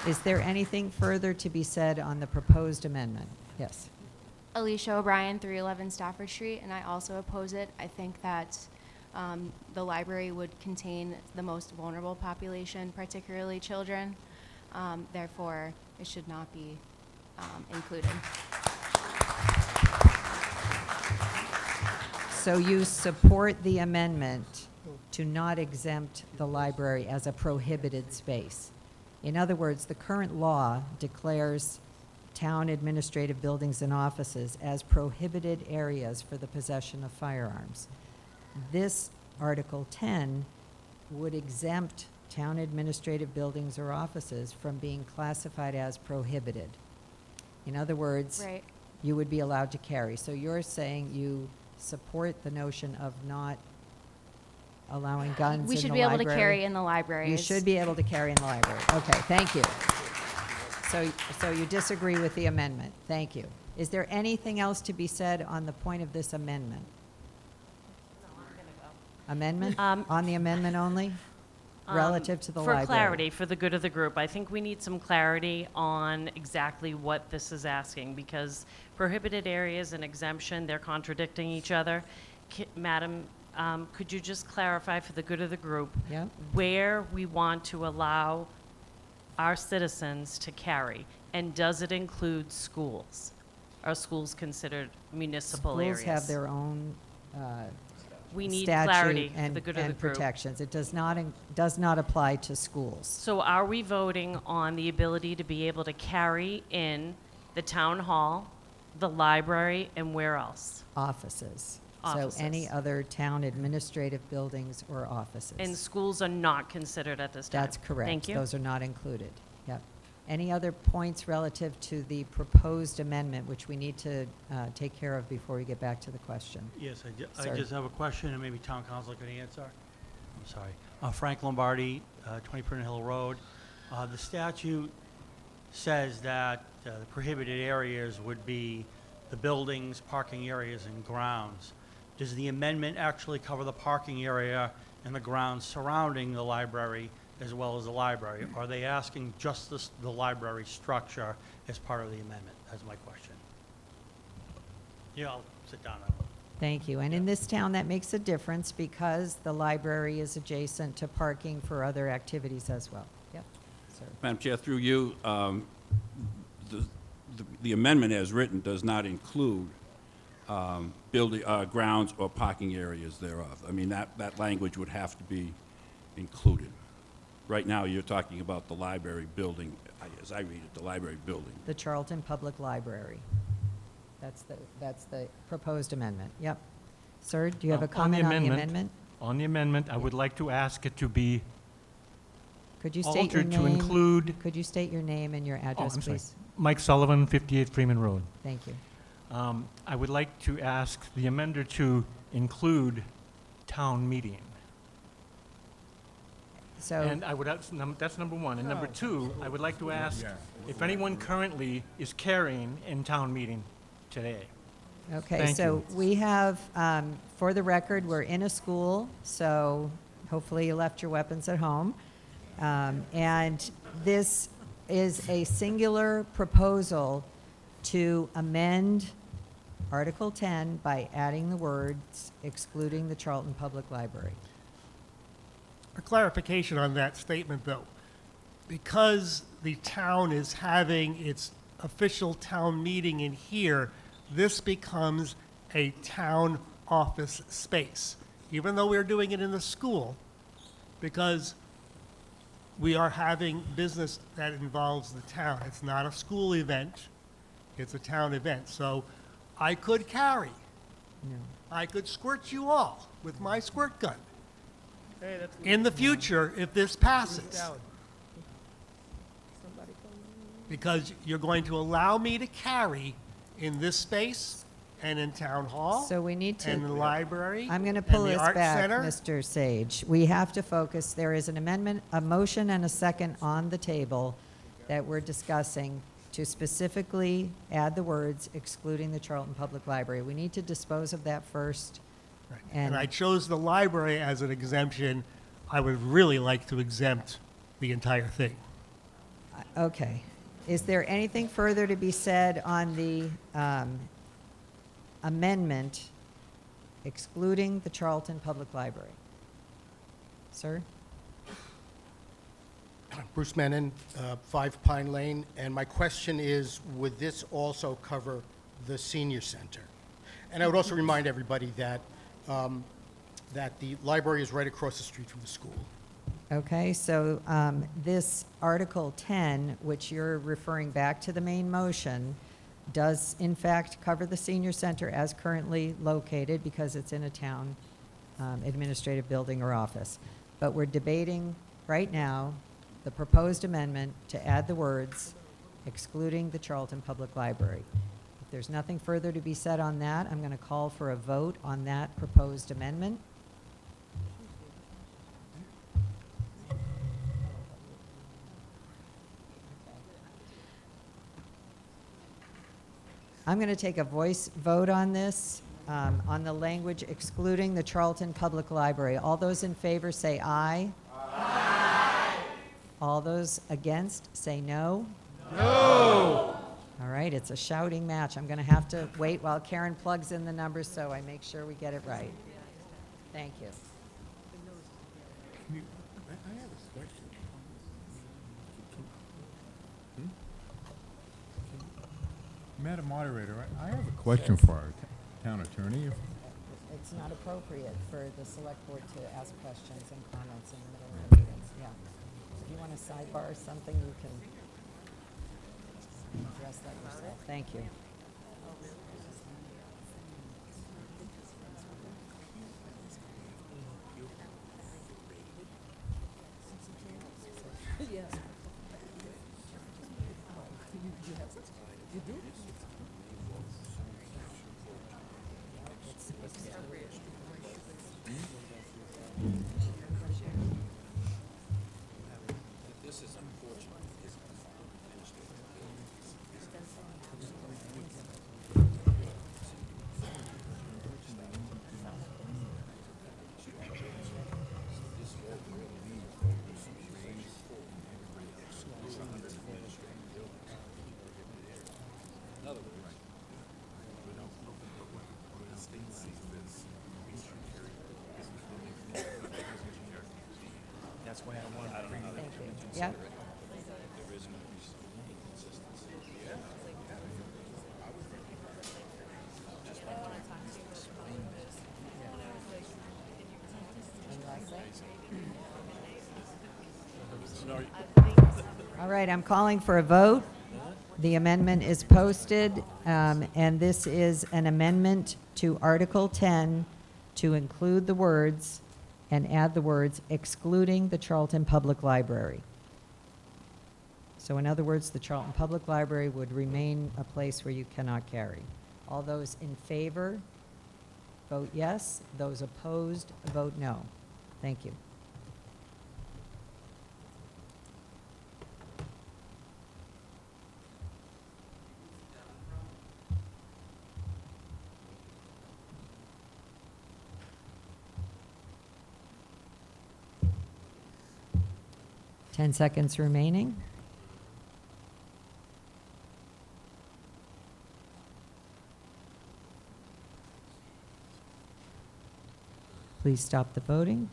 [SPEAKER 18] Is there anything further to be said on the proposed amendment? Yes.
[SPEAKER 7] Alicia O'Brien, 311 Stafford Street, and I also oppose it. I think that the library would contain the most vulnerable population, particularly children. Therefore, it should not be included.
[SPEAKER 18] So you support the amendment to not exempt the library as a prohibited space. In other words, the current law declares town administrative buildings and offices as prohibited areas for the possession of firearms. This Article 10 would exempt town administrative buildings or offices from being classified as prohibited. In other words,
[SPEAKER 7] Right.
[SPEAKER 18] you would be allowed to carry. So you're saying you support the notion of not allowing guns in the library?
[SPEAKER 7] We should be able to carry in the libraries.
[SPEAKER 18] You should be able to carry in the library. Okay, thank you. So you disagree with the amendment. Thank you. Is there anything else to be said on the point of this amendment? Amendment? On the amendment only? Relative to the library?
[SPEAKER 20] For clarity, for the good of the group, I think we need some clarity on exactly what this is asking, because prohibited areas and exemption, they're contradicting each other. Madam, could you just clarify for the good of the group
[SPEAKER 18] Yep.
[SPEAKER 20] where we want to allow our citizens to carry? And does it include schools? Are schools considered municipal areas?
[SPEAKER 18] Schools have their own
[SPEAKER 20] We need
[SPEAKER 18] statute
[SPEAKER 20] clarity for
[SPEAKER 18] and
[SPEAKER 20] the good of the
[SPEAKER 18] and
[SPEAKER 20] group.
[SPEAKER 18] protections. It does not apply to schools.
[SPEAKER 20] So are we voting on the ability to be able to carry in the town hall, the library, and where else?
[SPEAKER 18] Offices.
[SPEAKER 20] Offices.
[SPEAKER 18] So any other town administrative buildings or offices.
[SPEAKER 20] And schools are not considered at this time?
[SPEAKER 18] That's correct.
[SPEAKER 20] Thank you.
[SPEAKER 18] Those are not included. Yep. Any other points relative to the proposed amendment, which we need to take care of before we get back to the question?
[SPEAKER 24] Yes, I
[SPEAKER 18] Sir.
[SPEAKER 24] just have a question, and maybe town council could answer. I'm sorry. Frank Lombardi, 20 Print Hill Road. The statute says that the prohibited areas would be the buildings, parking areas, and grounds. Does the amendment actually cover the parking area and the grounds surrounding the library as well as the library? Are they asking just the library structure as part of the amendment? That's my question. Yeah, I'll sit down now.
[SPEAKER 18] Thank you. And in this town, that makes a difference because the library is adjacent to parking for other activities as well. Yep. sir.
[SPEAKER 15] Madam Chair, through you, the amendment as written does not include building, grounds or parking areas thereof. I mean, that language would have to be included. Right now, you're talking about the library building, as I read it, the library building.
[SPEAKER 18] The Charlton Public Library. That's the proposed amendment. Yep. Sir, do you have a comment on the amendment?
[SPEAKER 5] On the amendment, I would like to ask it to be
[SPEAKER 18] Could you state your
[SPEAKER 5] altered to
[SPEAKER 18] name?
[SPEAKER 5] include.
[SPEAKER 18] Could you state your name and your address,
[SPEAKER 5] I'm sorry.
[SPEAKER 18] please?
[SPEAKER 5] Mike Sullivan, 58 Freeman Road.
[SPEAKER 18] Thank you.
[SPEAKER 5] I would like to ask the amender to include town meeting.
[SPEAKER 18] So,
[SPEAKER 5] And I would, that's number one. And number two, I would like to ask if anyone currently is carrying in town meeting today.
[SPEAKER 18] okay,
[SPEAKER 5] Thank
[SPEAKER 18] so
[SPEAKER 5] you.
[SPEAKER 18] we have, for the record, we're in a school, so hopefully you left your weapons at home. And this is a singular proposal to amend Article 10 by adding the words excluding the Charlton Public Library.
[SPEAKER 8] A clarification on that statement, though. Because the town is having its official town meeting in here, this becomes a town office space, even though we're doing it in the school, because we are having business that involves the town. It's not a school event, it's a town event. So I could carry, I could squirt you all with my squirt gun in the future if this passes. Because you're going to allow me to carry in this space and in town hall.
[SPEAKER 18] So we need to.
[SPEAKER 8] And the library.
[SPEAKER 18] I'm going to pull
[SPEAKER 8] and the
[SPEAKER 18] this
[SPEAKER 8] art
[SPEAKER 18] back,
[SPEAKER 8] center.
[SPEAKER 18] Mr. Sage. We have to focus. There is an amendment, a motion and a second on the table that we're discussing to specifically add the words excluding the Charlton Public Library. We need to dispose of that first.
[SPEAKER 8] Right.
[SPEAKER 18] And
[SPEAKER 8] And I chose the library as an exemption. I would really like to exempt the entire thing.
[SPEAKER 18] okay. Is there anything further to be said on the amendment excluding the Charlton Public Library? Sir?
[SPEAKER 11] Bruce Menon, 5 Pine Lane, and my question is, would this also cover the senior center? And I would also remind everybody that, that the library is right across the street from the school.
[SPEAKER 18] Okay, so this Article 10, which you're referring back to the main motion, does in fact cover the senior center as currently located because it's in a town administrative building or office. But we're debating right now the proposed amendment to add the words excluding the Charlton Public Library. If there's nothing further to be said on that, I'm going to call for a vote on that proposed amendment. I'm going to take a voice vote on this, on the language excluding the Charlton Public Library. All those in favor say aye. Aye. All those against say no. No. All right, it's a shouting match. I'm going to have to wait while Karen plugs in the numbers so I make sure we get it right. Thank you.
[SPEAKER 4] I have a question. Madam Moderator, I have a question for our town attorney.
[SPEAKER 18] It's not appropriate for the select board to ask questions and comments in the middle of the meetings, yeah. If you want to sidebar something, you can address that yourself. Thank you.
[SPEAKER 17] You do?
[SPEAKER 15] This is unfortunate.
[SPEAKER 5] That's why I wanted to bring it.
[SPEAKER 18] Thank you. Yep. All right, I'm calling for a vote. The amendment is posted, and this is an amendment to Article 10 to include the words and add the words excluding the Charlton Public Library. So in other words, the Charlton Public Library would remain a place where you cannot carry. All those in favor, vote yes. Those opposed, vote no. Thank you. Ten seconds remaining. Please stop the voting.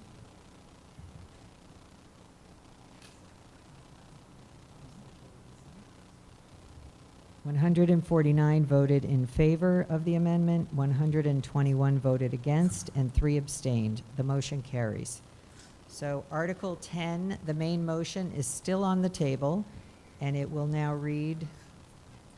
[SPEAKER 18] (149) voted in favor of the amendment, 121 voted against, and 3 abstained. The motion carries. So Article 10, the main motion, is still on the table, and it will now read,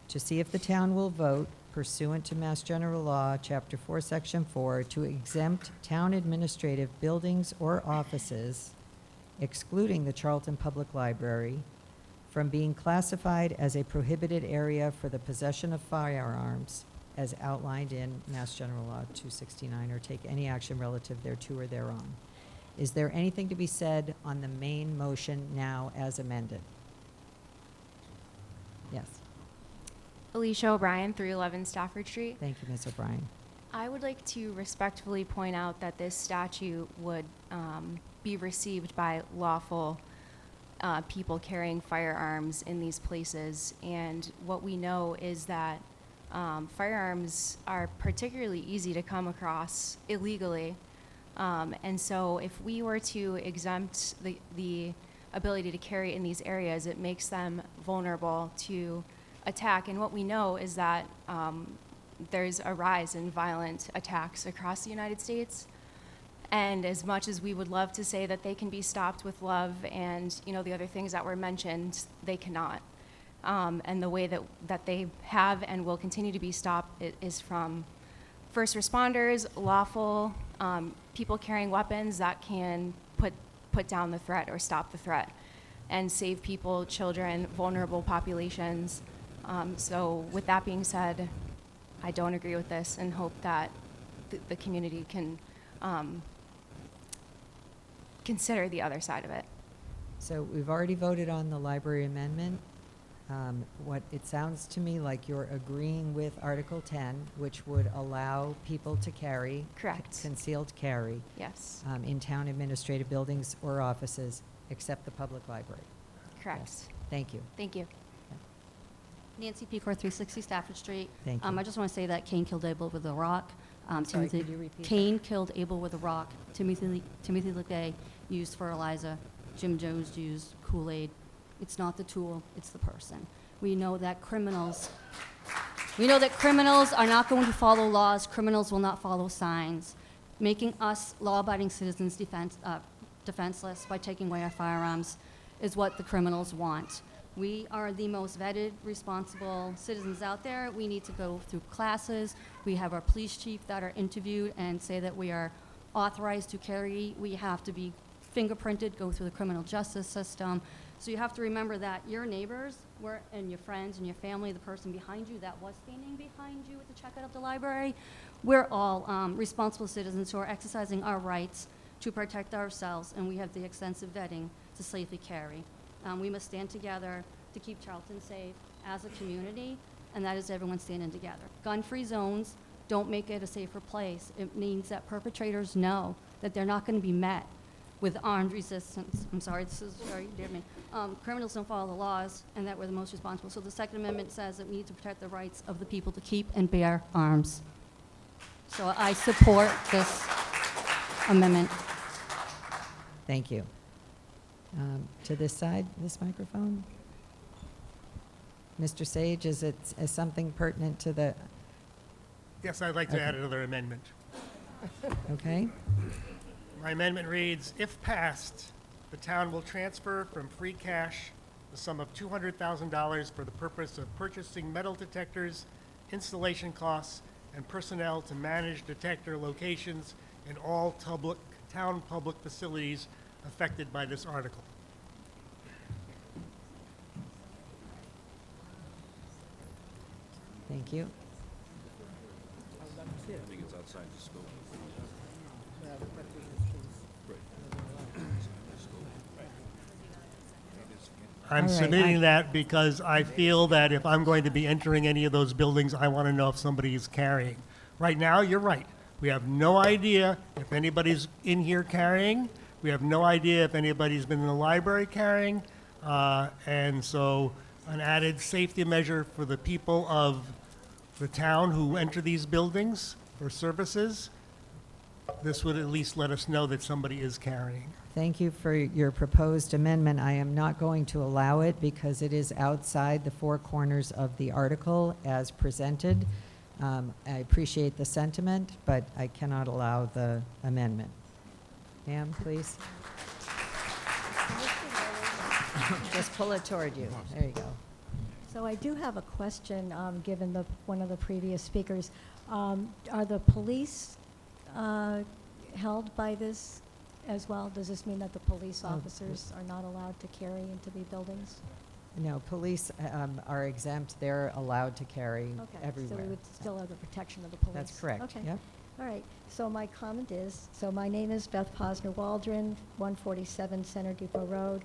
[SPEAKER 18] to see if the town will vote pursuant to Mass General Law, Chapter 4, Section 4, to exempt town administrative buildings or offices, excluding the Charlton Public Library, from being classified as a prohibited area for the possession of firearms as outlined in Mass General Law 269, or take any action relative thereto or thereon. Is there anything to be said on the main motion now as amended? Yes.
[SPEAKER 7] Alicia O'Brien, 311 Stafford Street.
[SPEAKER 18] Thank you, Ms. O'Brien.
[SPEAKER 7] I would like to respectfully point out that this statute would be received by lawful people carrying firearms in these places. And what we know is that firearms are particularly easy to come across illegally. And so if we were to exempt the ability to carry in these areas, it makes them vulnerable to attack. And what we know is that there's a rise in violent attacks across the United States. And as much as we would love to say that they can be stopped with love and, you know, the other things that were mentioned, they cannot. And the way that they have and will continue to be stopped is from first responders, lawful people carrying weapons that can put down the threat or stop the threat and save people, children, vulnerable populations. So with that being said, I don't agree with this and hope that the community can consider the other side of it.
[SPEAKER 18] So we've already voted on the library amendment. What it sounds to me like you're agreeing with Article 10, which would allow people to carry.
[SPEAKER 7] Correct.
[SPEAKER 18] Concealed carry.
[SPEAKER 7] Yes.
[SPEAKER 18] In town administrative buildings or offices, except the public library.
[SPEAKER 7] Correct.
[SPEAKER 18] Yes. Thank you.
[SPEAKER 7] Thank you.
[SPEAKER 3] Nancy Pecor, 360 Stafford Street.
[SPEAKER 18] Thank you.
[SPEAKER 3] I just want to say that Cain killed Abel with a rock.
[SPEAKER 18] Sorry, could you repeat
[SPEAKER 3] Cain killed Abel with a rock. Timothy LeGay used fertilizer. Jim Jones used Kool-Aid. It's not the tool, it's the person. We know that criminals are not going to follow laws. Criminals will not follow signs. Making us law-abiding citizens defenseless by taking away our firearms is what the criminals want. We are the most vetted, responsible citizens out there. We need to go through classes. We have our police chief that are interviewed and say that we are authorized to carry. We have to be fingerprinted, go through the criminal justice system. So you have to remember that your neighbors and your friends and your family, the person behind you that was standing behind you at the checkout of the library, we're all responsible citizens who are exercising our rights to protect ourselves, and we have the extensive vetting to safely carry. We must stand together to keep Charlton safe as a community, and that is everyone standing together. Gun-free zones don't make it a safer place. It means that perpetrators know that they're not going to be met with armed resistance. I'm sorry, this is very dear to me. Criminals don't follow the laws, and that we're the most responsible. So the Second Amendment says that we need to protect the rights of the people to keep and bear arms. So I support this amendment.
[SPEAKER 18] Thank you. To this side, this microphone. Mr. Sage, is something pertinent to the?
[SPEAKER 8] Yes, I'd like to add another amendment.
[SPEAKER 18] Okay.
[SPEAKER 8] My amendment reads, if passed, the town will transfer from free cash the sum of $200,000 for the purpose of purchasing metal detectors, installation costs, and personnel to manage detector locations in all town public facilities affected by this article.
[SPEAKER 18] Thank you.
[SPEAKER 15] I think it's outside the scope.
[SPEAKER 8] I'm
[SPEAKER 18] All right,
[SPEAKER 8] submitting that because I feel that if I'm going to be entering any of those buildings, I want to know if somebody is carrying. Right now, you're right. We have no idea if anybody's in here carrying. We have no idea if anybody's been in the library carrying. And so an added safety measure for the people of the town who enter these buildings for services, this would at least let us know that somebody is carrying.
[SPEAKER 18] Thank you for your proposed amendment. I am not going to allow it because it is outside the four corners of the article as presented. I appreciate the sentiment, but I cannot allow the amendment. Ma'am, please. Just pull it toward you. There you go.
[SPEAKER 2] So I do have a question, given one of the previous speakers. Are the police held by this as well? Does this mean that the police officers are not allowed to carry into the buildings?
[SPEAKER 18] No, police are exempt. They're allowed to carry everywhere.
[SPEAKER 2] So we would still have the protection of the police?
[SPEAKER 18] That's correct,
[SPEAKER 2] Okay.
[SPEAKER 18] yep.
[SPEAKER 2] All right. So my comment is, my name is Beth Posner Waldron, 147 Center Depot Road.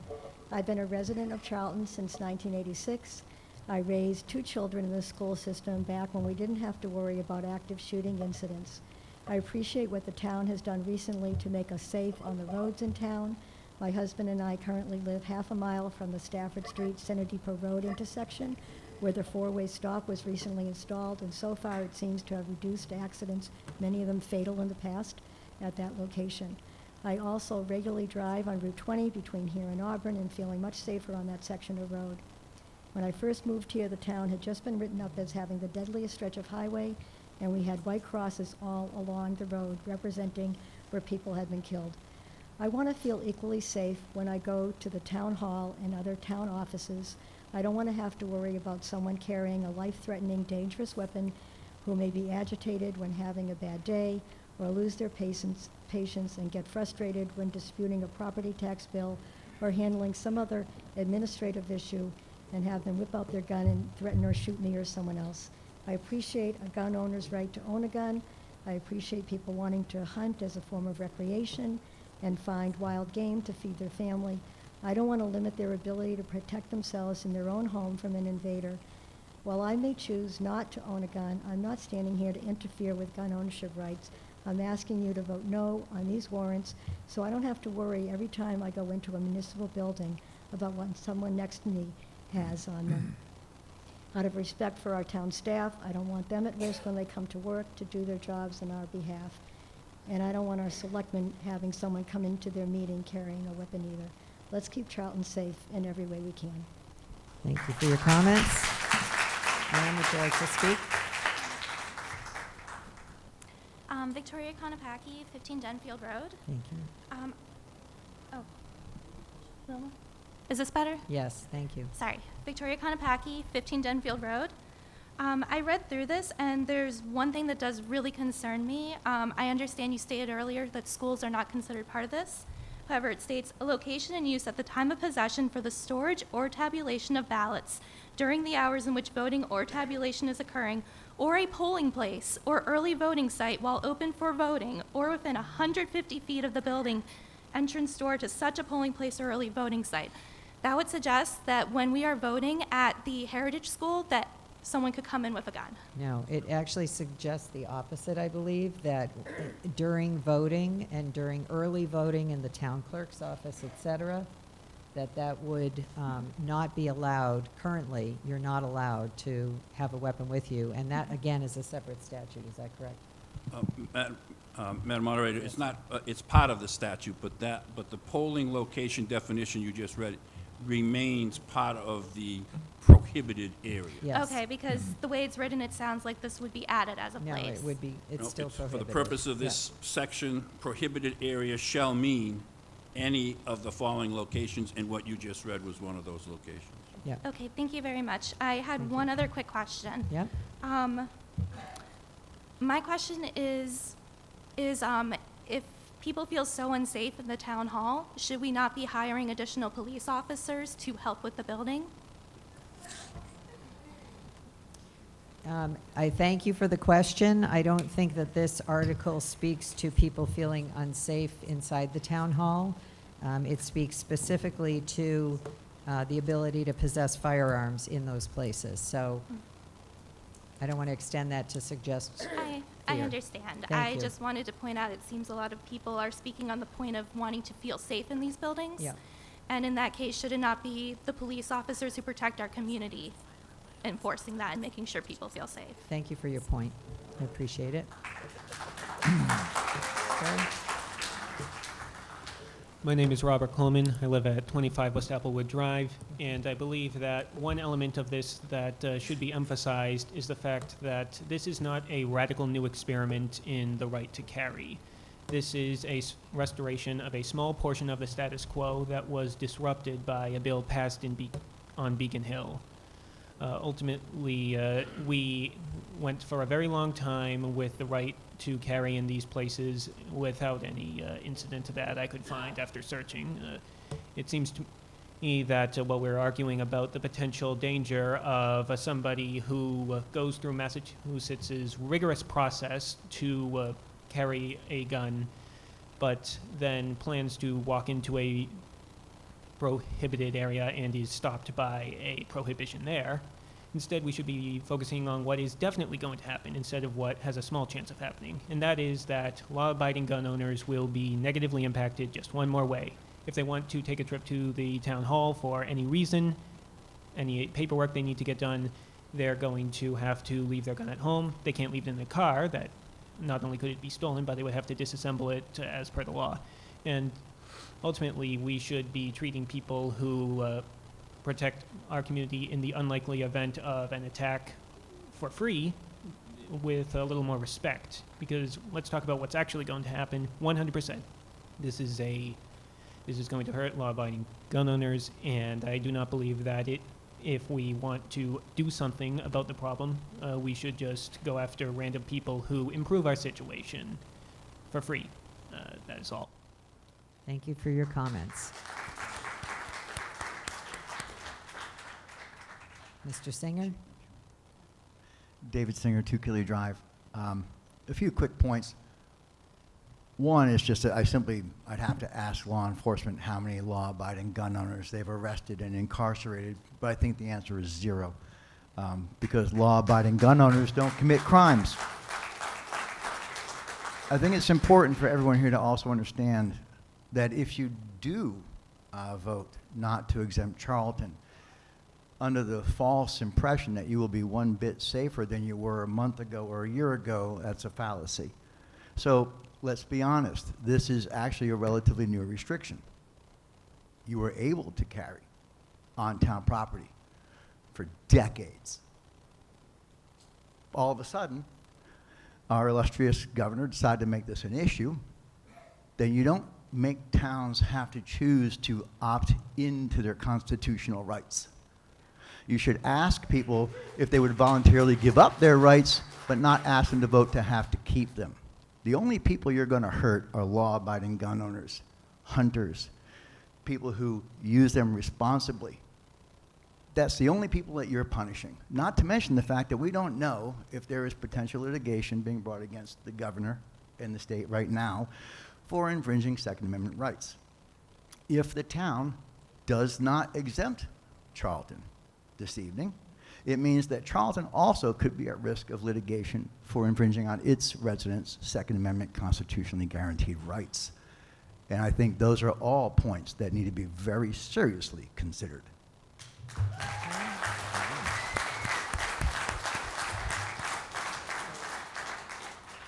[SPEAKER 2] I've been a resident of Charlton since 1986. I raised 2 children in the school system back when we didn't have to worry about active shooting incidents. I appreciate what the town has done recently to make us safe on the roads in town. My husband and I currently live half a mile from the Stafford Street Center Depot Road intersection, where the 4-way stop was recently installed, and so far it seems to have reduced accidents, many of them fatal in the past, at that location. I also regularly drive on Route 20 between here and Auburn and feeling much safer on that section of road. When I first moved here, the town had just been written up as having the deadliest stretch of highway, and we had white crosses all along the road representing where people had been killed. I want to feel equally safe when I go to the town hall and other town offices. I don't want to have to worry about someone carrying a life-threatening, dangerous weapon who may be agitated when having a bad day or lose their patience and get frustrated when disputing a property tax bill or handling some other administrative issue and have them whip out their gun and threaten or shoot me or someone else. I appreciate a gun owner's right to own a gun. I appreciate people wanting to hunt as a form of recreation and find wild game to feed their family. I don't want to limit their ability to protect themselves in their own home from an invader. While I may choose not to own a gun, I'm not standing here to interfere with gun ownership rights. I'm asking you to vote no on these warrants so I don't have to worry every time I go into a municipal building about what someone next to me has on them. Out of respect for our town staff, I don't want them at risk when they come to work to do their jobs on our behalf. And I don't want our selectmen having someone come into their meeting carrying a weapon either. Let's keep Charlton safe in every way we can.
[SPEAKER 18] Thank you for your comments. Ma'am, would you like to speak?
[SPEAKER 13] Victoria Konopacki, 15 Denfield Road.
[SPEAKER 18] Thank you.
[SPEAKER 13] Wilma? Is this better?
[SPEAKER 18] Yes, thank you.
[SPEAKER 13] Sorry. Victoria Konopacki, 15 Denfield Road. I read through this, and there's one thing that does really concern me. I understand you stated earlier that schools are not considered part of this. However, it states a location in use at the time of possession for the storage or tabulation of ballots during the hours in which voting or tabulation is occurring, or a polling place or early voting site while open for voting, or within 150 feet of the building entrance door to such a polling place or early voting site. That would suggest that when we are voting at the Heritage School, that someone could come in with a gun.
[SPEAKER 18] No, it actually suggests the opposite, I believe, that during voting and during early voting in the town clerk's office, et cetera, that would not be allowed. Currently, you're not allowed to have a weapon with you, and that, again, is a separate statute. Is that correct?
[SPEAKER 15] Madam Moderator, it's not, it's part of the statute, but the polling location definition you just read remains part of the prohibited area.
[SPEAKER 18] Yes.
[SPEAKER 13] Okay, because the way it's written, it sounds like this would be added as a
[SPEAKER 18] No,
[SPEAKER 13] place.
[SPEAKER 18] it would be, it's
[SPEAKER 15] No,
[SPEAKER 18] still
[SPEAKER 15] it's
[SPEAKER 18] prohibited.
[SPEAKER 15] For the purpose of this section, prohibited area shall mean any of the following locations, and what you just read was one of those locations.
[SPEAKER 18] Yeah.
[SPEAKER 13] Okay, thank you very much. I had one other quick question.
[SPEAKER 18] Yep.
[SPEAKER 13] My question is if people feel so unsafe in the town hall, should we not be hiring additional police officers to help with the building?
[SPEAKER 18] I thank you for the question. I don't think that this article speaks to people feeling unsafe inside the town hall. It speaks specifically to the ability to possess firearms in those places. So I don't want to extend that to suggest
[SPEAKER 13] I
[SPEAKER 18] fear.
[SPEAKER 13] understand.
[SPEAKER 18] Thank
[SPEAKER 13] I
[SPEAKER 18] you.
[SPEAKER 13] just wanted to point out, it seems a lot of people are speaking on the point of wanting to feel safe in these buildings.
[SPEAKER 18] Yeah.
[SPEAKER 13] And in that case, should it not be the police officers who protect our community enforcing that and making sure people feel safe?
[SPEAKER 18] Thank you for your point. I appreciate it. Okay.
[SPEAKER 10] My name is Robert Coleman. I live at 25 West Applewood Drive, and I believe that one element of this that should be emphasized is the fact that this is not a radical new experiment in the right to carry. This is a restoration of a small portion of the status quo that was disrupted by a bill passed on Beacon Hill. Ultimately, we went for a very long time with the right to carry in these places without any incident that I could find after searching. It seems to me that while we're arguing about the potential danger of somebody who goes through Massachusetts's rigorous process to carry a gun, but then plans to walk into a prohibited area and is stopped by a prohibition there. Instead, we should be focusing on what is definitely going to happen instead of what has a small chance of happening. And that is that law-abiding gun owners will be negatively impacted just one more way. If they want to take a trip to the town hall for any reason, any paperwork they need to get done, they're going to have to leave their gun at home. They can't leave it in the car. That not only could it be stolen, but they would have to disassemble it as per the law. And ultimately, we should be treating people who protect our community in the unlikely event of an attack for free with a little more respect. Because let's talk about what's actually going to happen. 100%. This is going to hurt law-abiding gun owners, and I do not believe that if we want to do something about the problem, we should just go after random people who improve our situation for free. That is all.
[SPEAKER 18] Thank you for your comments. Mr. Singer?
[SPEAKER 12] David Singer, 2 Killy Drive. A few quick points. One is just that I'd have to ask law enforcement how many law-abiding gun owners they've arrested and incarcerated, but I think the answer is 0, because law-abiding gun owners don't commit crimes. I think it's important for everyone here to also understand that if you do vote not to exempt Charlton, under the false impression that you will be one bit safer than you were a month ago or a year ago, that's a fallacy. So let's be honest, this is actually a relatively new restriction. You were able to carry on town property for decades. All of a sudden, our illustrious governor decided to make this an issue. Then you don't make towns have to choose to opt into their constitutional rights. You should ask people if they would voluntarily give up their rights, but not ask them to vote to have to keep them. The only people you're going to hurt are law-abiding gun owners, hunters, people who use them responsibly. That's the only people that you're punishing. Not to mention the fact that we don't know if there is potential litigation being brought against the governor in the state right now for infringing Second Amendment rights. If the town does not exempt Charlton this evening, it means that Charlton also could be at risk of litigation for infringing on its residents' Second Amendment constitutionally guaranteed rights. And I think those are all points that need to be very seriously considered.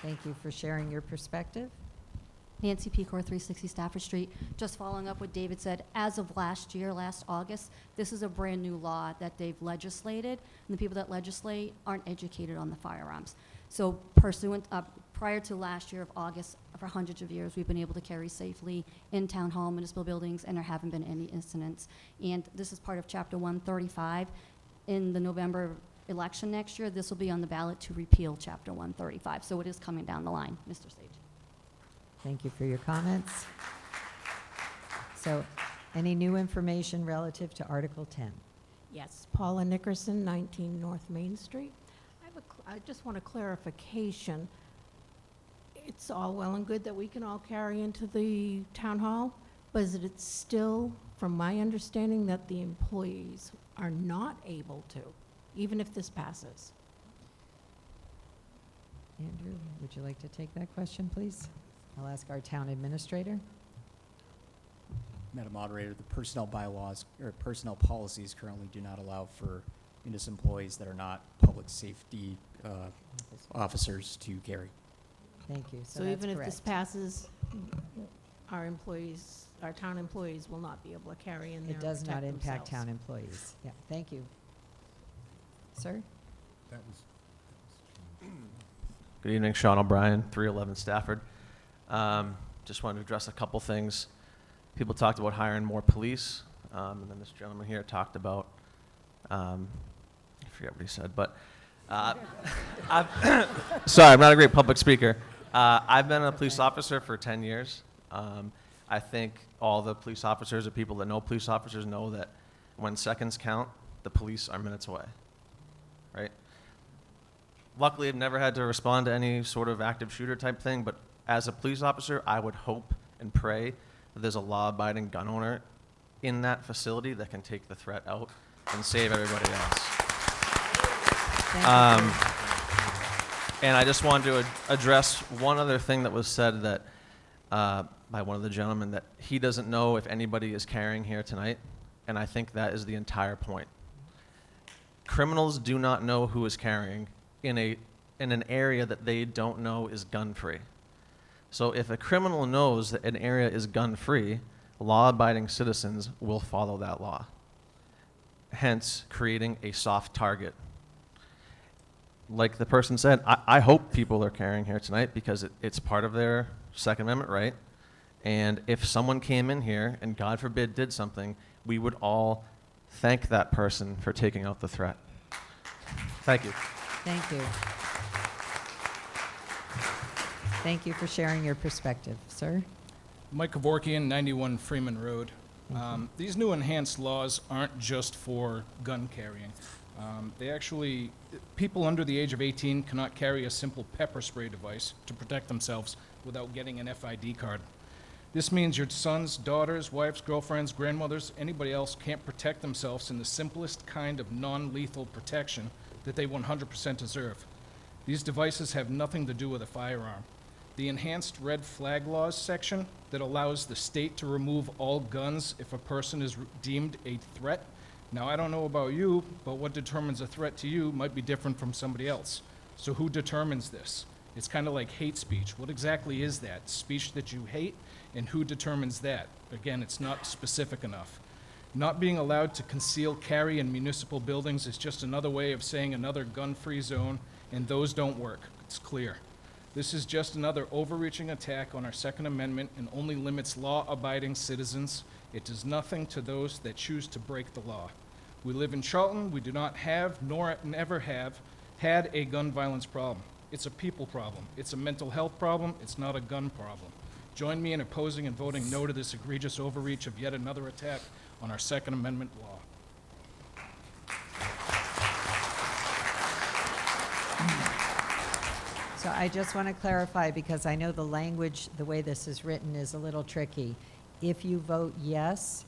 [SPEAKER 18] Thank you for sharing your perspective.
[SPEAKER 3] Nancy Pecor, 360 Stafford Street. Just following up what David said, as of last year, last August, this is a brand new law that they've legislated, and the people that legislate aren't educated on the firearms. So pursuant prior to last year of August, for hundreds of years, we've been able to carry safely in town hall, municipal buildings, and there haven't been any incidents. And this is part of Chapter 135. In the November election next year, this will be on the ballot to repeal Chapter 135. So it is coming down the line, Mr. Sage.
[SPEAKER 18] Thank you for your comments. So, any new information relative to Article 10?
[SPEAKER 14] Yes, Paula Nickerson, 19 North Main Street. I just want a clarification. It's all well and good that we can all carry into the town hall, but is it still, from my understanding, that the employees are not able to, even if this passes?
[SPEAKER 18] Andrew, would you like to take that question, please? I'll ask our town administrator.
[SPEAKER 16] Madam Moderator, the personnel bylaws or personnel policies currently do not allow for municipal employees that are not public safety officers to carry.
[SPEAKER 18] Thank you.
[SPEAKER 14] So
[SPEAKER 18] that's
[SPEAKER 14] even if
[SPEAKER 18] correct.
[SPEAKER 14] this passes, our employees, our town employees will not be able to carry in there
[SPEAKER 18] It
[SPEAKER 14] and
[SPEAKER 18] does not
[SPEAKER 14] protect
[SPEAKER 18] impact
[SPEAKER 14] themselves.
[SPEAKER 18] town employees. Yeah, thank you. Sir?
[SPEAKER 21] Good evening, Sean O'Brien, 311 Stafford. Just wanted to address a couple things. People talked about hiring more police, and then this gentleman here talked about, I forget what he said, but sorry, I'm not a great public speaker. I've been a police officer for 10 years. I think all the police officers or people that know police officers know that when seconds count, the police are minutes away, right? Luckily, I've never had to respond to any sort of active shooter type thing, but as a police officer, I would hope and pray that there's a law-abiding gun owner in that facility that can take the threat out and save everybody else. And I just wanted to address one other thing that was said that by one of the gentlemen, that he doesn't know if anybody is carrying here tonight, and I think that is the entire point. Criminals do not know who is carrying in an area that they don't know is gun-free. So if a criminal knows that an area is gun-free, law-abiding citizens will follow that law, hence creating a soft target. Like the person said, I hope people are carrying here tonight because it's part of their Second Amendment right. And if someone came in here and God forbid did something, we would all thank that person for taking out the threat. Thank you.
[SPEAKER 18] Thank you. Thank you for sharing your perspective. Sir?
[SPEAKER 22] Mike Kevorkian, 91 Freeman Road. These new enhanced laws aren't just for gun carrying. People under the age of 18 cannot carry a simple pepper spray device to protect themselves without getting an FID card. This means your sons, daughters, wives, girlfriends, grandmothers, anybody else can't protect themselves in the simplest kind of non-lethal protection that they 100% deserve. These devices have nothing to do with a firearm. The enhanced red flag laws section that allows the state to remove all guns if a person is deemed a threat. Now, I don't know about you, but what determines a threat to you might be different from somebody else. So who determines this? It's kind of like hate speech. What exactly is that? Speech that you hate? And who determines that? Again, it's not specific enough. Not being allowed to conceal carry in municipal buildings is just another way of saying another gun-free zone, and those don't work. It's clear. This is just another overreaching attack on our Second Amendment and only limits law-abiding citizens. It does nothing to those that choose to break the law. We live in Charlton. We do not have, nor never have, had a gun violence problem. It's a people problem. It's a mental health problem. It's not a gun problem. Join me in opposing and voting no to this egregious overreach of yet another attack on our Second Amendment law.
[SPEAKER 18] So I just want to clarify, because I know the language, the way this is written is a little tricky. If you vote yes,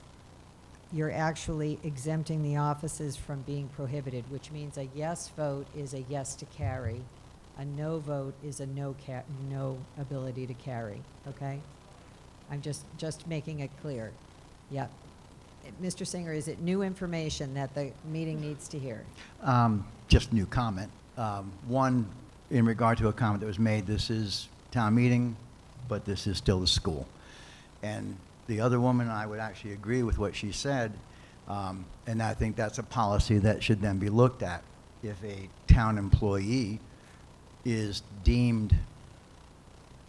[SPEAKER 18] you're actually exempting the offices from being prohibited, which means a yes vote is a yes to carry. A no vote is a no ability to carry, okay? I'm just making it clear. Yep. Mr. Singer, is it new information that the meeting needs to hear?
[SPEAKER 12] Just new comment. One, in regard to a comment that was made, this is town meeting, but this is still the school. And the other woman, I would actually agree with what she said, and I think that's a policy that should then be looked at. If a town employee is deemed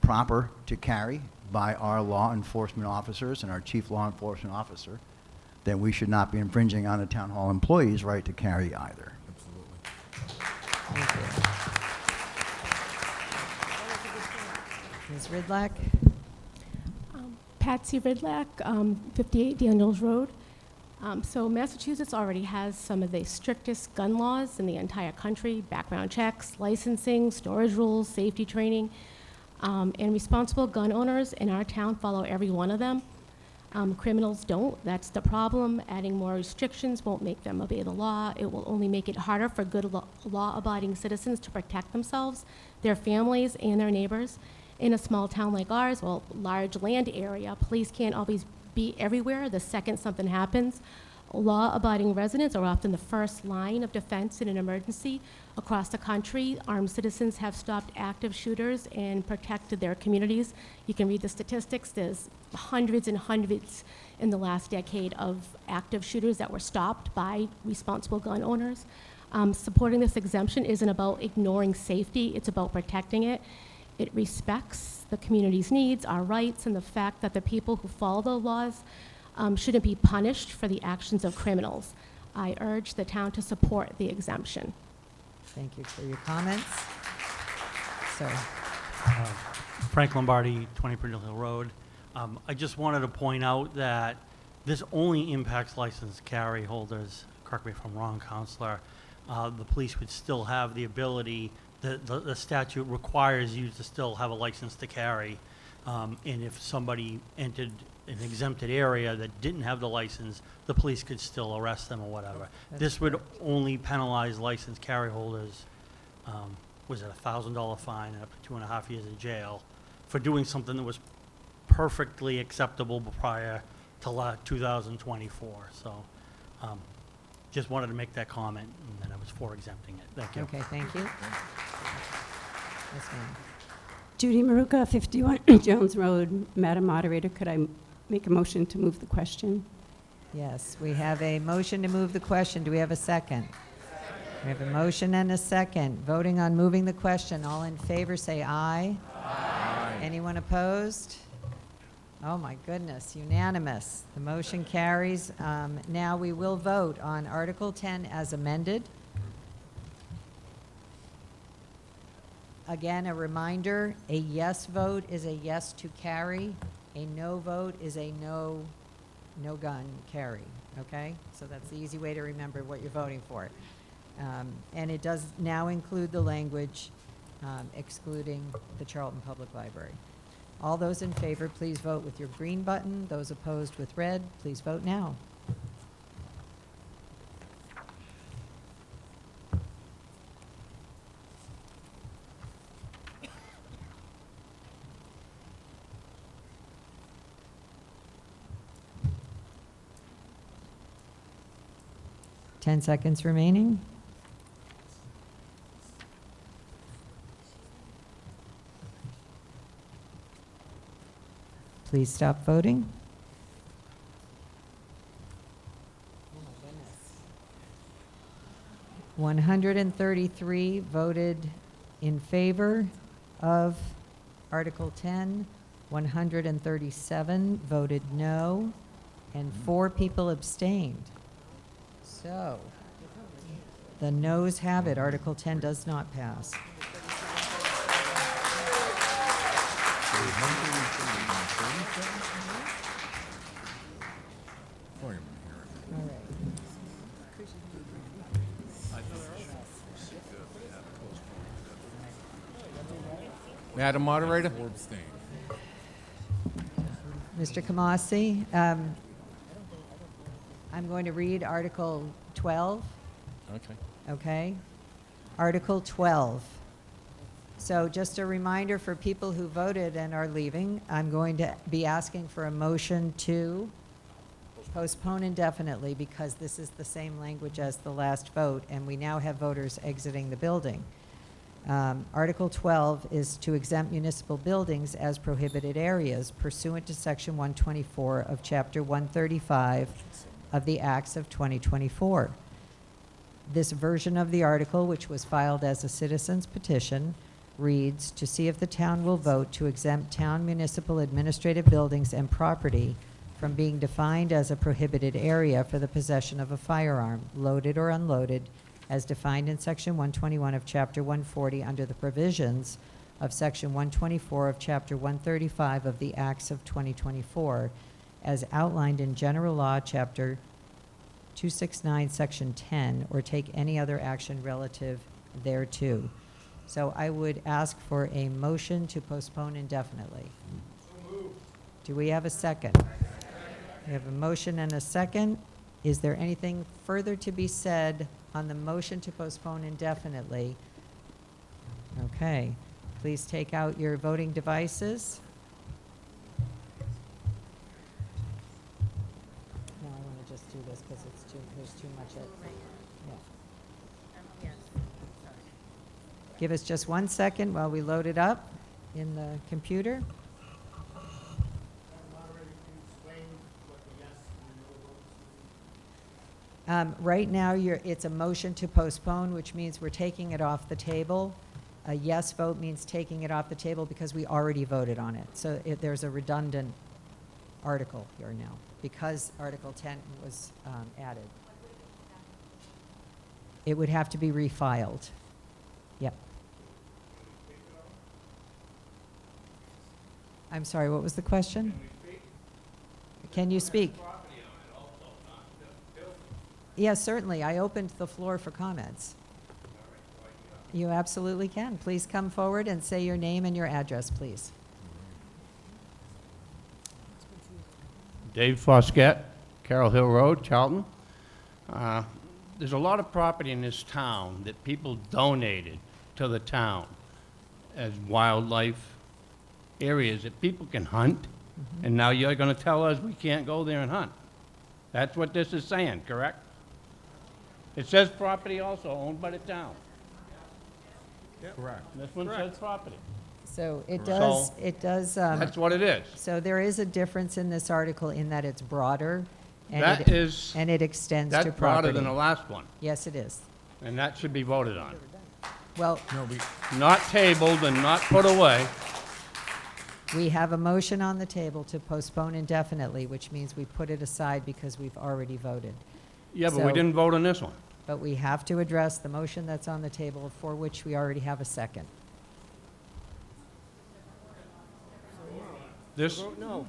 [SPEAKER 12] proper to carry by our law enforcement officers and our chief law enforcement officer, then we should not be infringing on a town hall employee's right to carry either.
[SPEAKER 18] Ms. Ridlack?
[SPEAKER 1] Patsy Ridlack, 58 Daniels Road. So Massachusetts already has some of the strictest gun laws in the entire country: background checks, licensing, storage rules, safety training. And responsible gun owners in our town follow every one of them. Criminals don't. That's the problem. Adding more restrictions won't make them obey the law. It will only make it harder for good law-abiding citizens to protect themselves, their families, and their neighbors. In a small town like ours, well, large land area, police can't always be everywhere the second something happens. Law-abiding residents are often the first line of defense in an emergency. Across the country, armed citizens have stopped active shooters and protected their communities. You can read the statistics. There's hundreds and hundreds in the last decade of active shooters that were stopped by responsible gun owners. Supporting this exemption isn't about ignoring safety, it's about protecting it. It respects the community's needs, our rights, and the fact that the people who follow the laws shouldn't be punished for the actions of criminals. I urge the town to support the exemption.
[SPEAKER 18] Thank you for your comments. Sir.
[SPEAKER 24] Frank Lombardi, 20 Brindle Hill Road. I just wanted to point out that this only impacts licensed carry holders. Correct me if I'm wrong, Counselor. The police would still have the ability, the statute requires you to still have a license to carry. And if somebody entered an exempted area that didn't have the license, the police could still arrest them or whatever. This would only penalize licensed carry holders, was it a $1,000 fine and up to 2.5 years in jail for doing something that was perfectly acceptable prior to 2024. So just wanted to make that comment, and then I was for exempting it. Thank you.
[SPEAKER 18] Okay, thank you. Yes, ma'am.
[SPEAKER 6] Judy Maruka, 51 Jones Road. Madam Moderator, could I make a motion to move the question?
[SPEAKER 18] Yes, we have a motion to move the question. Do we have a second? We have a motion and a second. Voting on moving the question. All in favor, say aye. Aye. Anyone opposed? Oh my goodness, unanimous. The motion carries. Now we will vote on Article 10 as amended. Again, a reminder, a yes vote is a yes to carry. A no vote is a no gun carry, okay? So that's the easy way to remember what you're voting for. And it does now include the language excluding the Charlton Public Library. All those in favor, please vote with your green button. Those opposed with red, please vote now. Ten seconds remaining. Please stop voting. Oh my goodness. 133 voted in favor of Article 10. 137 voted no, and 4 people abstained. So, the noes have it. Article 10 does not pass.
[SPEAKER 19] Madam Moderator?
[SPEAKER 18] Mr. Kamasi, I'm going to read Article 12.
[SPEAKER 19] Okay.
[SPEAKER 18] Okay? Article 12. So just a reminder for people who voted and are leaving, I'm going to be asking for a motion to postpone indefinitely because this is the same language as the last vote, and we now have voters exiting the building. Article 12 is to exempt municipal buildings as prohibited areas pursuant to Section 124 of Chapter 135 of the Acts of 2024. This version of the article, which was filed as a citizen's petition, reads, "To see if the town will vote to exempt town municipal administrative buildings and property from being defined as a prohibited area for the possession of a firearm, loaded or unloaded, as defined in Section 121 of Chapter 140 under the provisions of Section 124 of Chapter 135 of the Acts of 2024, as outlined in General Law, Chapter 269, Section 10, or take any other action relative thereto." So I would ask for a motion to postpone indefinitely. Do we have a second? We have a motion and a second. Is there anything further to be said on the motion to postpone indefinitely? Okay. Please take out your voting devices. No, I want to just do this because there's too much. Yeah. Give us just 1 second while we load it up in the computer. Right now, it's a motion to postpone, which means we're taking it off the table. A yes vote means taking it off the table because we already voted on it. So there's a redundant article here now because Article 10 was added. It would have to be refiled. Yep. I'm sorry, what was the question? Can you speak? Yes, certainly. I opened the floor for comments. You absolutely can. Please come forward and say your name and your address, please.
[SPEAKER 9] Dave Foskett, Carroll Hill Road, Charlton. There's a lot of property in this town that people donated to the town as wildlife areas that people can hunt, and now you're going to tell us we can't go there and hunt. That's what this is saying, correct? It says property also owned by the town.
[SPEAKER 19] Correct.
[SPEAKER 9] This one says property.
[SPEAKER 18] So it
[SPEAKER 9] So,
[SPEAKER 18] does.
[SPEAKER 9] That's what it is.
[SPEAKER 18] So there is a difference in this article in that it's broader. And
[SPEAKER 9] That
[SPEAKER 18] it,
[SPEAKER 9] is-
[SPEAKER 18] and it extends to
[SPEAKER 9] That's
[SPEAKER 18] property.
[SPEAKER 9] broader than the last one,
[SPEAKER 18] Yes, it is.
[SPEAKER 9] and that should be voted on.
[SPEAKER 18] Well,
[SPEAKER 9] Not tabled and not put away.
[SPEAKER 18] we have a motion on the table to postpone indefinitely, which means we put it aside because we've already voted.
[SPEAKER 9] Yeah, but we
[SPEAKER 18] So-
[SPEAKER 9] didn't vote on this one.
[SPEAKER 18] But we have to address the motion that's on the table for which we already have a second.
[SPEAKER 9] This,
[SPEAKER 14] No.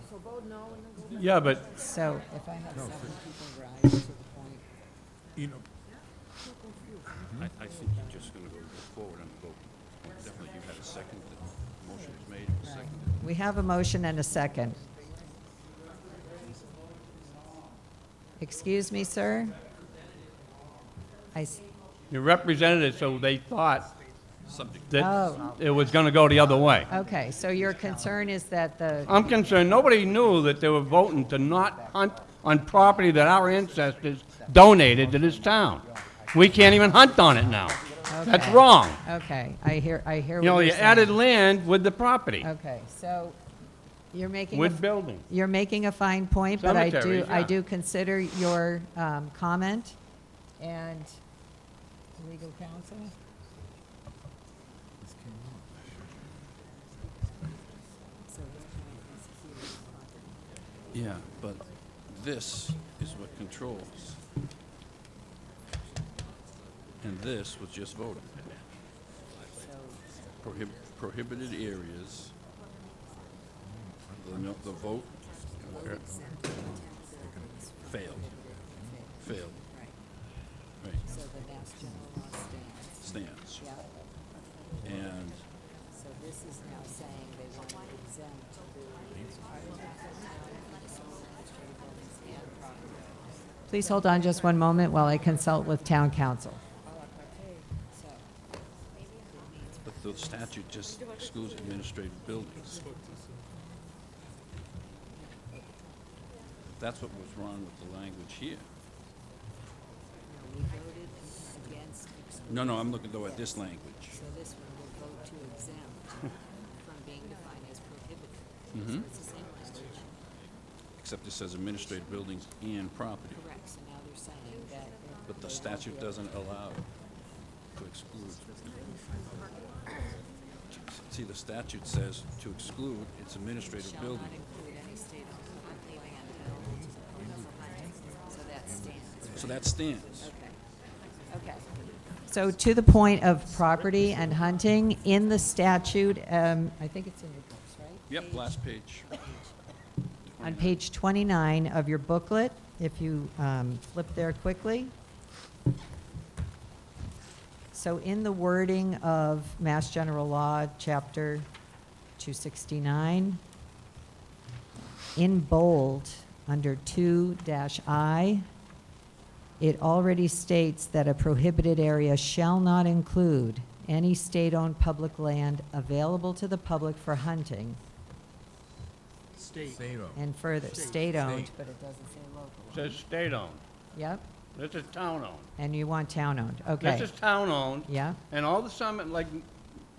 [SPEAKER 9] yeah, but
[SPEAKER 18] So
[SPEAKER 14] If I have 7 people rise to the point.
[SPEAKER 19] You know,
[SPEAKER 15] I think you're just going to go forward and vote. Definitely, you had a second, the motion was made, and seconded.
[SPEAKER 18] we have a motion and a second. Excuse me, sir?
[SPEAKER 9] you represented it so they thought
[SPEAKER 15] Subject.
[SPEAKER 9] that
[SPEAKER 18] Oh.
[SPEAKER 9] it was going to go the other way.
[SPEAKER 18] Okay, so your concern is that the,
[SPEAKER 9] I'm concerned, nobody knew that they were voting to not hunt on property that our ancestors donated to this town. We can't even hunt on it now. That's
[SPEAKER 18] Okay.
[SPEAKER 9] wrong.
[SPEAKER 18] okay, I hear
[SPEAKER 9] You
[SPEAKER 18] what
[SPEAKER 9] know,
[SPEAKER 18] you're
[SPEAKER 9] you
[SPEAKER 18] saying.
[SPEAKER 9] added land with the property,
[SPEAKER 18] Okay, so you're making,
[SPEAKER 9] with buildings.
[SPEAKER 18] you're making a fine point, but I
[SPEAKER 9] Cemeteries, yeah.
[SPEAKER 18] do consider your comment. And legal counsel?
[SPEAKER 15] Yeah, but this is what controls. And this was just voted. Prohibited areas, the vote failed. Failed. Right.
[SPEAKER 18] So the Mass General Law
[SPEAKER 15] Stands.
[SPEAKER 18] Yeah.
[SPEAKER 15] And
[SPEAKER 18] So this is now saying they want to exempt Please hold on just one moment while I consult with town council.
[SPEAKER 15] but the statute just excludes administrative buildings. That's what was wrong with the language here.
[SPEAKER 18] We voted against.
[SPEAKER 15] No, I'm looking though at this language.
[SPEAKER 18] So this one will vote to exempt from being defined as prohibited.
[SPEAKER 15] Mhm.
[SPEAKER 18] So it's the same language.
[SPEAKER 15] Except it says administrative buildings and property.
[SPEAKER 18] Correct, so now they're saying that.
[SPEAKER 15] But the statute doesn't allow to exclude. See, the statute says to exclude, it's administrative building. So that stands.
[SPEAKER 18] Okay. So to the point of property and hunting, in the statute, I think it's in your books, right?
[SPEAKER 15] Yep, last page.
[SPEAKER 18] On page 29 of your booklet, if you flip there quickly. So in the wording of Mass General Law, Chapter 269, in bold, under 2-I, it already states that a prohibited area shall not include any state-owned public land available to the public for hunting.
[SPEAKER 19] State-owned.
[SPEAKER 18] And further, state-owned, but it doesn't say local.
[SPEAKER 9] Says state-owned.
[SPEAKER 18] Yep,
[SPEAKER 9] This is town-owned.
[SPEAKER 18] and you want town-owned, okay.
[SPEAKER 9] This is town-owned.
[SPEAKER 18] Yeah,
[SPEAKER 9] And all the like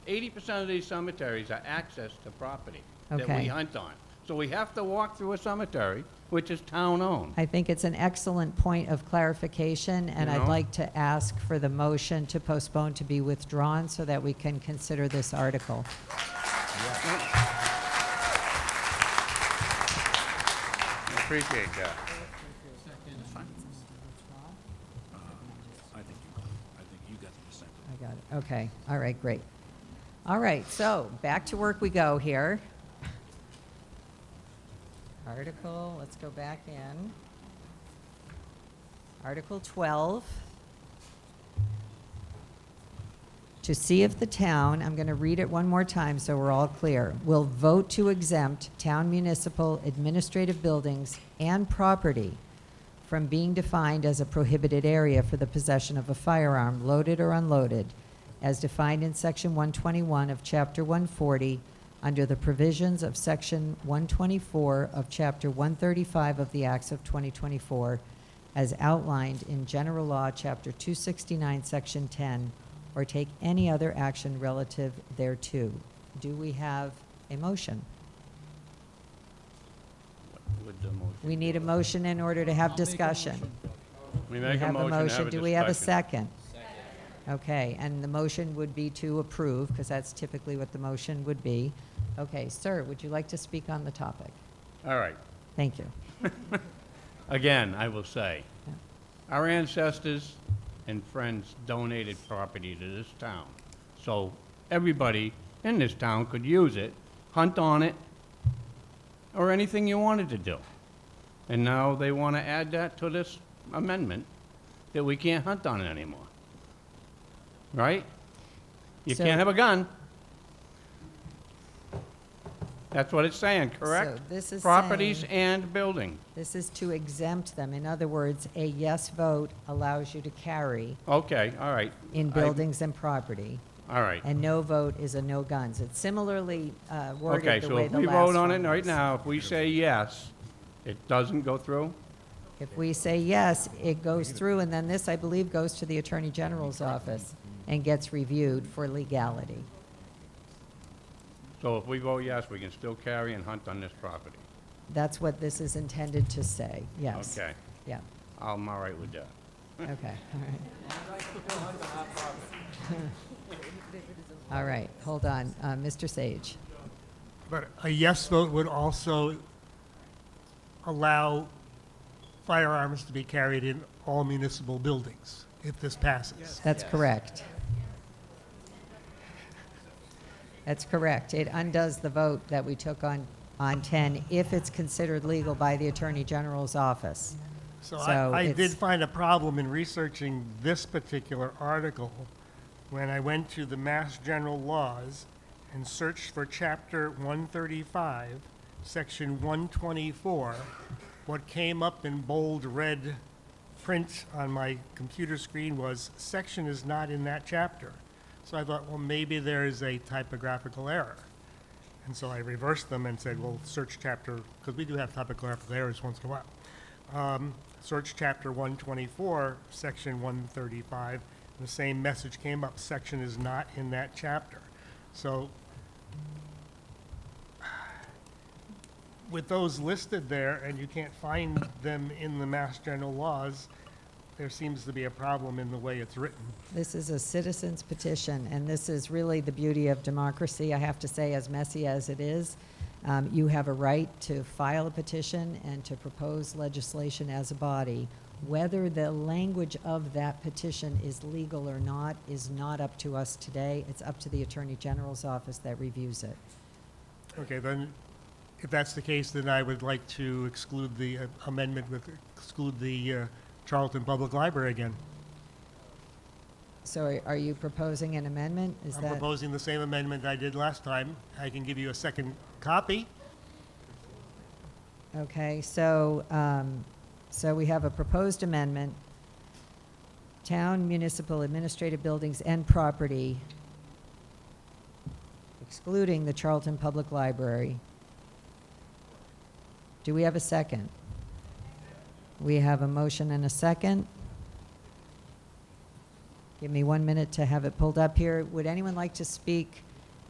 [SPEAKER 9] 80% of these cemeteries are access to property that we
[SPEAKER 18] Okay.
[SPEAKER 9] hunt on. So we have to walk through a cemetery, which is town-owned.
[SPEAKER 18] I think it's an excellent point of clarification, and
[SPEAKER 9] You
[SPEAKER 18] I'd
[SPEAKER 9] know?
[SPEAKER 18] like to ask for the motion to postpone to be withdrawn so that we can consider this article.
[SPEAKER 9] Appreciate that.
[SPEAKER 15] I think you got the assent.
[SPEAKER 18] I got it, okay, all right, great. All right, so back to work we go here. Article, let's go back in. Article 12. To see if the town, I'm going to read it one more time so we're all clear, will vote to exempt town municipal administrative buildings and property from being defined as a prohibited area for the possession of a firearm, loaded or unloaded, as defined in Section 121 of Chapter 140, under the provisions of Section 124 of Chapter 135 of the Acts of 2024, as outlined in General Law, Chapter 269, Section 10, or take any other action relative thereto. Do we have a motion?
[SPEAKER 9] With the motion.
[SPEAKER 18] We need a motion in order to have discussion.
[SPEAKER 9] We
[SPEAKER 18] We
[SPEAKER 9] make a
[SPEAKER 18] have a
[SPEAKER 9] motion, have
[SPEAKER 18] motion.
[SPEAKER 9] a
[SPEAKER 18] Do we have a
[SPEAKER 9] discussion.
[SPEAKER 18] second? Okay, and the motion would be to approve, because that's typically what the motion would be. Okay, sir, would you like to speak on the topic?
[SPEAKER 9] All right.
[SPEAKER 18] Thank you.
[SPEAKER 9] Again, I will say,
[SPEAKER 18] Yeah.
[SPEAKER 9] our ancestors and friends donated property to this town. So everybody in this town could use it, hunt on it, or anything you wanted to do. And now they want to add that to this amendment, that we can't hunt on it anymore. Right? You
[SPEAKER 18] So-
[SPEAKER 9] can't have a gun. That's what it's saying, correct?
[SPEAKER 18] So this is
[SPEAKER 9] Properties
[SPEAKER 18] saying-
[SPEAKER 9] and buildings.
[SPEAKER 18] This is to exempt them. In other words, a yes vote allows you to carry
[SPEAKER 9] Okay, all right.
[SPEAKER 18] in
[SPEAKER 9] I-
[SPEAKER 18] buildings and property,
[SPEAKER 9] All right.
[SPEAKER 18] and no vote is a no guns. It's similarly worded
[SPEAKER 9] Okay,
[SPEAKER 18] the
[SPEAKER 9] so
[SPEAKER 18] way
[SPEAKER 9] if
[SPEAKER 18] the
[SPEAKER 9] we
[SPEAKER 18] last
[SPEAKER 9] vote on it
[SPEAKER 18] one
[SPEAKER 9] right
[SPEAKER 18] was.
[SPEAKER 9] now, if we say yes, it doesn't go through?
[SPEAKER 18] If we say yes, it goes through, and then this, I believe, goes to the Attorney General's office and gets reviewed for legality.
[SPEAKER 9] So if we vote yes, we can still carry and hunt on this property?
[SPEAKER 18] That's what this is intended to say, yes.
[SPEAKER 9] Okay,
[SPEAKER 18] Yeah,
[SPEAKER 9] I'm all right with that.
[SPEAKER 18] okay, all right. All right, hold on. Mr. Sage.
[SPEAKER 8] But a yes vote would also allow firearms to be carried in all municipal buildings if this passes.
[SPEAKER 18] That's correct. That's correct. It undoes the vote that we took on 10 if it's considered legal by the Attorney General's office.
[SPEAKER 8] So I did
[SPEAKER 18] it's-
[SPEAKER 8] find a problem in researching this particular article when I went to the Mass General Laws and searched for Chapter 135, Section 124. What came up in bold red print on my computer screen was, section is not in that chapter. So I thought, well, maybe there is a typographical error. And so I reversed them and said, well, search chapter, because we do have typographical errors once in a while. Search chapter 124, section 135, and the same message came up, section is not in that chapter. So with those listed there, and you can't find them in the Mass General Laws, there seems to be a problem in the way it's written.
[SPEAKER 18] This is a citizen's petition, and this is really the beauty of democracy. I have to say, as messy as it is, you have a right to file a petition and to propose legislation as a body. Whether the language of that petition is legal or not is not up to us today. It's up to the Attorney General's office that reviews it.
[SPEAKER 8] Okay, then, if that's the case, then I would like to exclude the amendment with, exclude the Charlton Public Library again.
[SPEAKER 18] So are you proposing an amendment? Is
[SPEAKER 8] I'm
[SPEAKER 18] that?
[SPEAKER 8] proposing the same amendment I did last time. I can give you a second copy.
[SPEAKER 18] Okay, so, so we have a proposed amendment. Town, municipal, administrative buildings and property, excluding the Charlton Public Library. Do we have a second? We have a motion and a second. Give me 1 minute to have it pulled up here. Would anyone like to speak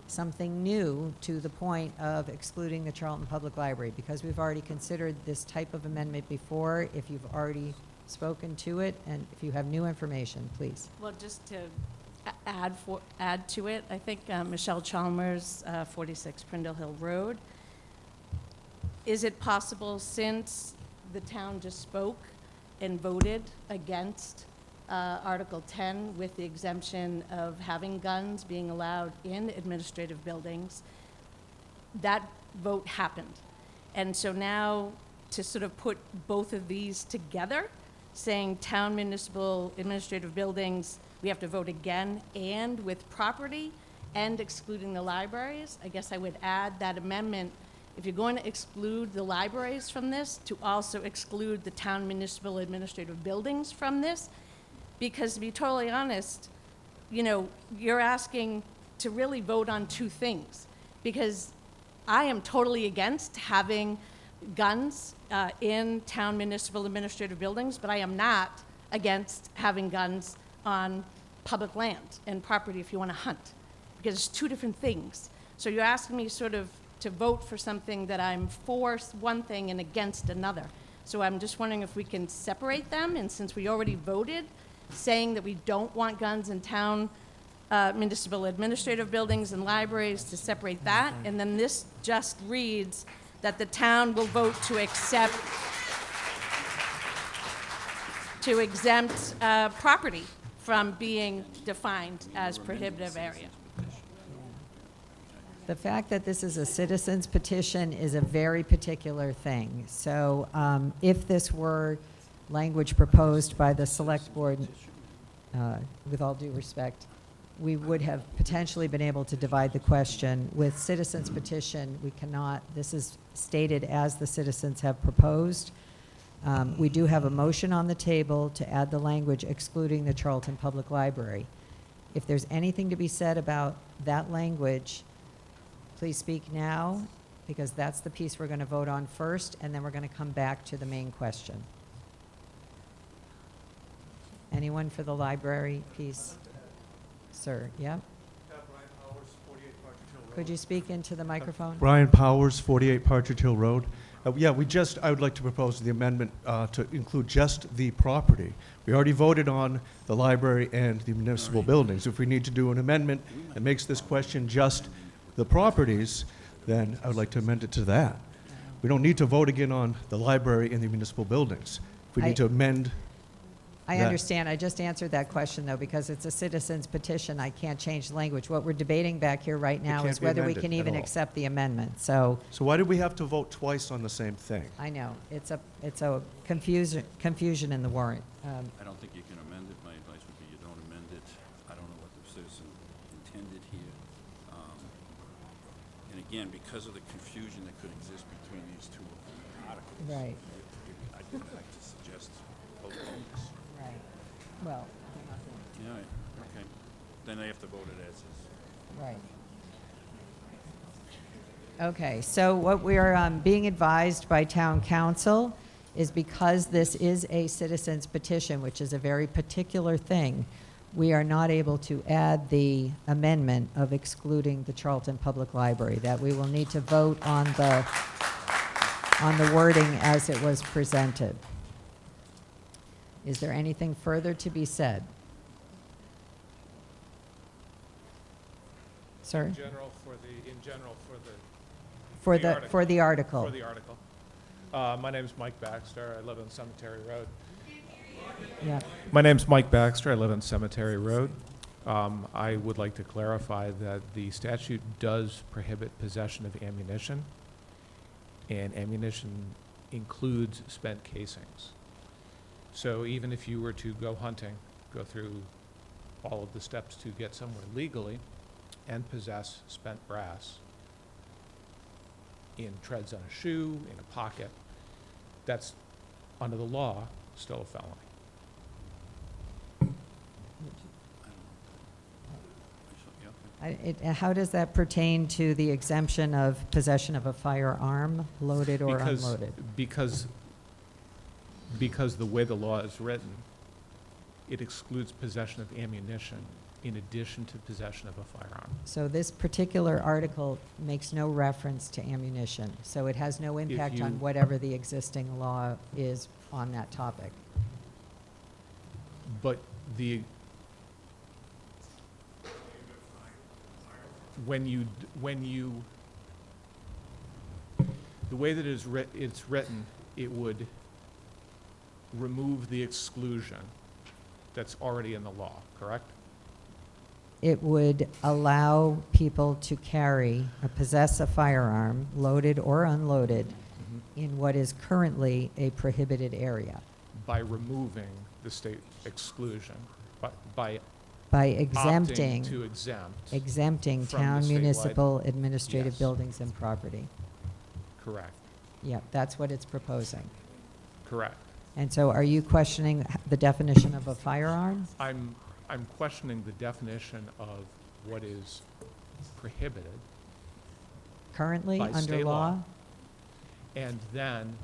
[SPEAKER 18] something new to the point of excluding the Charlton Public Library? Because we've already considered this type of amendment before. If you've already spoken to it, and if you have new information, please.
[SPEAKER 4] Well, just to add to it, I think Michelle Chalmers, 46 Prindle Hill Road. Is it possible, since the town just spoke and voted against Article 10 with the exemption of having guns being allowed in administrative buildings, that vote happened. And so now to sort of put both of these together, saying town, municipal, administrative buildings, we have to vote again, and with property, and excluding the libraries, I guess I would add that amendment, if you're going to exclude the libraries from this, to also exclude the town, municipal, administrative buildings from this, because to be totally honest, you know, you're asking to really vote on two things, because I am totally against having guns in town, municipal, administrative buildings, but I am not against having guns on public land and property if you want to hunt, because it's two different things. So you're asking me sort of to vote for something that I'm for one thing and against another. So I'm just wondering if we can separate them, and since we already voted saying that we don't want guns in town, municipal administrative buildings and libraries, to separate that, and then this just reads that the town will vote to exempt property from being defined as prohibitive area.
[SPEAKER 18] The fact that this is a citizen's petition is a very particular thing. So if this were language proposed by the select board, with all due respect, we would have potentially been able to divide the question. With citizens petition, we cannot. This is stated as the citizens have proposed. We do have a motion on the table to add the language excluding the Charlton Public Library. If there's anything to be said about that language, please speak now, because that's the piece we're going to vote on first, and then we're going to come back to the main question. Anyone for the library piece? Sir, yeah? Could you speak into the microphone?
[SPEAKER 11] Brian Powers, 48 Partridge Hill Road. Yeah, I would like to propose the amendment to include just the property. We already voted on the library and the municipal buildings. If we need to do an amendment that makes this question just the properties, then I would like to amend it to that. We don't need to vote again on the library and the municipal buildings. If we need to amend
[SPEAKER 18] I
[SPEAKER 11] that.
[SPEAKER 18] understand. I just answered that question, though, because it's a citizen's petition. I can't change the language. What we're debating back here right now
[SPEAKER 11] can't
[SPEAKER 18] is
[SPEAKER 11] be
[SPEAKER 18] whether we
[SPEAKER 11] amended
[SPEAKER 18] can
[SPEAKER 11] at
[SPEAKER 18] even
[SPEAKER 11] all.
[SPEAKER 18] accept the amendment. So
[SPEAKER 11] So why did we have to vote twice on the same thing?
[SPEAKER 18] I know it's a confusion in the warrant.
[SPEAKER 15] I don't think you can amend it. My advice would be you don't amend it. I don't know what the citizen intended here. And again, because of the confusion that could exist between these two articles.
[SPEAKER 18] Right.
[SPEAKER 15] I'd like to suggest both votes.
[SPEAKER 18] Right. Well.
[SPEAKER 15] Yeah, okay. Then they have to vote it as is.
[SPEAKER 18] Right. Okay, so what we are being advised by town council is, because this is a citizen's petition, which is a very particular thing, we are not able to add the amendment of excluding the Charlton Public Library, that we will need to vote on the wording as it was presented. Is there anything further to be said? Sir?
[SPEAKER 5] In general for the
[SPEAKER 18] For the article.
[SPEAKER 5] For the article. My name's Mike Baxter. I live on Cemetery Road.
[SPEAKER 18] Yeah.
[SPEAKER 5] My name's Mike Baxter. I live on Cemetery Road. I would like to clarify that the statute does prohibit possession of ammunition, and ammunition includes spent casings. So even if you were to go hunting, go through all of the steps to get somewhere legally, and possess spent brass in treads on a shoe, in a pocket, that's, under the law, still a felony.
[SPEAKER 18] How does that pertain to the exemption of possession of a firearm, loaded or unloaded?
[SPEAKER 5] Because the way the law is written, it excludes possession of ammunition in addition to possession of a firearm.
[SPEAKER 18] So this particular article makes no reference to ammunition, so it has no impact on whatever the existing law is on that topic.
[SPEAKER 5] But the the way that it's written, it would remove the exclusion that's already in the law, correct?
[SPEAKER 18] It would allow people to carry or possess a firearm, loaded or unloaded, in what is currently a prohibited area.
[SPEAKER 5] By removing the state exclusion, by
[SPEAKER 18] exempting,
[SPEAKER 5] opting to exempt
[SPEAKER 18] exempting
[SPEAKER 5] from the
[SPEAKER 18] town
[SPEAKER 5] statewide-
[SPEAKER 18] municipal administrative
[SPEAKER 5] Yes.
[SPEAKER 18] buildings and property.
[SPEAKER 5] Correct,
[SPEAKER 18] Yeah, that's what it's proposing.
[SPEAKER 5] correct.
[SPEAKER 18] And so are you questioning the definition of a firearm?
[SPEAKER 5] I'm questioning the definition of what is prohibited
[SPEAKER 18] Currently,
[SPEAKER 5] by
[SPEAKER 18] under
[SPEAKER 5] state
[SPEAKER 18] law?
[SPEAKER 5] and then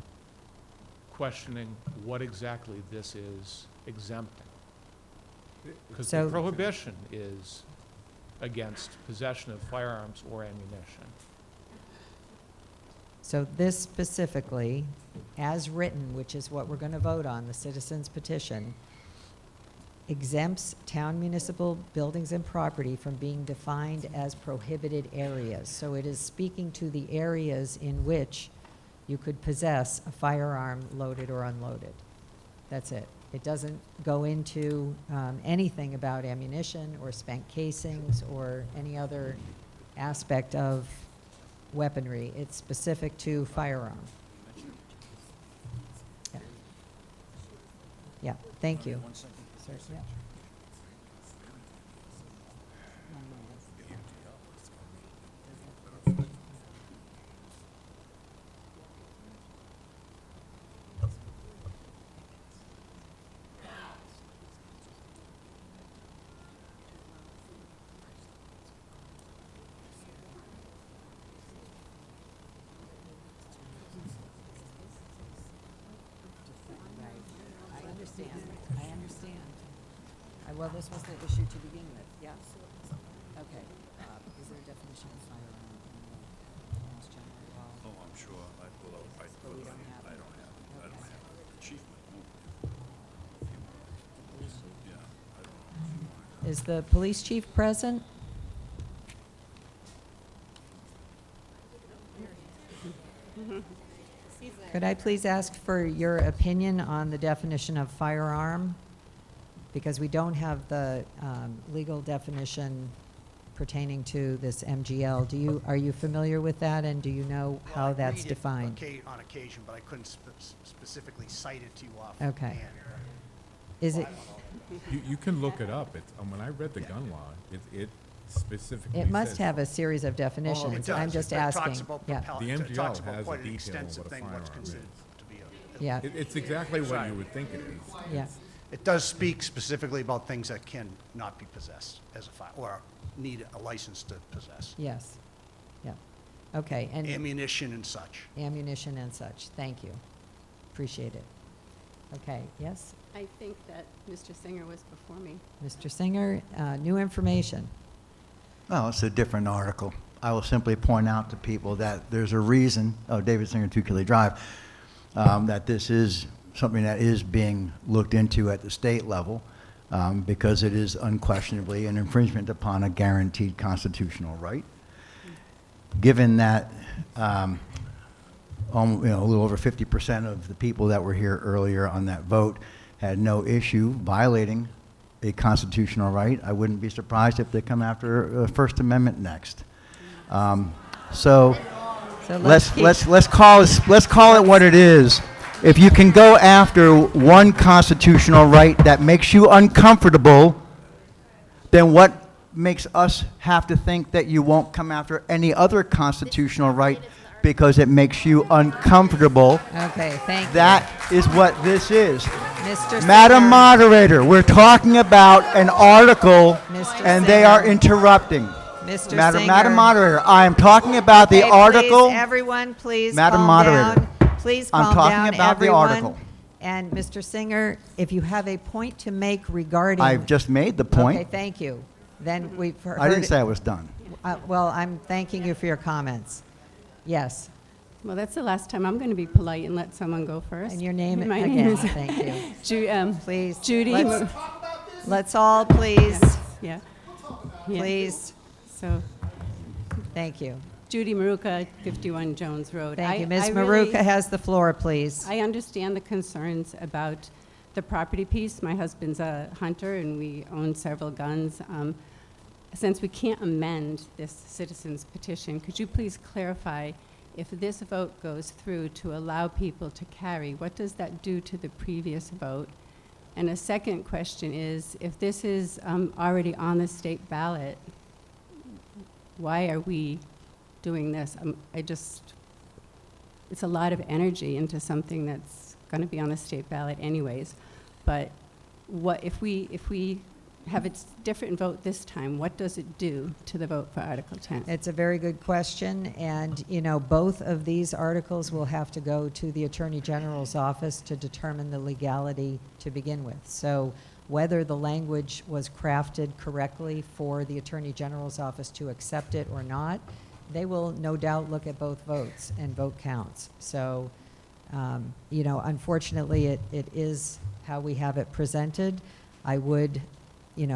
[SPEAKER 5] questioning what exactly this is exempting. Because the
[SPEAKER 18] So-
[SPEAKER 5] prohibition is against possession of firearms or ammunition.
[SPEAKER 18] So this specifically, as written, which is what we're going to vote on, the citizens petition, exempts town municipal buildings and property from being defined as prohibited areas. So it is speaking to the areas in which you could possess a firearm, loaded or unloaded. That's it. It doesn't go into anything about ammunition or spent casings or any other aspect of weaponry. It's specific to firearm. Yeah, yeah. Thank you. Sir, yeah. I understand. Well, this was the issue to begin with, yeah. Okay. Is there a definition of firearm in the Mass General Law?
[SPEAKER 15] Oh, I'm sure. I pull out,
[SPEAKER 18] But we don't have
[SPEAKER 15] I
[SPEAKER 18] it.
[SPEAKER 15] don't have it. I
[SPEAKER 18] Okay.
[SPEAKER 15] don't have it. Chief might know. Yeah, I don't know.
[SPEAKER 18] Is the police chief present? Could I please ask for your opinion on the definition of firearm? Because we don't have the legal definition pertaining to this MGL. Are you familiar with that, and do you know how that's defined?
[SPEAKER 17] On occasion, but I couldn't specifically cite it to you off.
[SPEAKER 18] Okay. Is it?
[SPEAKER 20] You can look it up. When I read the gun law, it specifically
[SPEAKER 18] It must
[SPEAKER 20] says-
[SPEAKER 18] have a series of definitions.
[SPEAKER 17] It does.
[SPEAKER 18] I'm just
[SPEAKER 17] It talks
[SPEAKER 18] asking.
[SPEAKER 17] about
[SPEAKER 18] Yeah.
[SPEAKER 17] propel-
[SPEAKER 20] The
[SPEAKER 17] it
[SPEAKER 20] MGL
[SPEAKER 17] talks about
[SPEAKER 20] has a
[SPEAKER 17] quite an
[SPEAKER 20] detail of
[SPEAKER 17] extensive
[SPEAKER 20] what a
[SPEAKER 17] thing, what's
[SPEAKER 20] firearm
[SPEAKER 17] considered
[SPEAKER 20] is.
[SPEAKER 17] to be
[SPEAKER 18] Yeah.
[SPEAKER 20] It's exactly what you would think it is.
[SPEAKER 18] Yeah.
[SPEAKER 17] It does speak specifically about things that can not be possessed as a fire, or need a license to possess.
[SPEAKER 18] Yes. Yeah. Okay. And
[SPEAKER 17] Ammunition and such.
[SPEAKER 18] ammunition and such. Thank you. Appreciate it. Okay. Yes,
[SPEAKER 23] I think that Mr. Singer was before me.
[SPEAKER 18] Mr. Singer, new information.
[SPEAKER 12] Well, it's a different article. I will simply point out to people that there's a reason, David Singer, 2 Kelly Drive, that this is something that is being looked into at the state level, because it is unquestionably an infringement upon a guaranteed constitutional right. Given that, a little over 50% of the people that were here earlier on that vote had no issue violating a constitutional right, I wouldn't be surprised if they come after the First Amendment next. So let's call it what it is. If you can go after one constitutional right that makes you uncomfortable, then what makes us have to think that you won't come after any other constitutional right because it makes you uncomfortable?
[SPEAKER 18] Okay, thank you.
[SPEAKER 12] That is what this is.
[SPEAKER 18] Mr.
[SPEAKER 12] Madam
[SPEAKER 18] Singer.
[SPEAKER 12] Moderator, we're talking about an article,
[SPEAKER 18] Mr.
[SPEAKER 12] and they are
[SPEAKER 18] Singer.
[SPEAKER 12] interrupting.
[SPEAKER 18] Mr.
[SPEAKER 12] Madam
[SPEAKER 18] Singer.
[SPEAKER 12] Moderator, I am talking about the
[SPEAKER 18] Okay,
[SPEAKER 12] article.
[SPEAKER 18] Please, everyone, please
[SPEAKER 12] Madam
[SPEAKER 18] calm
[SPEAKER 12] Moderator,
[SPEAKER 18] down. Please
[SPEAKER 12] I'm
[SPEAKER 18] calm
[SPEAKER 12] talking
[SPEAKER 18] down,
[SPEAKER 12] about the
[SPEAKER 18] everyone.
[SPEAKER 12] article.
[SPEAKER 18] And Mr. Singer, if you have a point to make regarding...
[SPEAKER 12] I've just made the point.
[SPEAKER 18] Okay, thank you. Then we've heard...
[SPEAKER 12] I didn't say I was done.
[SPEAKER 18] Well, I'm thanking you for your comments. Yes.
[SPEAKER 23] Well, that's the last time I'm going to be polite and let someone go first.
[SPEAKER 18] And your name
[SPEAKER 23] My
[SPEAKER 18] again,
[SPEAKER 23] name is
[SPEAKER 18] thank you. Please.
[SPEAKER 23] Judy.
[SPEAKER 18] Let's all please.
[SPEAKER 23] Yeah.
[SPEAKER 18] Please.
[SPEAKER 23] So,
[SPEAKER 18] thank you.
[SPEAKER 23] Judy Maruka, 51 Jones Road.
[SPEAKER 18] Thank you. Ms.
[SPEAKER 23] I really-
[SPEAKER 18] Maruka has the floor, please.
[SPEAKER 23] I understand the concerns about the property piece. My husband's a hunter, and we own several guns. Since we can't amend this citizen's petition, could you please clarify, if this vote goes through to allow people to carry, what does that do to the previous vote? And a second question is, if this is already on the state ballot, why are we doing this? It's a lot of energy into something that's going to be on the state ballot anyways. But what if we have a different vote this time? What does it do to the vote for Article 10?
[SPEAKER 18] It's a very good question, and both of these articles will have to go to the Attorney General's office to determine the legality to begin with. So whether the language was crafted correctly for the Attorney General's office to accept it or not, they will no doubt look at both votes and vote counts. So, unfortunately, it is how we have it presented. I would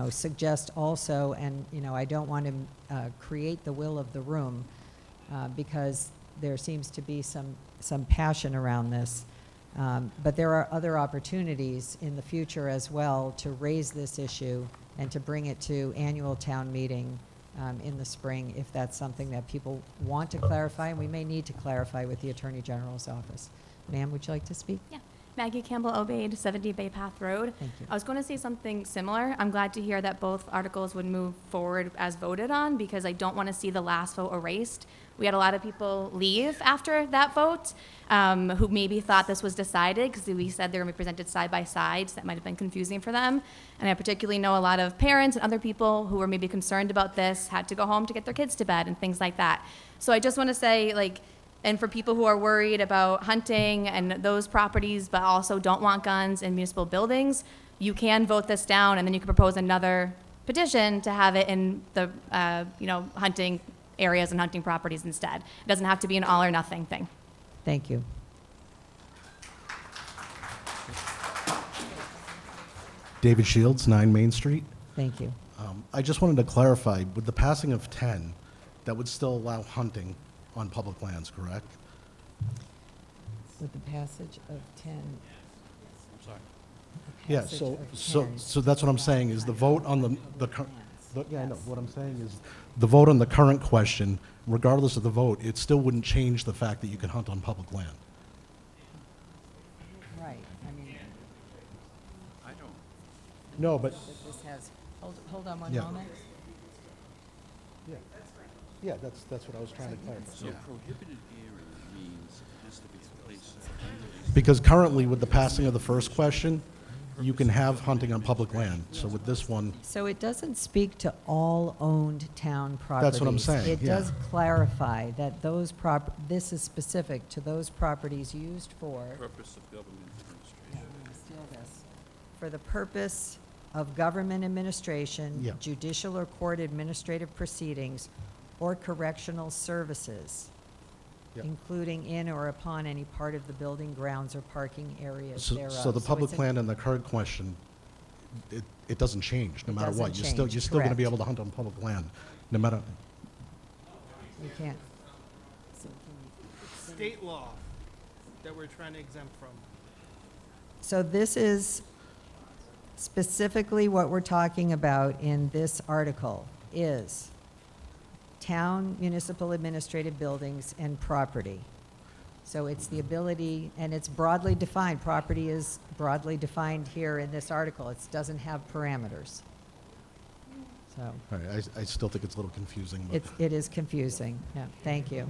[SPEAKER 18] suggest also, and I don't want to create the will of the room because there seems to be some passion around this. But there are other opportunities in the future as well to raise this issue and to bring it to annual town meeting in the spring if that's something that people want to clarify, and we may need to clarify with the Attorney General's office. Ma'am, would you like to speak?
[SPEAKER 2] Yeah. Maggie Campbell Obaid, 70 Bay Path Road.
[SPEAKER 18] Thank you.
[SPEAKER 2] I was going to say something similar. I'm glad to hear that both articles would move forward as voted on because I don't want to see the last vote erased. We had a lot of people leave after that vote who maybe thought this was decided because we said they were going to be presented side by side, so that might have been confusing for them. And I particularly know a lot of parents and other people who were maybe concerned about this, had to go home to get their kids to bed and things like that. So I just want to say, and for people who are worried about hunting and those properties, but also don't want guns in municipal buildings, you can vote this down, and then you can propose another petition to have it in the, hunting areas and hunting properties instead. It doesn't have to be an all or nothing thing.
[SPEAKER 18] Thank you.
[SPEAKER 7] David Shields, 9 Main Street.
[SPEAKER 18] Thank you.
[SPEAKER 7] I just wanted to clarify, with the passing of 10, that would still allow hunting on public lands, correct?
[SPEAKER 18] With the passage of 10.
[SPEAKER 15] I'm sorry.
[SPEAKER 7] Yeah,
[SPEAKER 18] Passage
[SPEAKER 7] so,
[SPEAKER 18] of
[SPEAKER 7] so,
[SPEAKER 18] 10.
[SPEAKER 7] so that's what I'm saying, is the vote on yeah, I know, what I'm saying is, the vote on the current question, regardless of the vote, it still wouldn't change the fact that you can hunt on public land.
[SPEAKER 18] Right, I mean,
[SPEAKER 15] I don't.
[SPEAKER 7] No, but,
[SPEAKER 18] this has, hold on one
[SPEAKER 7] Yeah.
[SPEAKER 18] moment.
[SPEAKER 7] yeah, that's what I was trying to clarify.
[SPEAKER 15] So prohibited area means it has to be a place.
[SPEAKER 7] Because currently, with the passing of the first question, you can have hunting on public land. So with this one,
[SPEAKER 18] So it doesn't speak to all owned town properties.
[SPEAKER 7] That's what I'm saying,
[SPEAKER 18] It
[SPEAKER 7] yeah.
[SPEAKER 18] does clarify that this is specific to those properties used for,
[SPEAKER 15] Purpose of government administration.
[SPEAKER 18] for the purpose of government administration,
[SPEAKER 7] Yeah.
[SPEAKER 18] judicial or court administrative proceedings, or correctional services.
[SPEAKER 7] Yep.
[SPEAKER 18] including in or upon any part of the building grounds or parking areas
[SPEAKER 7] So,
[SPEAKER 18] thereof.
[SPEAKER 7] so the public
[SPEAKER 18] it's in-
[SPEAKER 7] plan in the current question, it doesn't change, no
[SPEAKER 18] It
[SPEAKER 7] matter what.
[SPEAKER 18] doesn't
[SPEAKER 7] You're
[SPEAKER 18] change,
[SPEAKER 7] still gonna be
[SPEAKER 18] correct.
[SPEAKER 7] able to hunt on public land, no matter,
[SPEAKER 18] You can't.
[SPEAKER 8] State law that we're trying to exempt from.
[SPEAKER 18] So this is specifically what we're talking about in this article is town municipal administrative buildings and property. So it's the ability, and it's broadly defined, property is broadly defined here in this article. It doesn't have parameters. So
[SPEAKER 7] all right, I still think it's a little confusing, but.
[SPEAKER 18] it is confusing. Yeah, thank you.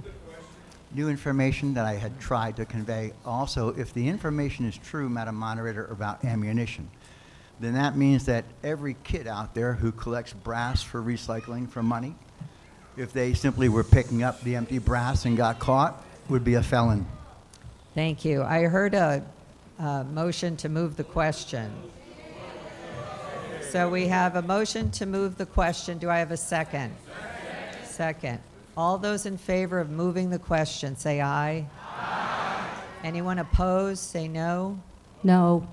[SPEAKER 12] New information that I had tried to convey. Also, if the information is true, Madam Moderator, about ammunition, then that means that every kid out there who collects brass for recycling for money, if they simply were picking up the empty brass and got caught, would be a felon.
[SPEAKER 18] Thank you. I heard a motion to move the question. So we have a motion to move the question. Do I have a second? Second. All those in favor of moving the question, say aye. Aye. Anyone opposed, say no.
[SPEAKER 1] No.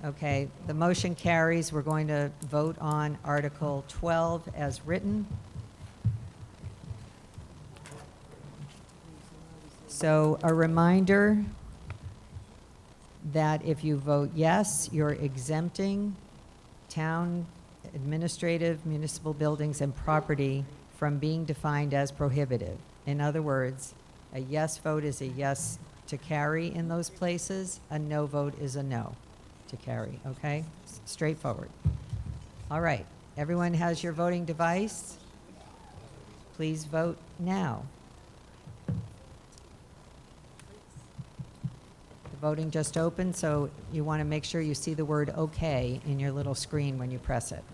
[SPEAKER 18] Okay, the motion carries. We're going to vote on Article 12 as written. So a reminder that if you vote yes, you're exempting town administrative, municipal buildings and property from being defined as prohibitive. In other words, a yes vote is a yes to carry in those places, a no vote is a no to carry, okay? Straightforward. All right, everyone has your voting device? Please vote now. The voting just opened, so you want to make sure you see the word okay in your little screen when you press it.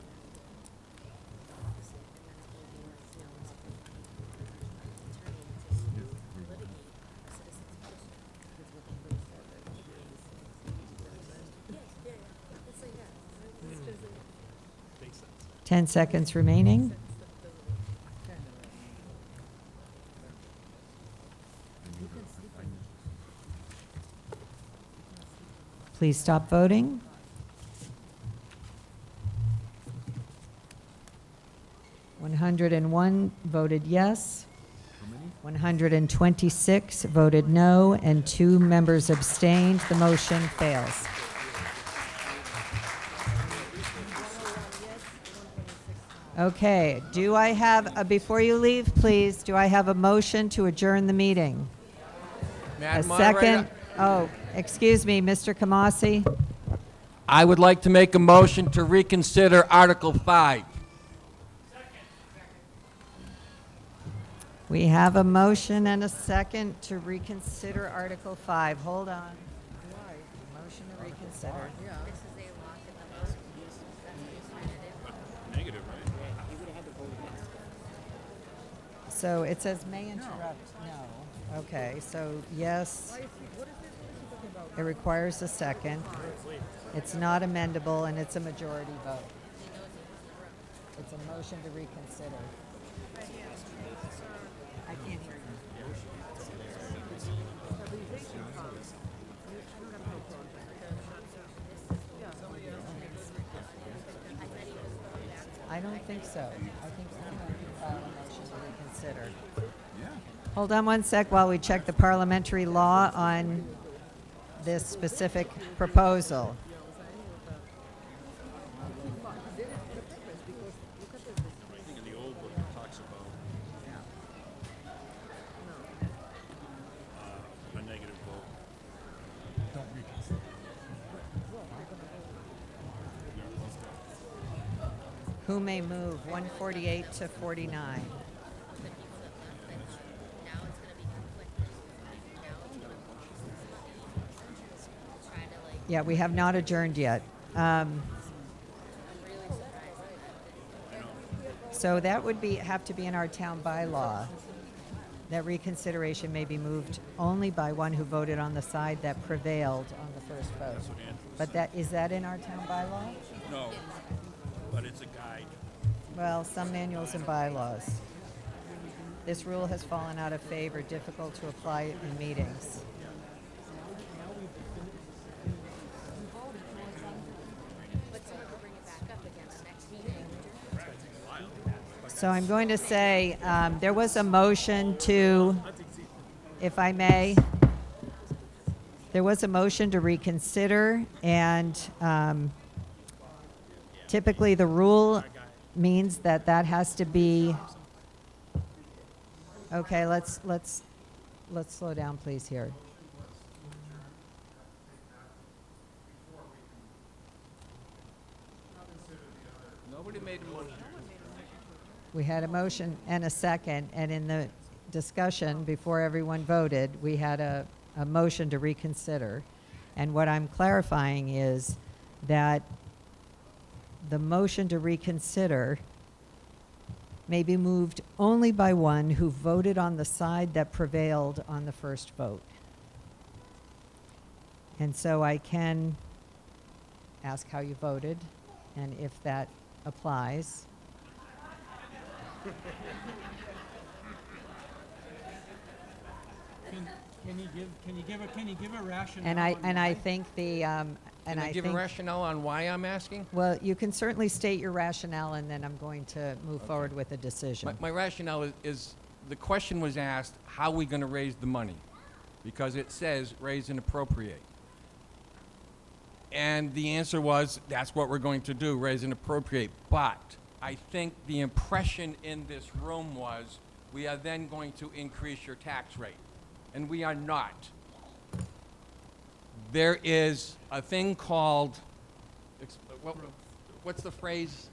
[SPEAKER 8] Makes sense.
[SPEAKER 18] 10 seconds remaining. Please stop voting. (101) voted yes. 126 voted no, and 2 members abstained. The motion fails. Okay, do I have, before you leave, please, do I have a motion to adjourn the meeting? A second? Oh, excuse me, Mr. Kamasi?
[SPEAKER 3] I would like to make a motion to reconsider Article 5.
[SPEAKER 18] We have a motion and a second to reconsider Article 5. Hold on. Motion to reconsider.
[SPEAKER 15] Negative, right?
[SPEAKER 18] So it says may interrupt, no. Okay, so yes. It requires a second. It's not amendable, and it's a majority vote. It's a motion to reconsider. I can't hear you. I don't think so. I think someone can file a motion to reconsider. Hold on one sec while we check the parliamentary law on this specific proposal.
[SPEAKER 15] In the old book, it talks about a negative vote.
[SPEAKER 18] Who may move 148 to 49? Yeah, we have not adjourned yet. So that would have to be in our town bylaw. That reconsideration may be moved only by one who voted on the side that prevailed on the first vote. But is that in our town bylaw?
[SPEAKER 15] No, but it's a guide.
[SPEAKER 18] Well, some manuals and bylaws. This rule has fallen out of favor, difficult to apply in meetings. So I'm going to say, there was a motion to, if I may, there was a motion to reconsider, and typically the rule means that that has to be, okay, let's slow down, please, here.
[SPEAKER 3] Nobody made a motion.
[SPEAKER 18] We had a motion and a second, and in the discussion before everyone voted, we had a motion to reconsider. And what I'm clarifying is that the motion to reconsider may be moved only by one who voted on the side that prevailed on the first vote. And so I can ask how you voted, and if that applies.
[SPEAKER 10] Can you give a rationale?
[SPEAKER 18] And I think the and
[SPEAKER 3] Can I give a rationale on why I'm asking?
[SPEAKER 18] Well, you can certainly state your rationale, and then I'm going to move forward with a decision.
[SPEAKER 3] My rationale is the question was asked, how are we going to raise the money? Because it says raise and appropriate. And the answer was, that's what we're going to do, raise and appropriate. But I think the impression in this room was, we are then going to increase your tax rate. And we are not. There is a thing called, what's the phrase?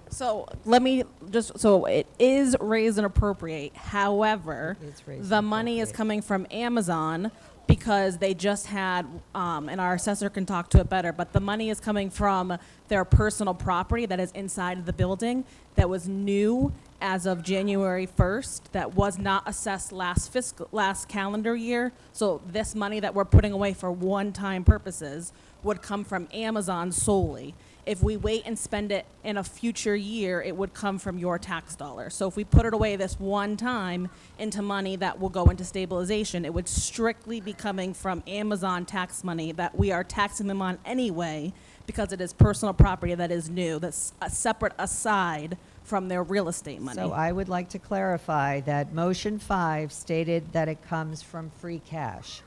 [SPEAKER 13] So let me just, so it is raise and appropriate. However, the money is coming from Amazon because they just had, and our assessor can talk to it better, but the money is coming from their personal property that is inside of the building that was new as of January 1st, that was not assessed last calendar year. So this money that we're putting away for one-time purposes would come from Amazon solely. If we wait and spend it in a future year, it would come from your tax dollar. So if we put it away this one time into money that will go into stabilization, it would strictly be coming from Amazon tax money that we are taxing them on anyway, because it is personal property that is new, that's a separate aside from their real estate money.
[SPEAKER 18] So I would like to clarify that motion 5 stated that it comes from free cash.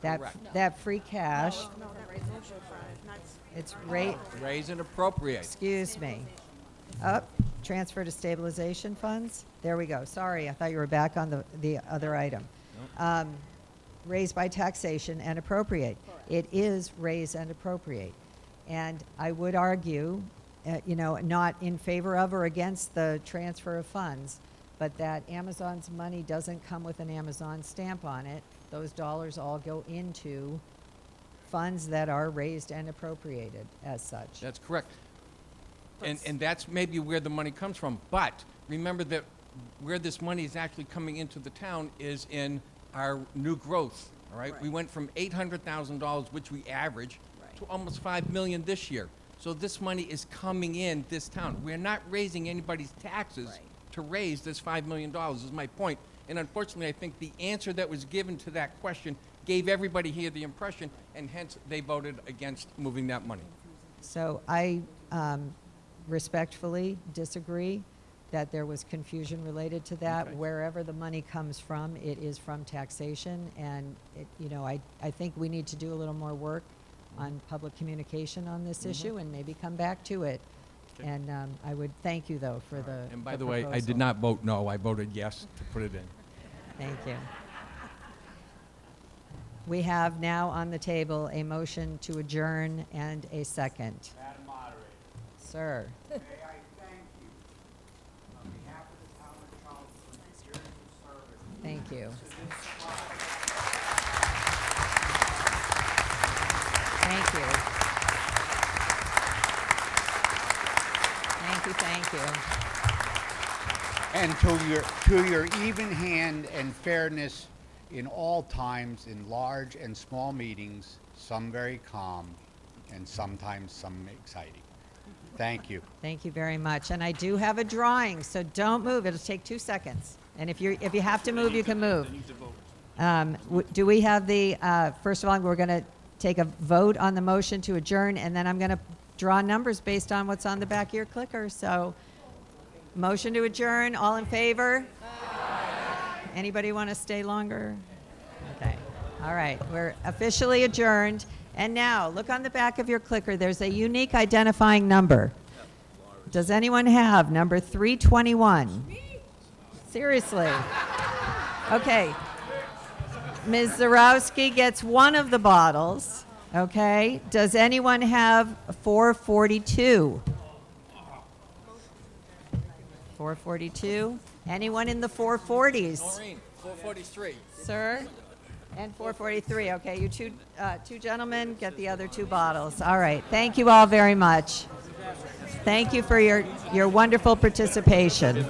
[SPEAKER 18] That free cash, it's
[SPEAKER 3] raise and appropriate.
[SPEAKER 18] Excuse me. Up, transfer to stabilization funds. There we go. Sorry, I thought you were back on the other item. Raise by taxation and appropriate. It is raise and appropriate. And I would argue, not in favor of or against the transfer of funds, but that Amazon's money doesn't come with an Amazon stamp on it. Those dollars all go into funds that are raised and appropriated as such.
[SPEAKER 3] That's correct. And that's maybe where the money comes from. But remember that where this money is actually coming into the town is in our new growth, all right? We went from $800,000, which we average, to almost $5 million this year. So this money is coming in this town. We're not raising anybody's taxes to raise this $5 million, is my point. And unfortunately, I think the answer that was given to that question gave everybody here the impression, and hence they voted against moving that money.
[SPEAKER 18] So I respectfully disagree that there was confusion related to that.
[SPEAKER 3] Okay.
[SPEAKER 18] Wherever the money comes from, it is from taxation, and I think we need to do a little more work on public communication on this issue, and maybe come back to it.
[SPEAKER 3] Okay.
[SPEAKER 18] And I would thank you, though, for the
[SPEAKER 3] And by the way, I
[SPEAKER 18] proposal.
[SPEAKER 3] did not vote no. I voted yes to put it in.
[SPEAKER 18] Thank you. We have now on the table a motion to adjourn and a second.
[SPEAKER 10] Madam Moderator.
[SPEAKER 18] Sir.
[SPEAKER 10] May I thank you on behalf of the town of Charleston for years of service.
[SPEAKER 18] Thank you. Thank you. Thank you.
[SPEAKER 16] And to your even hand and fairness in all times, in large and small meetings, some very calm and sometimes some exciting. Thank you.
[SPEAKER 18] Thank you very much. And I do have a drawing, so don't move. It'll take 2 seconds. And if you have to move, you can move. Do we have the, first of all, we're going to take a vote on the motion to adjourn, and then I'm going to draw numbers based on what's on the back of your clicker. So, motion to adjourn, all in favor? Anybody want to stay longer? Okay. All right. We're officially adjourned. And now, look on the back of your clicker. There's a unique identifying number. Does anyone have number 321? Seriously. Okay. Ms. Zarowski gets one of the bottles. Okay. Does anyone have 442? 442? Anyone in the 440s?
[SPEAKER 3] Maureen, 443.
[SPEAKER 18] Sir? And 443. Okay, you two gentlemen get the other two bottles. All right. Thank you all very much. Thank you for your wonderful participation.